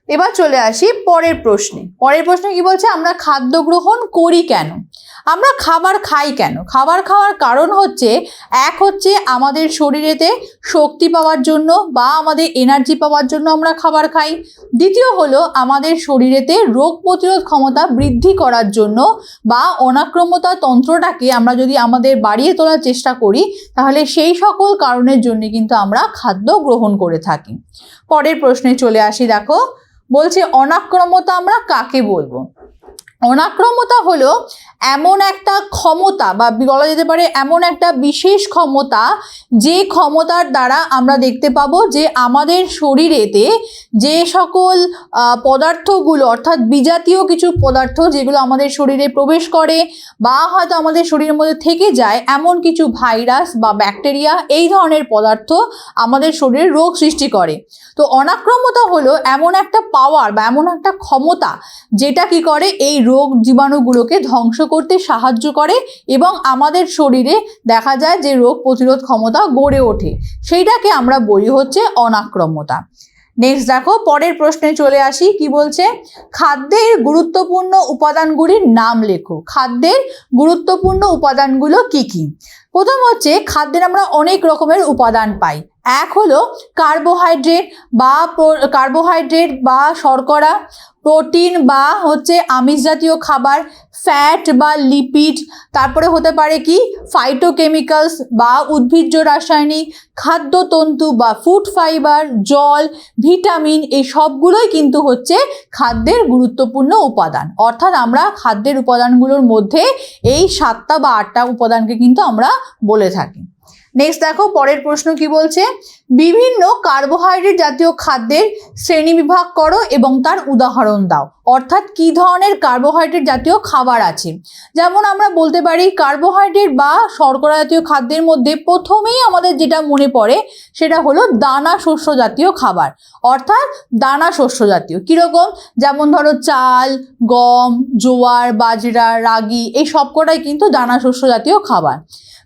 এবার চলে আসি পরের প্রশ্নে। পরের প্রশ্নে কি বলছে? আমরা খাদ্য গ্রহণ করি কেন? আমরা খাবার খাই কেন? খাবার খাওয়ার কারণ হচ্ছে, এক হচ্ছে আমাদের শরীরেতে শক্তি পাওয়ার জন্য বা আমাদের এনার্জি পাওয়ার জন্য আমরা খাবার খাই। দ্বিতীয় হলো আমাদের শরীরেতে রোগ প্রতিরোধ ক্ষমতা বৃদ্ধি করার জন্য বা অনাক্রম্যতা তন্ত্রটাকে আমরা যদি আমাদের বাড়িয়ে তোলার চেষ্টা করি, তাহলে সেই সকল কারণের জন্য কিন্তু আমরা খাদ্য গ্রহণ করে থাকি। পরের প্রশ্নে চলে আসি। দেখো বলছে অনাক্রম্যতা আমরা কাকে বলবো? অনাক্রম্যতা হলো এমন একটা ক্ষমতা বা বলা যেতে পারে এমন একটা বিশেষ ক্ষমতা, যে ক্ষমতার দ্বারা আমরা দেখতে পাবো যে আমাদের শরীরেতে যে সকল পদার্থগুলো অর্থাৎ বিজাতীয় কিছু পদার্থ যেগুলো আমাদের শরীরে প্রবেশ করে বা হয়তো আমাদের শরীরের মধ্যে থেকে যায়, এমন কিছু ভাইরাস বা ব্যাকটেরিয়া, এই ধরনের পদার্থ আমাদের শরীরে রোগ সৃষ্টি করে। তো অনাক্রম্যতা হলো এমন একটা পাওয়ার বা এমন একটা ক্ষমতা যেটা কি করে এই রোগ জীবাণুগুলোকে ধ্বংস করতে সাহায্য করে এবং আমাদের শরীরে দেখা যায় যে রোগ প্রতিরোধ ক্ষমতা গড়ে ওঠে, সেইটাকে আমরা বলি হচ্ছে অনাক্রম্যতা। নেক্সট দেখো পরের প্রশ্নে চলে আসি। কি বলছে? খাদ্যের গুরুত্বপূর্ণ উপাদানগুলির নাম লেখো। খাদ্যের গুরুত্বপূর্ণ উপাদানগুলো কি কি? প্রথম হচ্ছে খাদ্যের আমরা অনেক রকমের উপাদান পাই। এক হলো কার্বোহাইড্রেট বা শর্করা, প্রোটিন বা হচ্ছে আমিষ জাতীয় খাবার, ফ্যাট বা লিপিড, তারপরে হতে পারে কি ফাইটোকেমিক্যালস বা উদ্ভিজ্জ রাসায়নিক, খাদ্যতন্তু বা ফুড ফাইবার, জল, ভিটামিন, এই সবগুলোই কিন্তু হচ্ছে খাদ্যের গুরুত্বপূর্ণ উপাদান। অর্থাৎ আমরা খাদ্যের উপাদানগুলোর মধ্যে এই 7টা বা 8টা উপাদানকে কিন্তু আমরা বলে থাকি। নেক্সট দেখো পরের প্রশ্ন কি বলছে? বিভিন্ন কার্বোহাইড্রেট জাতীয় খাদ্যের শ্রেণীবিভাগ করো এবং তার উদাহরণ দাও। অর্থাৎ কি ধরনের কার্বোহাইড্রেট জাতীয় খাবার আছে। যেমন আমরা বলতে পারি কার্বোহাইড্রেট বা শর্করা জাতীয় খাদ্যের মধ্যে প্রথমেই আমাদের যেটা মনে পড়ে সেটা হলো দানা শস্য জাতীয় খাবার। অর্থাৎ দানা শস্য জাতীয় কীরকম? যেমন ধরো চাল, গম, জোয়ার, বাজরা, রাগি, এই সবকটাই কিন্তু দানা শস্য জাতীয় খাবার।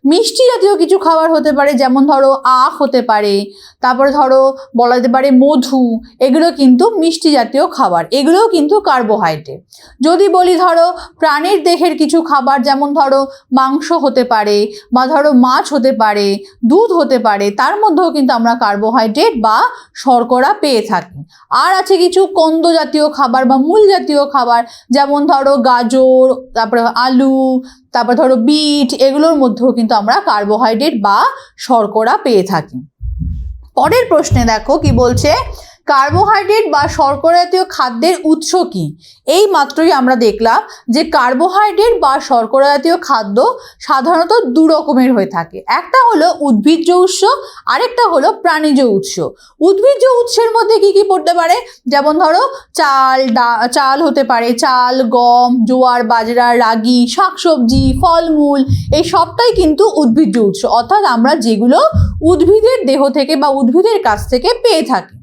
মিষ্টি জাতীয় কিছু খাবার হতে পারে, যেমন ধরো আখ হতে পারে, তারপরে ধরো বলা যেতে পারে মধু, এগুলো কিন্তু মিষ্টি জাতীয় খাবার, এগুলোও কিন্তু কার্বোহাইড্রেট। যদি বলি ধরো প্রাণীর দেহের কিছু খাবার, যেমন ধরো মাংস হতে পারে বা ধরো মাছ হতে পারে, দুধ হতে পারে, তার মধ্যেও কিন্তু আমরা কার্বোহাইড্রেট বা শর্করা পেয়ে থাকি। আর আছে কিছু কন্দ জাতীয় খাবার বা মূল জাতীয় খাবার, যেমন ধরো গাজর, তারপরে আলু, তারপর ধরো বিট, এগুলোর মধ্যেও কিন্তু আমরা কার্বোহাইড্রেট বা শর্করা পেয়ে থাকি। পরের প্রশ্নে দেখো কি বলছে? কার্বোহাইড্রেট বা শর্করা জাতীয় খাদ্যের উৎস কি? এই মাত্রই আমরা দেখলাম যে কার্বোহাইড্রেট বা শর্করা জাতীয় খাদ্য সাধারণত দু রকমের হয়ে থাকে। একটা হলো উদ্ভিজ্জ উৎস, আরেকটা হলো প্রাণীজ উৎস। উদ্ভিজ্জ উৎসের মধ্যে কি কি পড়তে পারে? যেমন ধরো চাল হতে পারে, চাল, গম, জোয়ার, বাজরা, রাগি, শাকসবজি, ফলমূল, এই সবটাই কিন্তু উদ্ভিজ্জ উৎস, অর্থাৎ আমরা যেগুলো উদ্ভিদের দেহ থেকে বা উদ্ভিদের কাছ থেকে পেয়ে থাকি।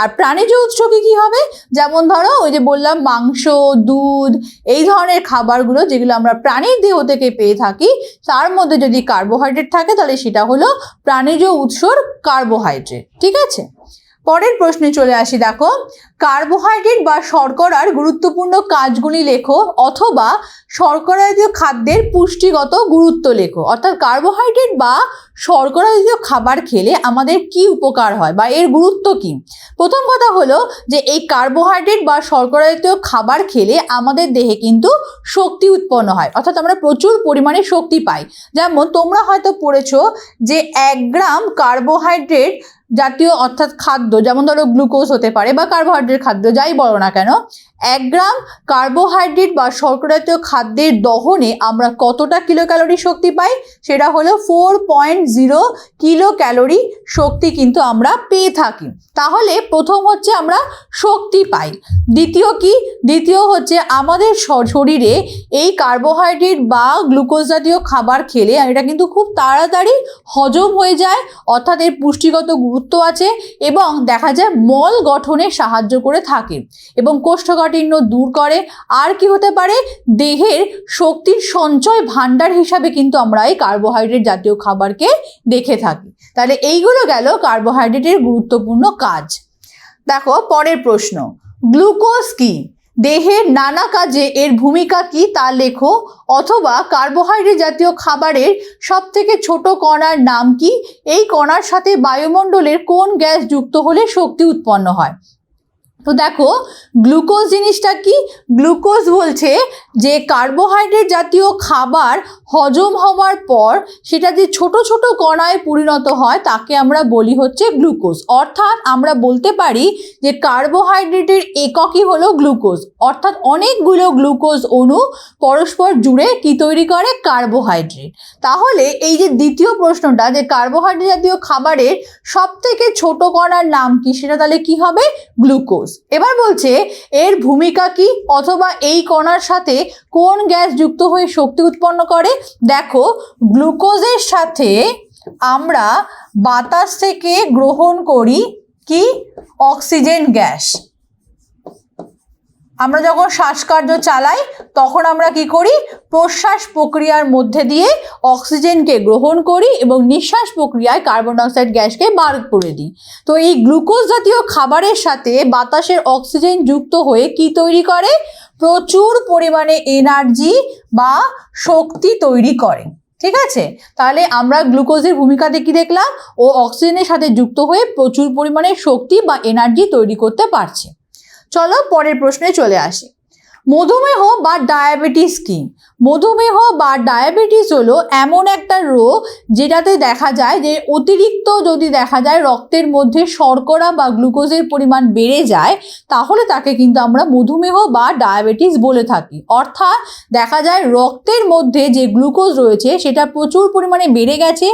আর প্রাণীজ উৎস কি হবে? যেমন ধরো ওই যে বললাম মাংস, দুধ, এই ধরনের খাবারগুলো যেগুলো আমরা প্রাণীর দেহ থেকে পেয়ে থাকি, তার মধ্যে যদি কার্বোহাইড্রেট থাকে তাহলে সেটা হলো প্রাণীজ উৎসর কার্বোহাইড্রেট। ঠিক আছে, পরের প্রশ্নে চলে আসি। দেখো, কার্বোহাইড্রেট বা শর্করার গুরুত্বপূর্ণ কাজগুলি লেখো, অথবা শর্করা জাতীয় খাদ্যের পুষ্টিগত গুরুত্ব লেখো। অর্থাৎ কার্বোহাইড্রেট বা শর্করা জাতীয় খাবার খেলে আমাদের কি উপকার হয় বা এর গুরুত্ব কি? প্রথম কথা হলো যে এই কার্বোহাইড্রেট বা শর্করা জাতীয় খাবার খেলে আমাদের দেহে কিন্তু শক্তি উৎপন্ন হয়, অর্থাৎ আমরা প্রচুর পরিমাণে শক্তি পাই। যেমন তোমরা হয়তো পড়েছো যে 1 গ্রাম কার্বোহাইড্রেট জাতীয় অর্থাৎ খাদ্য, যেমন ধরো গ্লুকোজ হতে পারে বা কার্বোহাইড্রেট খাদ্য যাই বলো না কেন, 1 গ্রাম কার্বোহাইড্রেট বা শর্করা জাতীয় খাদ্যের দহনে আমরা কতটা কিলো ক্যালোরি শক্তি পাই? সেটা হলো 4.0 কিলো ক্যালোরি শক্তি কিন্তু আমরা পেয়ে থাকি। তাহলে প্রথম হচ্ছে আমরা শক্তি পাই। দ্বিতীয় হচ্ছে আমাদের শরীরে এই কার্বোহাইড্রেট বা গ্লুকোজ জাতীয় খাবার খেলে এটা কিন্তু খুব তাড়াতাড়ি হজম হয়ে যায়, অর্থাৎ এর পুষ্টিগত গুরুত্ব আছে এবং দেখা যায় মল গঠনে সাহায্য করে থাকে এবং কোষ্ঠকাঠিন্য দূর করে। আর কি হতে পারে? দেহের শক্তির সঞ্চয় ভাণ্ডার হিসাবে কিন্তু আমরা এই কার্বোহাইড্রেট জাতীয় খাবারকে দেখে থাকি। তাহলে এইগুলো গেল কার্বোহাইড্রেটের গুরুত্বপূর্ণ কাজ। দেখো পরের প্রশ্ন, গ্লুকোজ কি? দেহের নানা কাজে এর ভূমিকা কি তা লেখো, অথবা কার্বোহাইড্রেট জাতীয় খাবারের সব থেকে ছোট কণার নাম কি? এই কণার সাথে বায়ুমণ্ডলের কোন গ্যাস যুক্ত হলে শক্তি উৎপন্ন হয়? তো দেখো, গ্লুকোজ জিনিসটা কি? গ্লুকোজ বলছে যে কার্বোহাইড্রেট জাতীয় খাবার হজম হওয়ার পর সেটা যে ছোট ছোট কণায় পরিণত হয় তাকে আমরা বলি হচ্ছে গ্লুকোজ। অর্থাৎ আমরা বলতে পারি যে কার্বোহাইড্রেটের এককই হলো গ্লুকোজ, অর্থাৎ অনেকগুলো গ্লুকোজ অণু পরস্পর জুড়ে কি তৈরি করে? কার্বোহাইড্রেট। তাহলে এই যে দ্বিতীয় প্রশ্নটা, যে কার্বোহাইড্রেট জাতীয় খাবারের সব থেকে ছোট কণার নাম কি, সেটা তাহলে কি হবে? গ্লুকোজ। এবার বলছে এর ভূমিকা কি, অথবা এই কণার সাথে কোন গ্যাস যুক্ত হয়ে শক্তি উৎপন্ন করে? দেখো, গ্লুকোজের সাথে আমরা বাতাস থেকে গ্রহণ করি কি? Oxygen gas. আমরা যখন শ্বাসকার্য চালাই তখন আমরা কি করি? প্রশ্বাস প্রক্রিয়ার মধ্যে দিয়ে অক্সিজেনকে গ্রহণ করি এবং নিঃশ্বাস প্রক্রিয়ায় কার্বন ডাইঅক্সাইড গ্যাসকে বার করে দিই। তো এই গ্লুকোজ জাতীয় খাবারের সাথে বাতাসের অক্সিজেন যুক্ত হয়ে কি তৈরি করে? প্রচুর পরিমাণে এনার্জি বা শক্তি তৈরি করে। ঠিক আছে, তাহলে আমরা গ্লুকোজের ভূমিকা কি দেখলাম? ও অক্সিজেনের সাথে যুক্ত হয়ে প্রচুর পরিমাণে শক্তি বা এনার্জি তৈরি করতে পারছে। চলো পরের প্রশ্নে চলে আসি। মধুমেহ বা ডায়াবেটিস কি? মধুমেহ বা ডায়াবেটিস হলো এমন একটা রোগ যেটাতে দেখা যায় যে অতিরিক্ত যদি দেখা যায় রক্তের মধ্যে শর্করা বা গ্লুকোজের পরিমাণ বেড়ে যায়, তাহলে তাকে কিন্তু আমরা মধুমেহ বা ডায়াবেটিস বলে থাকি। অর্থাৎ দেখা যায় রক্তের মধ্যে যে গ্লুকোজ রয়েছে সেটা প্রচুর পরিমাণে বেড়ে গেছে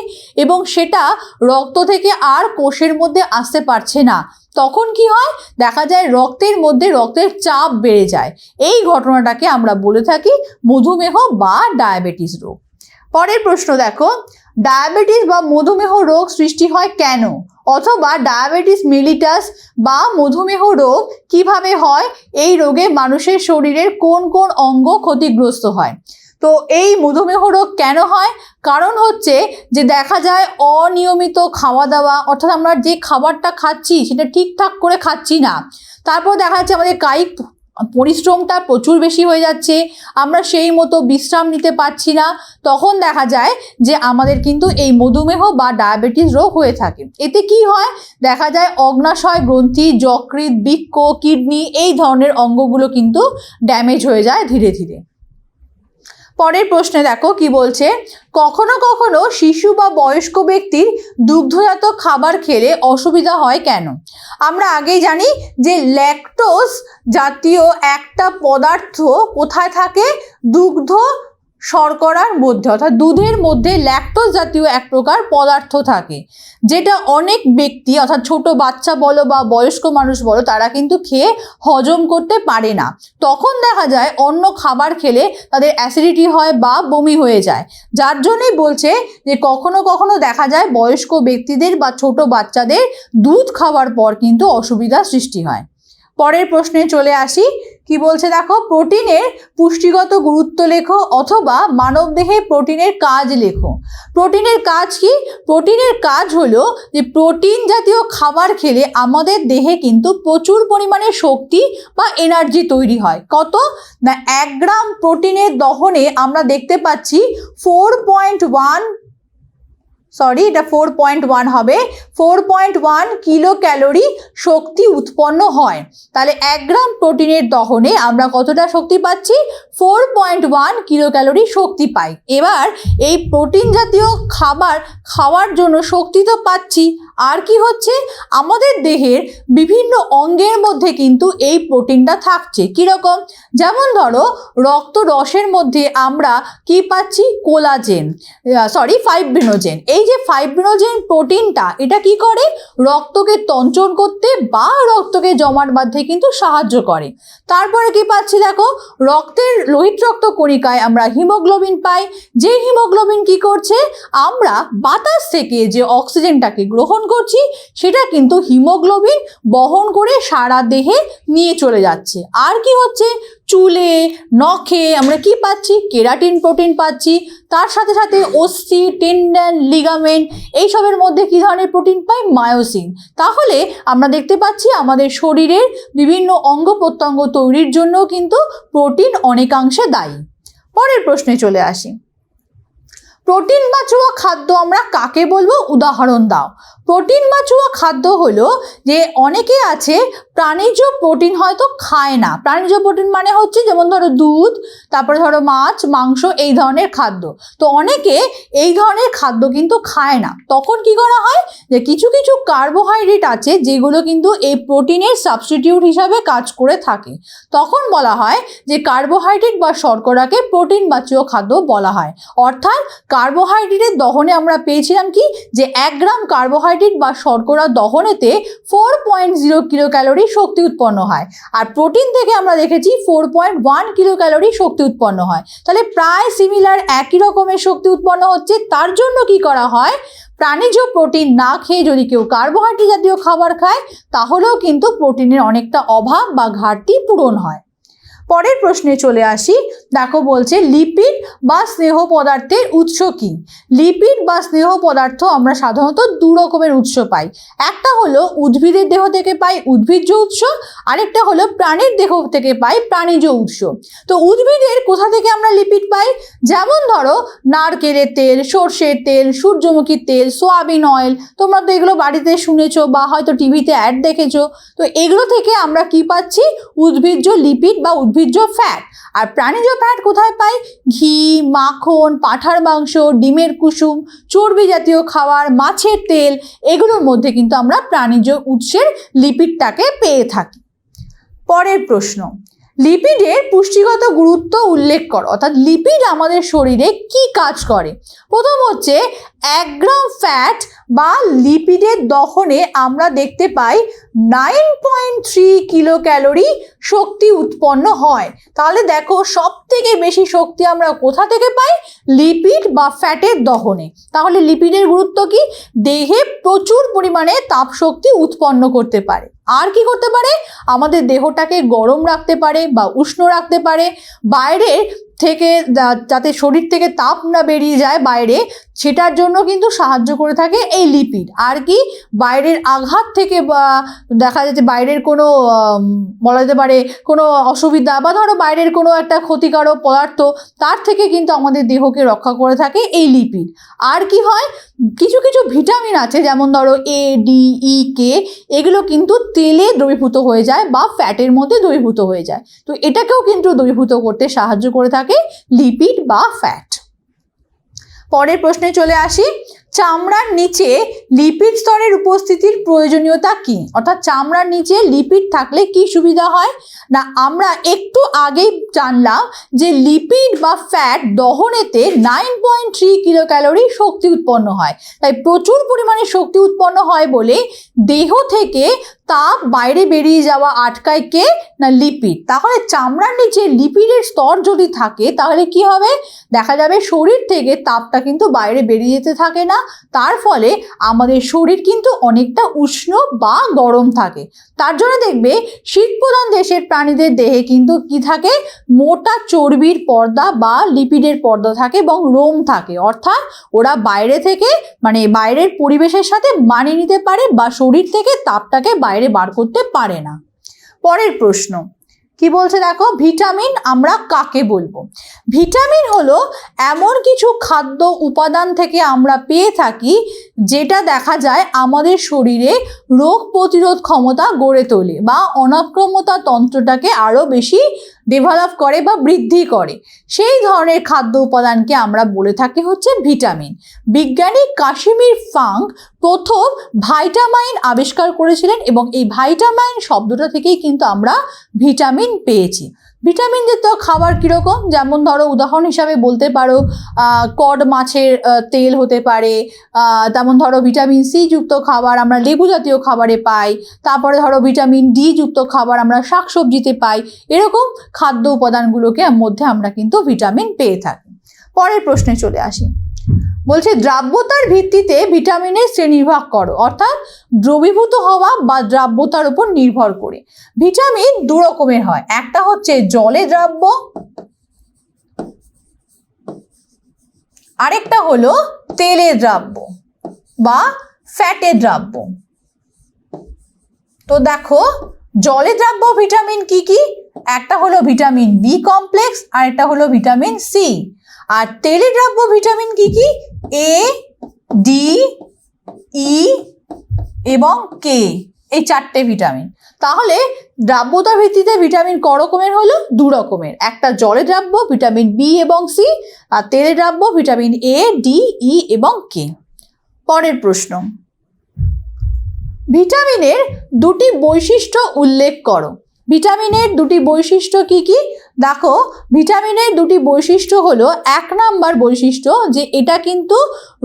এবং সেটা রক্ত থেকে আর কোষের মধ্যে আসতে পারছে না। তখন কি হয়? দেখা যায় রক্তের মধ্যে রক্তের চাপ বেড়ে যায়। এই ঘটনাটাকে আমরা বলে থাকি মধুমেহ বা ডায়াবেটিস রোগ। পরের প্রশ্ন দেখো, ডায়াবেটিস বা মধুমেহ রোগ সৃষ্টি হয় কেন? অথবা ডায়াবেটিস মেলিটাস বা মধুমেহ রোগ কিভাবে হয়? এই রোগে মানুষের শরীরের কোন কোন অঙ্গ ক্ষতিগ্রস্ত হয়? তো এই মধুমেহ রোগ কেন হয়? কারণ হচ্ছে যে দেখা যায় অনিয়মিত খাওয়া দাওয়া, অর্থাৎ আমরা যে খাবারটা খাচ্ছি সেটা ঠিকঠাক করে খাচ্ছি না। তারপর দেখা যাচ্ছে আমাদের কায়িক পরিশ্রমটা প্রচুর বেশি হয়ে যাচ্ছে, আমরা সেই মতো বিশ্রাম নিতে পারছি না। তখন দেখা যায় যে আমাদের কিন্তু এই মধুমেহ বা ডায়াবেটিস রোগ হয়ে থাকে। এতে কি হয়? দেখা যায় অগ্নাশয় গ্রন্থি, যকৃৎ, বৃক্ক, কিডনি এই ধরনের অঙ্গগুলো কিন্তু ড্যামেজ হয়ে যায় ধীরে ধীরে। পরের প্রশ্নে দেখো কি বলছে, কখনো কখনো শিশু বা বয়স্ক ব্যক্তির দুগ্ধজাত খাবার খেলে অসুবিধা হয় কেন? আমরা আগেই জানি যে ল্যাকটোজ জাতীয় একটা পদার্থ কোথায় থাকে? দুগ্ধ শর্করার মধ্যে, অর্থাৎ দুধের মধ্যে ল্যাকটোজ জাতীয় এক প্রকার পদার্থ থাকে, যেটা অনেক ব্যক্তি অর্থাৎ ছোট বাচ্চা বলো বা বয়স্ক মানুষ বলো তারা কিন্তু খেয়ে হজম করতে পারে না। তখন দেখা যায় অন্য খাবার খেলে তাদের অ্যাসিডিটি হয় বা বমি হয়ে যায়। যার জন্যই বলছে যে কখনো কখনো দেখা যায় বয়স্ক ব্যক্তিদের বা ছোট বাচ্চাদের দুধ খাওয়ার পর কিন্তু অসুবিধার সৃষ্টি হয়। পরের প্রশ্নে চলে আসি, কি বলছে দেখো, প্রোটিনের পুষ্টিগত গুরুত্ব লেখো অথবা মানবদেহে প্রোটিনের কাজ লেখো। প্রোটিনের কাজ কি? প্রোটিনের কাজ হলো যে প্রোটিন জাতীয় খাবার খেলে আমাদের দেহে কিন্তু প্রচুর পরিমাণে শক্তি বা এনার্জি তৈরি হয়। কত না, 1 গ্রাম প্রোটিনের দহনে আমরা দেখতে পাচ্ছি 4.1 হবে 4.1 কিলো ক্যালোরি শক্তি উৎপন্ন হয়। তাহলে 1 গ্রাম প্রোটিনের দহনে আমরা কতটা শক্তি পাচ্ছি? 4.1 কিলো ক্যালোরি শক্তি পাই। এবার এই প্রোটিন জাতীয় খাবার খাওয়ার জন্য শক্তি তো পাচ্ছি, আর কি হচ্ছে, আমাদের দেহের বিভিন্ন অঙ্গের মধ্যে কিন্তু এই প্রোটিনটা থাকছে। কীরকম? যেমন ধরো রক্ত রসের মধ্যে আমরা কি পাচ্ছি? Collagen, fibrinogen. এই যে ফাইব্রিনোজেন প্রোটিনটা এটা কি করে? রক্তকে তঞ্চন করতে বা রক্তকে জমাট বাঁধতে কিন্তু সাহায্য করে। তারপরে কি পাচ্ছি দেখো, রক্তের লোহিত রক্ত কণিকায় আমরা হিমোগ্লোবিন পাই। যে হিমোগ্লোবিন কি করছে? আমরা বাতাস থেকে যে অক্সিজেনটাকে গ্রহণ করছি সেটা কিন্তু হিমোগ্লোবিন বহন করে সারা দেহে নিয়ে চলে যাচ্ছে। আর কি হচ্ছে? চুলে, নখে আমরা কি পাচ্ছি? কেরাটিন প্রোটিন পাচ্ছি। তার সাথে সাথে অস্থি, টেন্ডন, লিগামেন্ট এইসবের মধ্যে কি ধরনের প্রোটিন পাই? মায়োসিন। তাহলে আমরা দেখতে পাচ্ছি আমাদের শরীরের বিভিন্ন অঙ্গ প্রত্যঙ্গ তৈরির জন্য কিন্তু প্রোটিন অনেকাংশে দায়ী। পরের প্রশ্নে চলে আসি, প্রোটিন বাচুয়া খাদ্য আমরা কাকে বলবো? উদাহরণ দাও। প্রোটিন বাচুয়া খাদ্য হলো যে অনেকে আছে প্রাণীজ প্রোটিন হয়তো খায় না। প্রাণীজ প্রোটিন মানে হচ্ছে যেমন ধরো দুধ, তারপরে ধরো মাছ, মাংস, এই ধরনের খাদ্য। তো অনেকে এই ধরনের খাদ্য কিন্তু খায় না। তখন কি করা হয় যে কিছু কিছু কার্বোহাইড্রেট আছে যেগুলো কিন্তু এই প্রোটিনের সাবস্টিটিউট হিসাবে কাজ করে থাকে। তখন বলা হয় যে কার্বোহাইড্রেট বা শর্করাকে প্রোটিন বাচুয়া খাদ্য বলা হয়। অর্থাৎ কার্বোহাইড্রেটের দহনে আমরা পেয়েছিলাম কি, যে 1 গ্রাম কার্বোহাইড্রেট বা শর্করা দহনেতে 4.0 কিলো ক্যালোরি শক্তি উৎপন্ন হয়, আর প্রোটিন থেকে আমরা দেখেছি 4.1 কিলো ক্যালোরি শক্তি উৎপন্ন হয়। তাহলে প্রায় সিমিলার, একই রকমের শক্তি উৎপন্ন হচ্ছে। তার জন্য কি করা হয়, প্রাণীজ প্রোটিন না খেয়ে যদি কেউ কার্বোহাইড্রেট জাতীয় খাবার খায় তাহলেও কিন্তু প্রোটিনের অনেকটা অভাব বা ঘাটতি পূরণ হয়। পরের প্রশ্নে চলে আসি, দেখো বলছে লিপিড বা স্নেহ পদার্থের উৎস কি? লিপিড বা স্নেহ পদার্থ আমরা সাধারণত 2 রকমের উৎস পাই। একটা হলো উদ্ভিদের দেহ থেকে পাই উদ্ভিজ্জ উৎস, আরেকটা হলো প্রাণীর দেহ থেকে পাই প্রাণীজ উৎস। তো উদ্ভিদের কোথা থেকে আমরা লিপিড পাই? যেমন ধরো নারকেলের তেল, সর্ষের তেল, সূর্যমুখীর তেল, সোয়াবিন অয়েল, তোমরা তো এগুলো বাড়িতে শুনেছো বা হয়তো টিভিতে অ্যাড দেখেছো। তো এগুলো থেকে আমরা কি পাচ্ছি? উদ্ভিজ্জ লিপিড বা উদ্ভিজ্জ ফ্যাট। আর প্রাণীজ ফ্যাট কোথায় পাই? ঘি, মাখন, পাঁঠার মাংস, ডিমের কুসুম, চর্বি জাতীয় খাবার, মাছের তেল, এগুলোর মধ্যে কিন্তু আমরা প্রাণীজ উৎসের লিপিডটাকে পেয়ে থাকি। পরের প্রশ্ন, লিপিডের পুষ্টিগত গুরুত্ব উল্লেখ করো। অর্থাৎ লিপিড আমাদের শরীরে কি কাজ করে? প্রথম হচ্ছে 1 গ্রাম ফ্যাট বা লিপিডের দহনে আমরা দেখতে পাই 9.3 কিলো ক্যালোরি শক্তি উৎপন্ন হয়। তাহলে দেখো সব থেকে বেশি শক্তি আমরা কোথা থেকে পাই? লিপিড বা ফ্যাটের দহনে। তাহলে লিপিডের গুরুত্ব কি? দেহে প্রচুর পরিমাণে তাপ শক্তি উৎপন্ন করতে পারে। আর কি করতে পারে? আমাদের দেহটাকে গরম রাখতে পারে বা উষ্ণ রাখতে পারে। বাইরে থেকে যাতে শরীর থেকে তাপ না বেরিয়ে যায় বাইরে, সেটার জন্য কিন্তু সাহায্য করে থাকে এই লিপিড। আর কি, বাইরের আঘাত থেকে বা দেখা যাচ্ছে বাইরের কোনো বলা যেতে পারে কোনো অসুবিধা বা ধরো বাইরের কোনো একটা ক্ষতিকারক পদার্থ, তার থেকে কিন্তু আমাদের দেহকে রক্ষা করে থাকে এই লিপিড। আর কি হয়, কিছু কিছু ভিটামিন আছে যেমন ধরো A, D, E, K, এগুলো কিন্তু তেলে দ্রবীভূত হয়ে যায় বা ফ্যাটের মধ্যে দ্রবীভূত হয়ে যায়। তো এটাকেও কিন্তু দ্রবীভূত করতে সাহায্য করে থাকে লিপিড বা ফ্যাট। পরের প্রশ্নে চলে আসি, চামড়ার নিচে লিপিড স্তরের উপস্থিতির প্রয়োজনীয়তা কি? অর্থাৎ চামড়ার নিচে লিপিড থাকলে কি সুবিধা হয় না, আমরা একটু আগেই জানলাম যে লিপিড বা ফ্যাট দহনেতে 9.3 কিলো ক্যালোরি শক্তি উৎপন্ন হয়। তাই প্রচুর পরিমাণে শক্তি উৎপন্ন হয় বলে দেহ থেকে তাপ বাইরে বেরিয়ে যাওয়া আটকায় কে না লিপিড। তাহলে চামড়ার নিচে লিপিডের স্তর যদি থাকে তাহলে কি হবে, দেখা যাবে শরীর থেকে তাপটা কিন্তু বাইরে বেরিয়ে যেতে থাকে না, তার ফলে আমাদের শরীর কিন্তু অনেকটা উষ্ণ বা গরম থাকে। তার জন্য দেখবে শীতপ্রধান দেশের প্রাণীদের দেহে কিন্তু কি থাকে, মোটা চর্বির পর্দা বা লিপিডের পর্দা থাকে এবং রোম থাকে, অর্থাৎ ওরা বাইরে থেকে মানে বাইরের পরিবেশের সাথে মানিয়ে নিতে পারে বা শরীর থেকে তাপটাকে বাইরে বার করতে পারে না। পরের প্রশ্ন কি বলছে দেখো, ভিটামিন আমরা কাকে বলবো? ভিটামিন হলো এমন কিছু খাদ্য উপাদান থেকে আমরা পেয়ে থাকি যেটা দেখা যায় আমাদের শরীরে রোগ প্রতিরোধ ক্ষমতা গড়ে তোলে বা অনাক্রম্যতা তন্ত্রটাকে আরো বেশি ডেভেলপ করে বা বৃদ্ধি করে। সেই ধরনের খাদ্য উপাদানকে আমরা বলে থাকি হচ্ছে ভিটামিন। বিজ্ঞানী কাশ্মীর ফাঙ্ক প্রথম ভাইটামাইন আবিষ্কার করেছিলেন এবং এই ভাইটামাইন শব্দটা থেকেই কিন্তু আমরা ভিটামিন পেয়েছি। ভিটামিন জাতীয় খাবার কীরকম, যেমন ধরো উদাহরণ হিসাবে বলতে পারো কড মাছের তেল হতে পারে, তেমন ধরো ভিটামিন সি যুক্ত খাবার আমরা লেবু জাতীয় খাবারে পাই, তারপরে ধরো ভিটামিন ডি যুক্ত খাবার আমরা শাকসবজিতে পাই। এরকম খাদ্য উপাদানগুলোকে মধ্যে আমরা কিন্তু ভিটামিন পেয়ে থাকি। পরের প্রশ্নে চলে আসি, বলছে দ্রাব্যতার ভিত্তিতে ভিটামিনের শ্রেণীবিভাগ করো, অর্থাৎ দ্রবীভূত হওয়া বা দ্রাব্যতার উপর নির্ভর করে। ভিটামিন দু রকমের হয়, একটা হচ্ছে জলে দ্রাব্য, আরেকটা হলো তেলে দ্রাব্য বা ফ্যাটে দ্রাব্য। তো দেখো জলে দ্রাব্য ভিটামিন কি কি, একটা হলো ভিটামিন বি কমপ্লেক্স, আর একটা হলো ভিটামিন সি। আর তেলে দ্রাব্য ভিটামিন কি কি, এ, ডি, ই এবং কে, এই চারটে ভিটামিন। তাহলে দ্রাব্যতার ভিত্তিতে ভিটামিন ক রকমের হলো, দু রকমের, একটা জলে দ্রাব্য ভিটামিন বি এবং সি, আর তেলে দ্রাব্য ভিটামিন এ, ডি, ই এবং কে। পরের প্রশ্ন, ভিটামিনের দুটি বৈশিষ্ট্য উল্লেখ করো। ভিটামিনের দুটি বৈশিষ্ট্য কি কি, দেখো ভিটামিনের দুটি বৈশিষ্ট্য হলো, এক নাম্বার বৈশিষ্ট্য যে এটা কিন্তু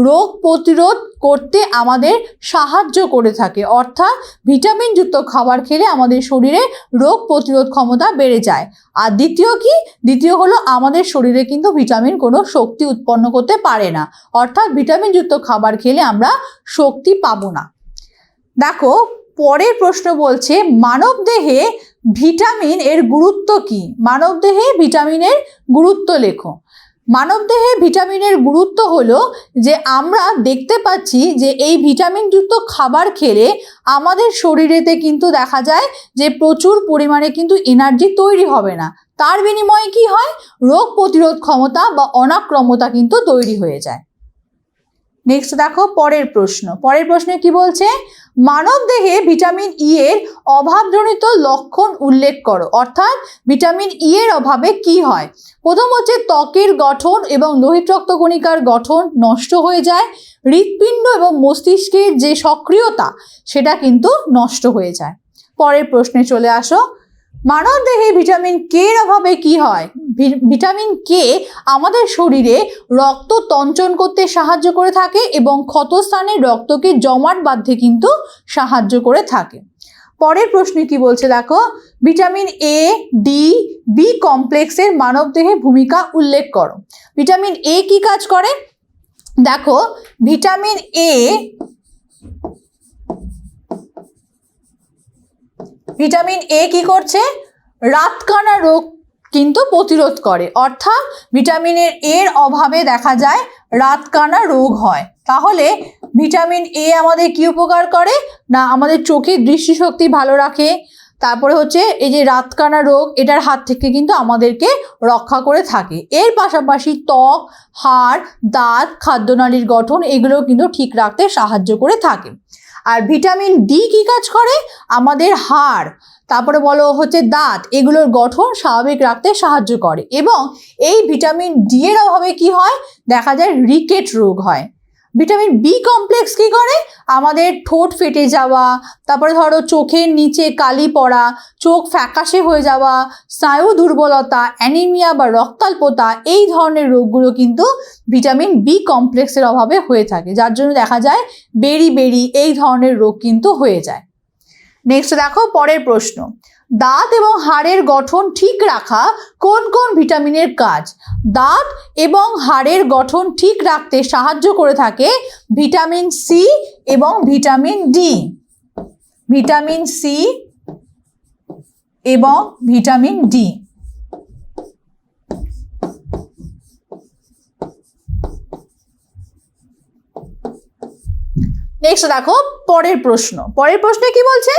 রোগ প্রতিরোধ করতে আমাদের সাহায্য করে থাকে, অর্থাৎ ভিটামিনযুক্ত খাবার খেলে আমাদের শরীরে রোগ প্রতিরোধ ক্ষমতা বেড়ে যায়। আর দ্বিতীয় হলো আমাদের শরীরে কিন্তু ভিটামিন কোনো শক্তি উৎপন্ন করতে পারে না, অর্থাৎ ভিটামিনযুক্ত খাবার খেলে আমরা শক্তি পাবো না। দেখো পরের প্রশ্ন বলছে, মানব দেহে ভিটামিন এর গুরুত্ব কি? মানব দেহে ভিটামিনের গুরুত্ব লেখো। মানবদেহে ভিটামিনের গুরুত্ব হলো যে আমরা দেখতে পাচ্ছি যে এই ভিটামিনযুক্ত খাবার খেলে আমাদের শরীরেতে কিন্তু দেখা যায় যে প্রচুর পরিমাণে কিন্তু এনার্জি তৈরি হবে না, তার বিনিময়ে কি হয়, রোগ প্রতিরোধ ক্ষমতা বা অনাক্রম্যতা কিন্তু তৈরি হয়ে যায়। নেক্সট দেখো পরের প্রশ্নে কি বলছে, মানব দেহে ভিটামিন ই এর অভাবজনিত লক্ষণ উল্লেখ করো, অর্থাৎ ভিটামিন ই এর অভাবে কি হয়। প্রথম হচ্ছে ত্বকের গঠন এবং লোহিত রক্তকণিকার গঠন নষ্ট হয়ে যায়, হৃৎপিণ্ড এবং মস্তিষ্কের যে সক্রিয়তা সেটা কিন্তু নষ্ট হয়ে যায়। পরের প্রশ্নে চলে আসো, মানব দেহে ভিটামিন কে এর অভাবে কি হয়। ভিটামিন কে আমাদের শরীরে রক্ত তঞ্চন করতে সাহায্য করে থাকে এবং ক্ষতস্থানে রক্তকে জমাট বাঁধতে কিন্তু সাহায্য করে থাকে। পরের প্রশ্নে কি বলছে দেখো, ভিটামিন এ, ডি, বি কমপ্লেক্সের মানব দেহে ভূমিকা উল্লেখ করো। ভিটামিন এ কি কাজ করে, দেখো ভিটামিন এ কি করছে, রাতকানা রোগ কিন্তু প্রতিরোধ করে, অর্থাৎ ভিটামিনের এর অভাবে দেখা যায় রাতকানা রোগ হয়। তাহলে ভিটামিন এ আমাদের কি উপকার করে না, আমাদের চোখের দৃষ্টিশক্তি ভালো রাখে, তারপরে হচ্ছে এই যে রাতকানা রোগ এটার হাত থেকে কিন্তু আমাদেরকে রক্ষা করে থাকে। এর পাশাপাশি ত্বক, হাড়, দাঁত, খাদ্যনালীর গঠন এগুলোও কিন্তু ঠিক রাখতে সাহায্য করে থাকে। আর ভিটামিন ডি কি কাজ করে? আমাদের হাড়, তারপরে বলো হচ্ছে দাঁত, এগুলোর গঠন স্বাভাবিক রাখতে সাহায্য করে। এবং এই ভিটামিন ডি এর অভাবে কি হয়? দেখা যায় রিকেট রোগ হয়। ভিটামিন বি কমপ্লেক্স কি করে? আমাদের ঠোঁট ফেটে যাওয়া, তারপরে ধরো চোখের নিচে কালি পড়া, চোখ ফ্যাকাশে হয়ে যাওয়া, স্নায়ু দুর্বলতা, অ্যানিমিয়া বা রক্তাল্পতা, এই ধরনের রোগগুলো কিন্তু ভিটামিন বি কমপ্লেক্সের অভাবে হয়ে থাকে, যার জন্য দেখা যায় বেরি এই ধরনের রোগ কিন্তু হয়ে যায়। নেক্সট দেখো পরের প্রশ্ন, দাঁত এবং হাড়ের গঠন ঠিক রাখা কোন কোন ভিটামিনের কাজ? দাঁত এবং হাড়ের গঠন ঠিক রাখতে সাহায্য করে থাকে ভিটামিন সি এবং ভিটামিন ডি। ভিটামিন সি এবং ভিটামিন ডি। নেক্সট দেখো পরের প্রশ্নে কি বলছে?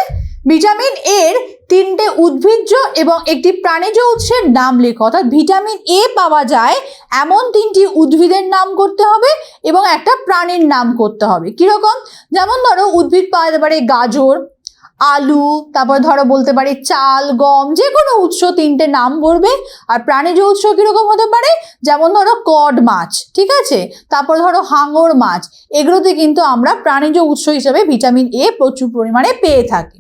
ভিটামিন এর 3টে উদ্ভিজ্জ এবং একটি প্রাণীজ উৎসের নাম লেখো। অর্থাৎ ভিটামিন এ পাওয়া যায় এমন 3টি উদ্ভিদের নাম করতে হবে এবং একটা প্রাণীর নাম করতে হবে। কিরকম? যেমন ধরো উদ্ভিদ পাওয়া যেতে পারে গাজর, আলু, তারপর ধরো বলতে পারি চাল, গম, যে কোনো উৎস 3টে নাম বলবে। আর প্রাণীজ উৎস কিরকম হতে পারে? যেমন ধরো কড মাছ, ঠিক আছে, তারপর ধরো হাঙর মাছ, এগুলোতে কিন্তু আমরা প্রাণীজ উৎস হিসেবে ভিটামিন এ প্রচুর পরিমাণে পেয়ে থাকি।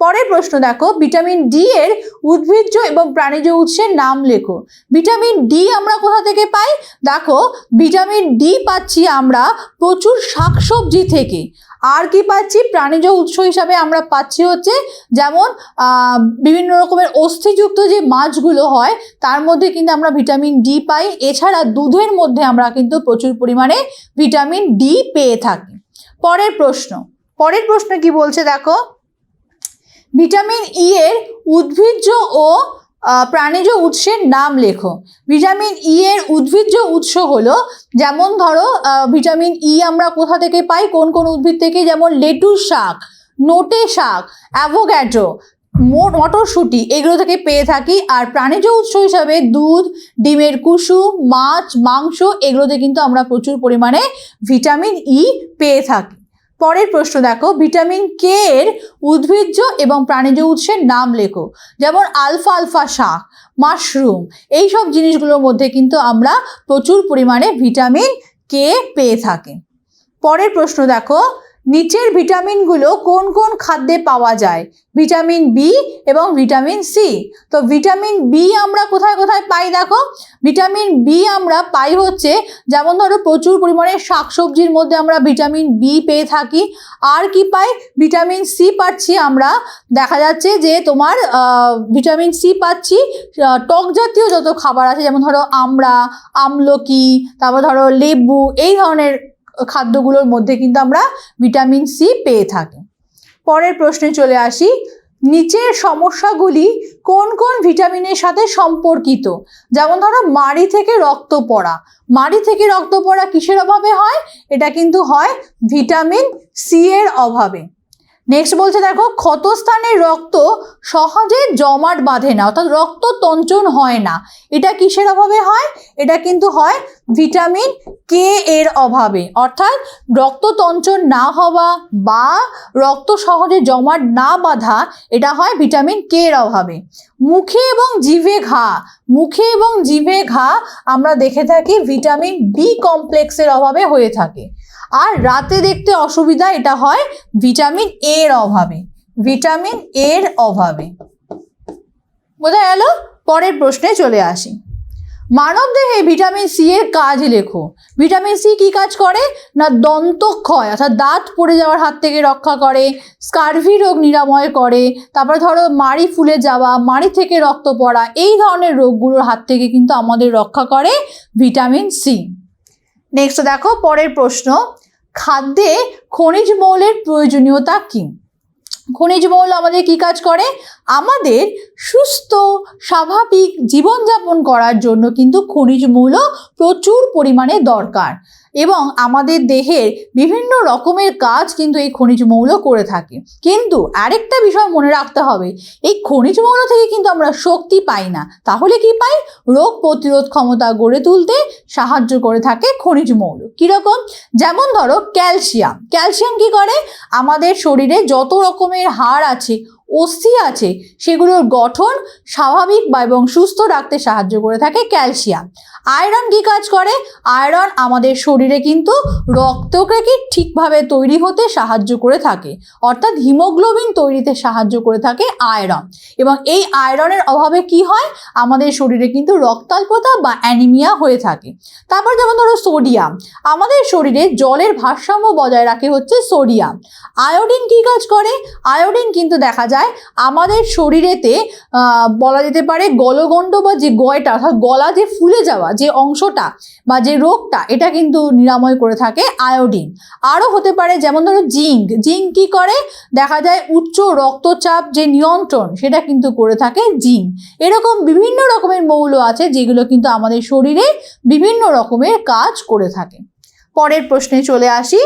পরের প্রশ্ন দেখো, ভিটামিন ডি এর উদ্ভিজ্জ এবং প্রাণীজ উৎসের নাম লেখো। ভিটামিন ডি আমরা কোথা থেকে পাই? দেখো ভিটামিন ডি পাচ্ছি আমরা প্রচুর শাকসবজি থেকে। আর কি পাচ্ছি? প্রাণীজ উৎস হিসাবে আমরা পাচ্ছি হচ্ছে যেমন বিভিন্ন রকমের অস্থিযুক্ত যে মাছগুলো হয় তার মধ্যে কিন্তু আমরা ভিটামিন ডি পাই। এছাড়া দুধের মধ্যে আমরা কিন্তু প্রচুর পরিমাণে ভিটামিন ডি পেয়ে থাকি। পরের প্রশ্ন কি বলছে দেখো, ভিটামিন ই এর উদ্ভিজ্জ ও প্রাণীজ উৎসের নাম লেখো। ভিটামিন ই এর উদ্ভিজ্জ উৎস হলো যেমন ধরো ভিটামিন ই আমরা কোথা থেকে পাই, কোন কোন উদ্ভিদ থেকে? যেমন লেটুস শাক, নোটে শাক, অ্যাভোক্যাডো, মটরশুঁটি, এগুলো থেকে পেয়ে থাকি। আর প্রাণীজ উৎস হিসাবে দুধ, ডিমের কুসুম, মাছ, মাংস, এগুলোতে কিন্তু আমরা প্রচুর পরিমাণে ভিটামিন ই পেয়ে থাকি। পরের প্রশ্ন দেখো, ভিটামিন কে এর উদ্ভিজ্জ এবং প্রাণীজ উৎসের নাম লেখো। যেমন আলফা শাক, মাশরুম, এই সব জিনিসগুলোর মধ্যে কিন্তু আমরা প্রচুর পরিমাণে ভিটামিন কে পেয়ে থাকি। পরের প্রশ্ন দেখো, নিচের ভিটামিনগুলো কোন কোন খাদ্যে পাওয়া যায়? ভিটামিন বি এবং ভিটামিন সি। তো ভিটামিন বি আমরা কোথায় কোথায় পাই? দেখো ভিটামিন বি আমরা পাই হচ্ছে যেমন ধরো প্রচুর পরিমাণে শাকসবজির মধ্যে আমরা ভিটামিন বি পেয়ে থাকি। আর কি পাই? ভিটামিন সি পাচ্ছি আমরা, দেখা যাচ্ছে যে তোমার ভিটামিন সি পাচ্ছি টক জাতীয় যত খাবার আছে, যেমন ধরো আমড়া, আমলকি, তারপর ধরো লেবু, এই ধরনের খাদ্যগুলোর মধ্যে কিন্তু আমরা ভিটামিন সি পেয়ে থাকি। পরের প্রশ্নে চলে আসি, নিচের সমস্যাগুলি কোন কোন ভিটামিনের সাথে সম্পর্কিত? যেমন ধরো মাড়ি থেকে রক্ত পড়া কিসের অভাবে হয়? এটা কিন্তু হয় ভিটামিন সি এর অভাবে। নেক্সট বলছে দেখো, ক্ষতস্থানের রক্ত সহজে জমাট বাঁধে না, অর্থাৎ রক্ত তঞ্চন হয় না, এটা কিসের অভাবে হয়? এটা কিন্তু হয় ভিটামিন কে এর অভাবে। অর্থাৎ রক্ত তঞ্চন না হওয়া বা রক্ত সহজে জমাট না বাঁধা, এটা হয় ভিটামিন কে এর অভাবে। মুখে এবং জিভে ঘা আমরা দেখে থাকি ভিটামিন বি কমপ্লেক্সের অভাবে হয়ে থাকে। আর রাতে দেখতে অসুবিধা, এটা হয় ভিটামিন এর অভাবে। বোঝা গেল? পরের প্রশ্নে চলে আসি, মানব দেহে ভিটামিন সি এর কাজ লেখো। ভিটামিন সি কি কাজ করে? না দন্তক্ষয় অর্থাৎ দাঁত পড়ে যাওয়ার হাত থেকে রক্ষা করে, স্কারভি রোগ নিরাময় করে, তারপরে ধরো মাড়ি ফুলে যাওয়া, মাড়ি থেকে রক্ত পড়া, এই ধরনের রোগগুলোর হাত থেকে কিন্তু আমাদের রক্ষা করে ভিটামিন সি। নেক্সট দেখো পরের প্রশ্ন, খাদ্যে খনিজ মৌলের প্রয়োজনীয়তা কি? খনিজ মৌল আমাদের কি কাজ করে? আমাদের সুস্থ স্বাভাবিক জীবনযাপন করার জন্য কিন্তু খনিজ মৌল প্রচুর পরিমাণে দরকার এবং আমাদের দেহের বিভিন্ন রকমের কাজ কিন্তু এই খনিজ মৌল করে থাকে। কিন্তু আরেকটা বিষয় মনে রাখতে হবে, এই খনিজ মৌল থেকে কিন্তু আমরা শক্তি পাই না। তাহলে কি পাই? রোগ প্রতিরোধ ক্ষমতা গড়ে তুলতে সাহায্য করে থাকে খনিজ মৌল। কীরকম? যেমন ধরো ক্যালসিয়াম। ক্যালসিয়াম কি করে? আমাদের শরীরে যত রকমের হাড় আছে, অস্থি আছে, সেগুলোর গঠন স্বাভাবিক বা এবং সুস্থ রাখতে সাহায্য করে থাকে ক্যালসিয়াম। আয়রন কি কাজ করে? আয়রন আমাদের শরীরে কিন্তু রক্তকে ঠিকভাবে তৈরি হতে সাহায্য করে থাকে, অর্থাৎ হিমোগ্লোবিন তৈরিতে সাহায্য করে থাকে আয়রন। এবং এই আয়রনের অভাবে কি হয়? আমাদের শরীরে কিন্তু রক্তাল্পতা বা অ্যানিমিয়া হয়ে থাকে। তারপর যেমন ধরো সোডিয়াম। আমাদের শরীরে জলের ভারসাম্য বজায় রাখে হচ্ছে সোডিয়াম। আয়োডিন কি কাজ করে? আয়োডিন কিন্তু দেখা যায় আমাদের শরীরেতে বলা যেতে পারে গলগণ্ড বা যে গয়টা, অর্থাৎ গলা যে ফুলে যাওয়া যে অংশটা বা যে রোগটা, এটা কিন্তু নিরাময় করে থাকে আয়োডিন। আরও হতে পারে যেমন ধরো জিঙ্ক। জিঙ্ক কি করে? দেখা যায় উচ্চ রক্তচাপ যে নিয়ন্ত্রণ, সেটা কিন্তু করে থাকে জিঙ্ক। এরকম বিভিন্ন রকমের মৌল আছে যেগুলো কিন্তু আমাদের শরীরে বিভিন্ন রকমের কাজ করে থাকে। পরের প্রশ্নে চলে আসি,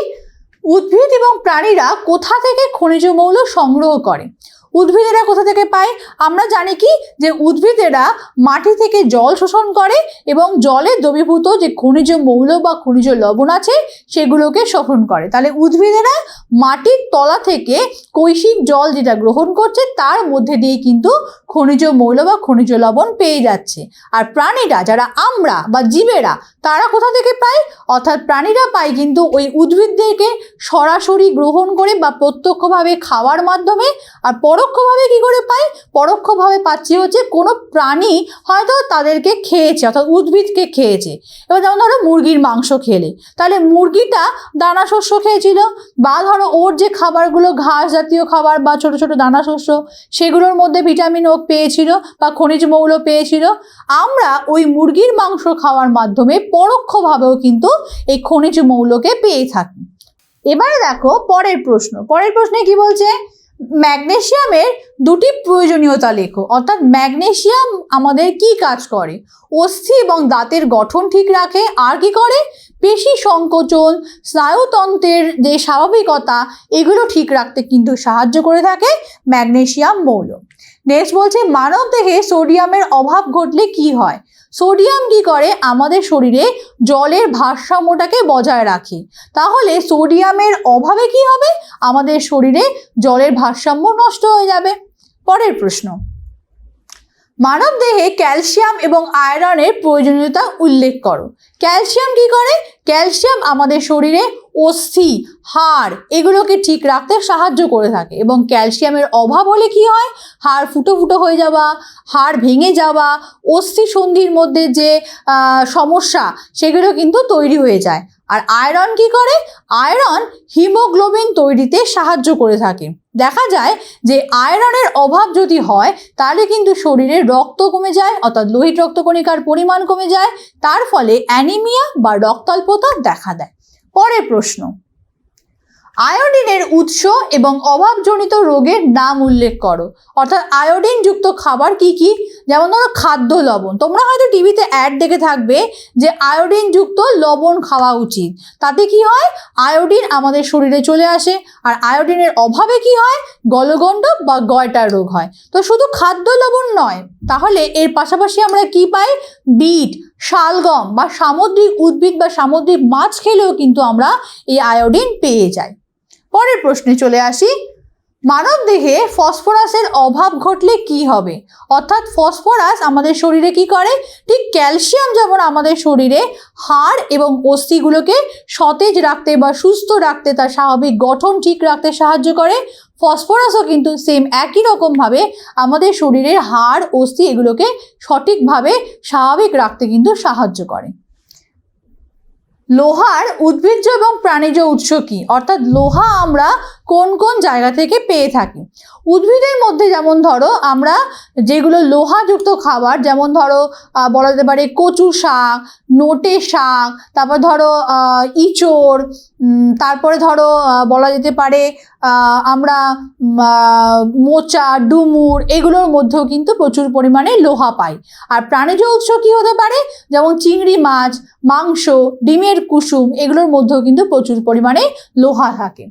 উদ্ভিদ এবং প্রাণীরা কোথা থেকে খনিজ মৌল সংগ্রহ করে? উদ্ভিদেরা কোথা থেকে পায়? আমরা জানি কি যে উদ্ভিদেরা মাটি থেকে জল শোষণ করে এবং জলে দ্রবীভূত যে খনিজ মৌল বা খনিজ লবণ আছে সেগুলোকে শোষণ করে। তাহলে উদ্ভিদেরা মাটির তলা থেকে কৈশিক জল যেটা গ্রহণ করছে তার মধ্যে দিয়ে কিন্তু খনিজ মৌল বা খনিজ লবণ পেয়ে যাচ্ছে। আর প্রাণীরা, যারা আমরা বা জীবেরা, তারা কোথা থেকে পায়? অর্থাৎ প্রাণীরা পায় কিন্তু ওই উদ্ভিদদেরকে সরাসরি গ্রহণ করে বা প্রত্যক্ষভাবে খাওয়ার মাধ্যমে। আর পরোক্ষভাবে কি করে পাই? পরোক্ষভাবে পাচ্ছি হচ্ছে কোনো প্রাণী হয়তো তাদেরকে খেয়েছে, অর্থাৎ উদ্ভিদকে খেয়েছে। এবার যেমন ধরো মুরগির মাংস খেলে, তাহলে মুরগিটা দানা শস্য খেয়েছিল, বা ধরো ওর যে খাবারগুলো ঘাস জাতীয় খাবার বা ছোট ছোট দানা শস্য, সেগুলোর মধ্যে ভিটামিন ও পেয়েছিল বা খনিজ মৌল পেয়েছিল। আমরা ওই মুরগির মাংস খাওয়ার মাধ্যমে পরোক্ষভাবেও কিন্তু এই খনিজ মৌলকে পেয়ে থাকি। এবারে দেখো পরের প্রশ্ন। পরের প্রশ্নে কি বলছে? ম্যাগনেসিয়ামের দুটি প্রয়োজনীয়তা লেখো। অর্থাৎ ম্যাগনেসিয়াম আমাদের কি কাজ করে? অস্থি এবং দাঁতের গঠন ঠিক রাখে। আর কি করে? পেশি সংকোচন, স্নায়ুতন্ত্রের যে স্বাভাবিকতা, এগুলো ঠিক রাখতে কিন্তু সাহায্য করে থাকে ম্যাগনেসিয়াম মৌল। নেক্সট বলছে, মানব দেহে সোডিয়ামের অভাব ঘটলে কি হয়? সোডিয়াম কি করে? আমাদের শরীরে জলের ভারসাম্যটাকে বজায় রাখে। তাহলে সোডিয়ামের অভাবে কি হবে? আমাদের শরীরে জলের ভারসাম্য নষ্ট হয়ে যাবে। পরের প্রশ্ন, মানব দেহে ক্যালসিয়াম এবং আয়রনের প্রয়োজনীয়তা উল্লেখ করো। ক্যালসিয়াম কি করে? ক্যালসিয়াম আমাদের শরীরে অস্থি, হাড় এগুলোকে ঠিক রাখতে সাহায্য করে থাকে এবং ক্যালসিয়ামের অভাব হলে কি হয়? হাড় ফুটো ফুটো হয়ে যাওয়া, হাড় ভেঙে যাওয়া, অস্থি সন্ধির মধ্যে যে সমস্যা সেগুলো কিন্তু তৈরি হয়ে যায়। আর আয়রন কি করে? আয়রন হিমোগ্লোবিন তৈরিতে সাহায্য করে থাকে। দেখা যায় যে আয়রনের অভাব যদি হয় তাহলে কিন্তু শরীরে রক্ত কমে যায়, অর্থাৎ লোহিত রক্তকণিকার পরিমাণ কমে যায়, তার ফলে অ্যানিমিয়া বা রক্তাল্পতা দেখা দেয়। পরের প্রশ্ন, আয়োডিনের উৎস এবং অভাবজনিত রোগের নাম উল্লেখ করো। অর্থাৎ আয়োডিন যুক্ত খাবার কি কি? যেমন ধরো খাদ্য লবণ। তোমরা হয়তো টিভিতে অ্যাড দেখে থাকবে যে আয়োডিন যুক্ত লবণ খাওয়া উচিত। তাতে কি হয়? আয়োডিন আমাদের শরীরে চলে আসে। আর আয়োডিনের অভাবে কি হয়? গলগণ্ড বা গয়টার রোগ হয়। তো শুধু খাদ্য লবণ নয়, তাহলে এর পাশাপাশি আমরা কি পাই? বিট, শালগম বা সামুদ্রিক উদ্ভিদ বা সামুদ্রিক মাছ খেলেও কিন্তু আমরা এই আয়োডিন পেয়ে যাই। পরের প্রশ্নে চলে আসি, মানব দেহে ফসফরাসের অভাব ঘটলে কি হবে? অর্থাৎ ফসফরাস আমাদের শরীরে কি করে? ঠিক ক্যালসিয়াম যেমন আমাদের শরীরে হাড় এবং অস্থিগুলোকে সতেজ রাখতে বা সুস্থ রাখতে, তার স্বাভাবিক গঠন ঠিক রাখতে সাহায্য করে, ফসফরাসও কিন্তু সেম একই রকমভাবে আমাদের শরীরের হাড়, অস্থি এগুলোকে সঠিকভাবে স্বাভাবিক রাখতে কিন্তু সাহায্য করে। লোহার উদ্ভিজ্জ এবং প্রাণীজ উৎস কি? অর্থাৎ লোহা আমরা কোন কোন জায়গা থেকে পেয়ে থাকি? উদ্ভিদের মধ্যে যেমন ধরো আমরা যেগুলো লোহাযুক্ত খাবার, যেমন ধরো বলা যেতে পারে কচু শাক, নোটে শাক, তারপর ধরো ইঁচড়, তারপরে ধরো বলা যেতে পারে আমরা মোচা, ডুমুর, এগুলোর মধ্যেও কিন্তু প্রচুর পরিমাণে লোহা পাই। আর প্রাণীজ উৎস কি হতে পারে, যেমন চিংড়ি মাছ, মাংস, ডিমের কুসুম, এগুলোর মধ্যেও কিন্তু প্রচুর পরিমাণে লোহা থাকে।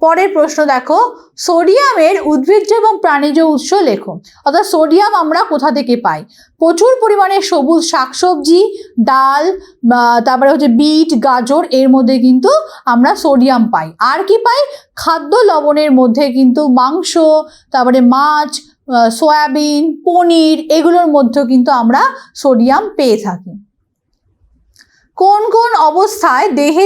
পরের প্রশ্ন দেখো, সোডিয়ামের উদ্ভিজ্জ এবং প্রাণীজ উৎস লেখো। অর্থাৎ সোডিয়াম আমরা কোথা থেকে পাই? প্রচুর পরিমাণে সবুজ শাকসবজি, ডাল, তারপরে হচ্ছে বিট, গাজর, এর মধ্যে কিন্তু আমরা সোডিয়াম পাই। আর কি পাই? খাদ্য লবণের মধ্যে কিন্তু মাংস, তারপরে মাছ, সয়াবিন, পনির, এগুলোর মধ্যেও কিন্তু আমরা সোডিয়াম পেয়ে থাকি। কোন কোন অবস্থায় দেহে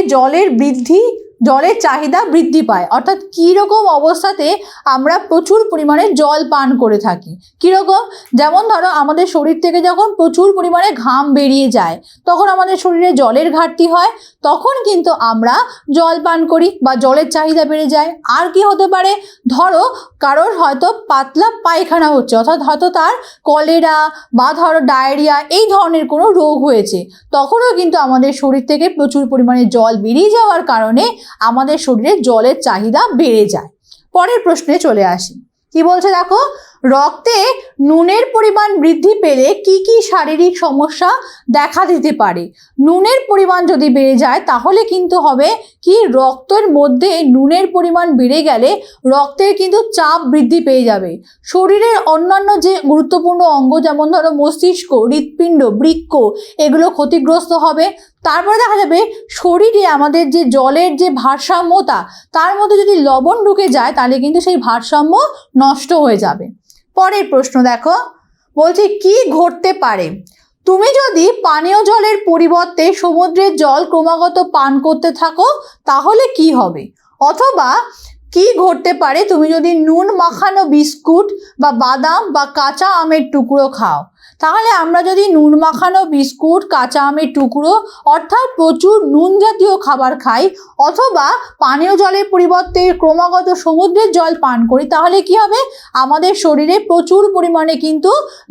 জলের চাহিদা বৃদ্ধি পায়? অর্থাৎ কীরকম অবস্থাতে আমরা প্রচুর পরিমাণে জল পান করে থাকি? কীরকম? যেমন ধরো আমাদের শরীর থেকে যখন প্রচুর পরিমাণে ঘাম বেরিয়ে যায়, তখন আমাদের শরীরে জলের ঘাটতি হয়, তখন কিন্তু আমরা জল পান করি বা জলের চাহিদা বেড়ে যায়। আর কি হতে পারে? ধরো কারোর হয়তো পাতলা পায়খানা হচ্ছে, অর্থাৎ হয়তো তার কলেরা বা ধরো ডায়রিয়া, এই ধরনের কোনো রোগ হয়েছে, তখনও কিন্তু আমাদের শরীর থেকে প্রচুর পরিমাণে জল বেরিয়ে যাওয়ার কারণে আমাদের শরীরে জলের চাহিদা বেড়ে যায়। পরের প্রশ্নে চলে আসি। কি বলছে দেখো, রক্তে নুনের পরিমাণ বৃদ্ধি পেলে কি কি শারীরিক সমস্যা দেখা দিতে পারে? নুনের পরিমাণ যদি বেড়ে যায় তাহলে কিন্তু হবে কি, রক্তের মধ্যে নুনের পরিমাণ বেড়ে গেলে রক্তের কিন্তু চাপ বৃদ্ধি পেয়ে যাবে। শরীরের অন্যান্য যে গুরুত্বপূর্ণ অঙ্গ, যেমন ধরো মস্তিষ্ক, হৃৎপিণ্ড, বৃক্ক, এগুলো ক্ষতিগ্রস্ত হবে। তারপরে দেখা যাবে শরীরে আমাদের যে জলের যে ভারসাম্যতা, তার মধ্যে যদি লবণ ঢুকে যায় তাহলে কিন্তু সেই ভারসাম্য নষ্ট হয়ে যাবে। পরের প্রশ্ন দেখো, বলছি কি ঘটতে পারে তুমি যদি পানীয় জলের পরিবর্তে সমুদ্রের জল ক্রমাগত পান করতে থাকো, তাহলে কি হবে? অথবা কি ঘটতে পারে তুমি যদি নুন মাখানো বিস্কুট বা বাদাম বা কাঁচা আমের টুকরো খাও? তাহলে আমরা যদি নুন মাখানো বিস্কুট, কাঁচা আমের টুকরো, অর্থাৎ প্রচুর নুন জাতীয় খাবার খাই, অথবা পানীয় জলের পরিবর্তে ক্রমাগত সমুদ্রের জল পান করি, তাহলে কি হবে? আমাদের শরীরে প্রচুর পরিমাণে কিন্তু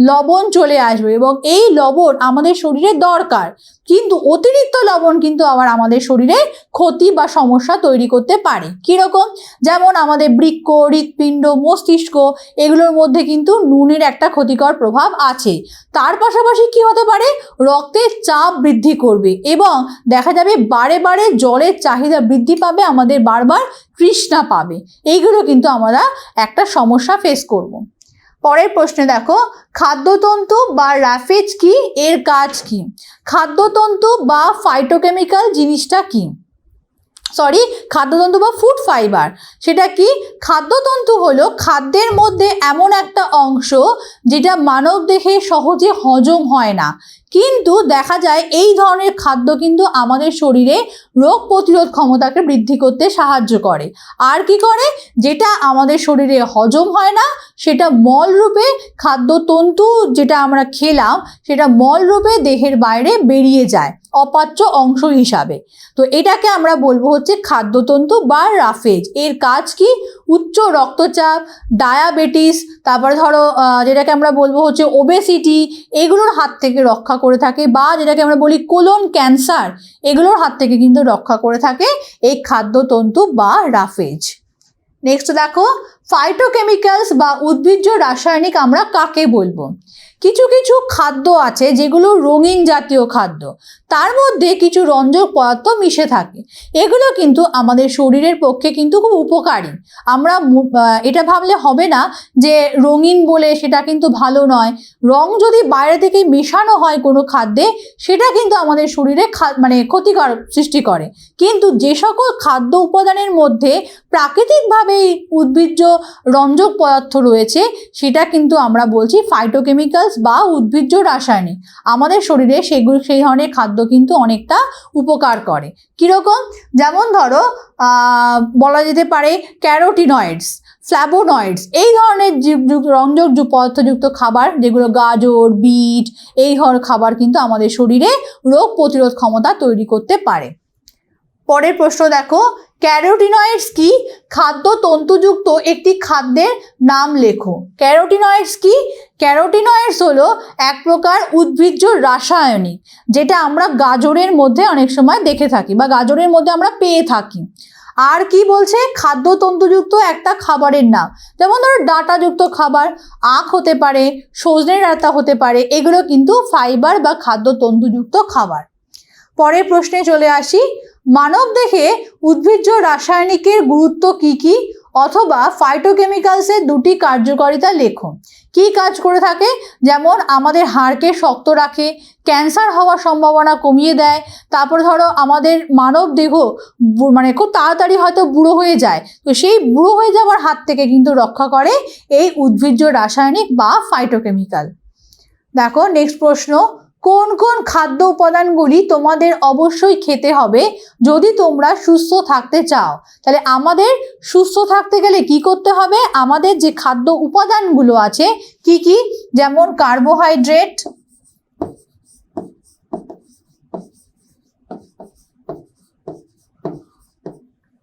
লবণ চলে আসবে এবং এই লবণ আমাদের শরীরে দরকার, কিন্তু অতিরিক্ত লবণ কিন্তু আবার আমাদের শরীরে ক্ষতি বা সমস্যা তৈরি করতে পারে। কীরকম? যেমন আমাদের বৃক্ক, হৃৎপিণ্ড, মস্তিষ্ক, এগুলোর মধ্যে কিন্তু নুনের একটা ক্ষতিকর প্রভাব আছে। তার পাশাপাশি কি হতে পারে? রক্তের চাপ বৃদ্ধি করবে এবং দেখা যাবে বারে বারে জলের চাহিদা বৃদ্ধি পাবে, আমাদের বারবার তৃষ্ণা পাবে। এইগুলো কিন্তু আমরা একটা সমস্যা ফেস করব। পরের প্রশ্নে দেখো, খাদ্যতন্তু বা র্যাফেজ কি, এর কাজ কি? খাদ্যতন্তু বা ফাইটোকেমিক্যাল জিনিসটা কি? খাদ্যতন্তু বা ফুড ফাইবার, সেটা কি? খাদ্যতন্তু হলো খাদ্যের মধ্যে এমন একটা অংশ যেটা মানব দেহে সহজে হজম হয় না, কিন্তু দেখা যায় এই ধরনের খাদ্য কিন্তু আমাদের শরীরে রোগ প্রতিরোধ ক্ষমতাকে বৃদ্ধি করতে সাহায্য করে। আর কি করে? যেটা আমাদের শরীরে হজম হয় না সেটা মল রূপে, খাদ্যতন্তু যেটা আমরা খেলাম সেটা মল রূপে দেহের বাইরে বেরিয়ে যায় অপাচ্য অংশ হিসাবে। তো এটাকে আমরা বলবো হচ্ছে খাদ্যতন্তু বা রাফেজ। এর কাজ কি? উচ্চ রক্তচাপ, ডায়াবেটিস, তারপরে ধরো যেটাকে আমরা বলবো হচ্ছে ওবেসিটি, এগুলোর হাত থেকে রক্ষা করে থাকে, বা যেটাকে আমরা বলি কোলন ক্যান্সার, এগুলোর হাত থেকে কিন্তু রক্ষা করে থাকে এই খাদ্যতন্তু বা রাফেজ। নেক্সট দেখো, ফাইটোকেমিক্যালস বা উদ্ভিজ্জ রাসায়নিক আমরা কাকে বলবো? কিছু কিছু খাদ্য আছে যেগুলো রঙিন জাতীয় খাদ্য, তার মধ্যে কিছু রঞ্জক পদার্থ মিশে থাকে, এগুলো কিন্তু আমাদের শরীরের পক্ষে কিন্তু খুব উপকারী। আমরা এটা ভাবলে হবে না যে রঙিন বলে সেটা কিন্তু ভালো নয়। রং যদি বাইরে থেকে মেশানো হয় কোনো খাদ্যে, সেটা কিন্তু আমাদের শরীরে ক্ষতিকর সৃষ্টি করে, কিন্তু যে সকল খাদ্য উপাদানের মধ্যে প্রাকৃতিকভাবে উদ্ভিজ্জ রঞ্জক পদার্থ রয়েছে, সেটা কিন্তু আমরা বলছি ফাইটোকেমিক্যালস বা উদ্ভিজ্জ রাসায়নিক। আমাদের শরীরে সেই ধরনের খাদ্য কিন্তু অনেকটা উপকার করে। কীরকম? যেমন ধরো বলা যেতে পারে ক্যারোটিনয়েডস, ফ্ল্যাভোনয়েডস, এই ধরনের রঞ্জক পদার্থযুক্ত খাবার, যেগুলো গাজর, বিট, এই ধরনের খাবার কিন্তু আমাদের শরীরে রোগ প্রতিরোধ ক্ষমতা তৈরি করতে পারে। পরের প্রশ্ন দেখো, ক্যারোটিনয়েডস কি? খাদ্য তন্তুযুক্ত একটি খাদ্যের নাম লেখো। ক্যারোটিনয়েডস কি? ক্যারোটিনয়েডস হলো এক প্রকার উদ্ভিজ্জ রাসায়নিক, যেটা আমরা গাজরের মধ্যে অনেক সময় দেখে থাকি বা গাজরের মধ্যে আমরা পেয়ে থাকি। আর কি বলছে? খাদ্য তন্তুযুক্ত একটা খাবারের নাম, যেমন ধরো ডাঁটাযুক্ত খাবার, আখ হতে পারে, সজনে ডাঁটা হতে পারে, এগুলো কিন্তু ফাইবার বা খাদ্য তন্তুযুক্ত খাবার। পরের প্রশ্নে চলে আসি, মানব দেহে উদ্ভিজ্জ রাসায়নিকের গুরুত্ব কি কি, অথবা ফাইটোকেমিক্যালসের দুটি কার্যকারিতা লেখো। কি কাজ করে থাকে? যেমন আমাদের হাড়কে শক্ত রাখে, ক্যান্সার হওয়ার সম্ভাবনা কমিয়ে দেয়, তারপর ধরো আমাদের মানব দেহ মানে খুব তাড়াতাড়ি হয়তো বুড়ো হয়ে যায়, তো সেই বুড়ো হয়ে যাওয়ার হাত থেকে কিন্তু রক্ষা করে এই উদ্ভিজ্জ রাসায়নিক বা ফাইটোকেমিক্যাল। দেখো নেক্সট প্রশ্ন, কোন কোন খাদ্য উপাদানগুলি তোমাদের অবশ্যই খেতে হবে যদি তোমরা সুস্থ থাকতে চাও? তাহলে আমাদের সুস্থ থাকতে গেলে কি করতে হবে? আমাদের যে খাদ্য উপাদানগুলো আছে কি কি, যেমন কার্বোহাইড্রেট,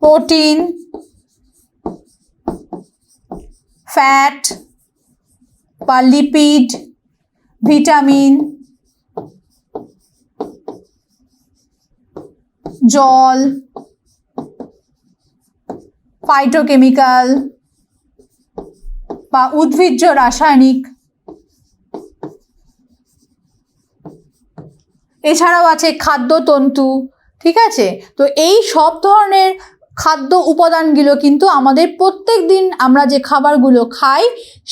প্রোটিন, ফ্যাট বা লিপিড, ভিটামিন, জল, ফাইটোকেমিক্যাল বা উদ্ভিজ্জ রাসায়নিক, এছাড়াও আছে খাদ্যতন্তু। ঠিক আছে, তো এই সব ধরনের খাদ্য উপাদানগুলো কিন্তু আমাদের প্রত্যেক দিন আমরা যে খাবারগুলো খাই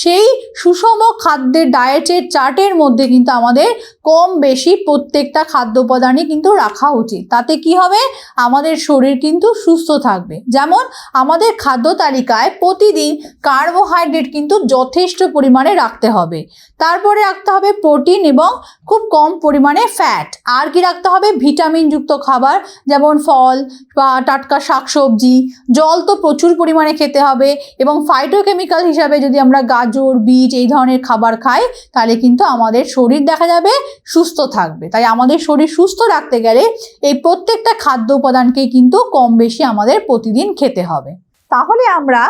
সেই সুষম খাদ্যের ডায়েটের চার্টের মধ্যে কিন্তু আমাদের কম বেশি প্রত্যেকটা খাদ্য উপাদানই কিন্তু রাখা উচিত। তাতে কি হবে? আমাদের শরীর কিন্তু সুস্থ থাকবে। যেমন আমাদের খাদ্য তালিকায় প্রতিদিন কার্বোহাইড্রেট কিন্তু যথেষ্ট পরিমাণে রাখতে হবে, তারপরে রাখতে হবে প্রোটিন এবং খুব কম পরিমাণে ফ্যাট। আর কি রাখতে হবে? ভিটামিনযুক্ত খাবার, যেমন ফল বা টাটকা শাকসবজি, জল তো প্রচুর পরিমাণে খেতে হবে, এবং ফাইটোকেমিক্যাল হিসাবে যদি আমরা গাজর, বিট এই ধরনের খাবার খাই তাহলে কিন্তু আমাদের শরীর দেখা যাবে সুস্থ থাকবে। তাই আমাদের শরীর সুস্থ রাখতে গেলে এই প্রত্যেকটা খাদ্য উপাদানকেই কিন্তু কম বেশি আমাদের প্রতিদিন খেতে হবে। তাহলে আমরা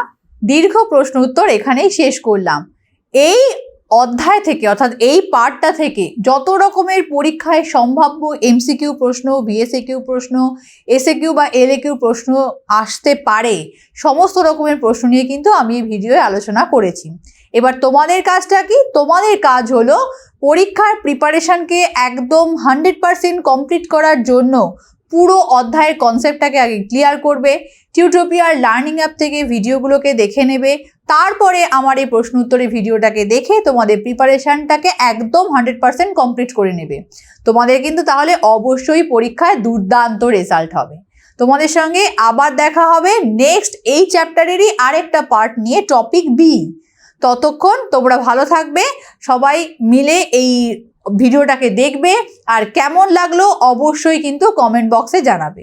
দীর্ঘ প্রশ্ন উত্তর এখানেই শেষ করলাম। এই অধ্যায় থেকে অর্থাৎ এই পার্টটা থেকে যত রকমের পরীক্ষায় সম্ভাব্য এমসিকিউ প্রশ্ন, বিএসএকিউ প্রশ্ন, এসএকিউ বা এলএকিউ প্রশ্ন আসতে পারে সমস্ত রকমের প্রশ্ন নিয়ে কিন্তু আমি এই ভিডিওয়ে আলোচনা করেছি। এবার তোমাদের কাজটা কি? তোমাদের কাজ হলো পরীক্ষার প্রিপারেশনকে একদম 100% কমপ্লিট করার জন্য পুরো অধ্যায়ের কনসেপ্টটাকে আগে ক্লিয়ার করবে, টিউটোপিয়ার লার্নিং অ্যাপ থেকে ভিডিওগুলোকে দেখে নেবে, তারপরে আমার এই প্রশ্ন উত্তরের ভিডিওটাকে দেখে তোমাদের প্রিপারেশনটাকে একদম 100% কমপ্লিট করে নেবে। তোমাদের কিন্তু তাহলে অবশ্যই পরীক্ষায় দুর্দান্ত রেজাল্ট হবে। তোমাদের সঙ্গে আবার দেখা হবে নেক্সট এই চ্যাপ্টারেরই আরেকটা পার্ট নিয়ে, টপিক বি। ততক্ষণ তোমরা ভালো থাকবে, সবাই মিলে এই ভিডিওটাকে দেখবে, আর কেমন লাগলো অবশ্যই কিন্তু কমেন্ট বক্সে জানাবে।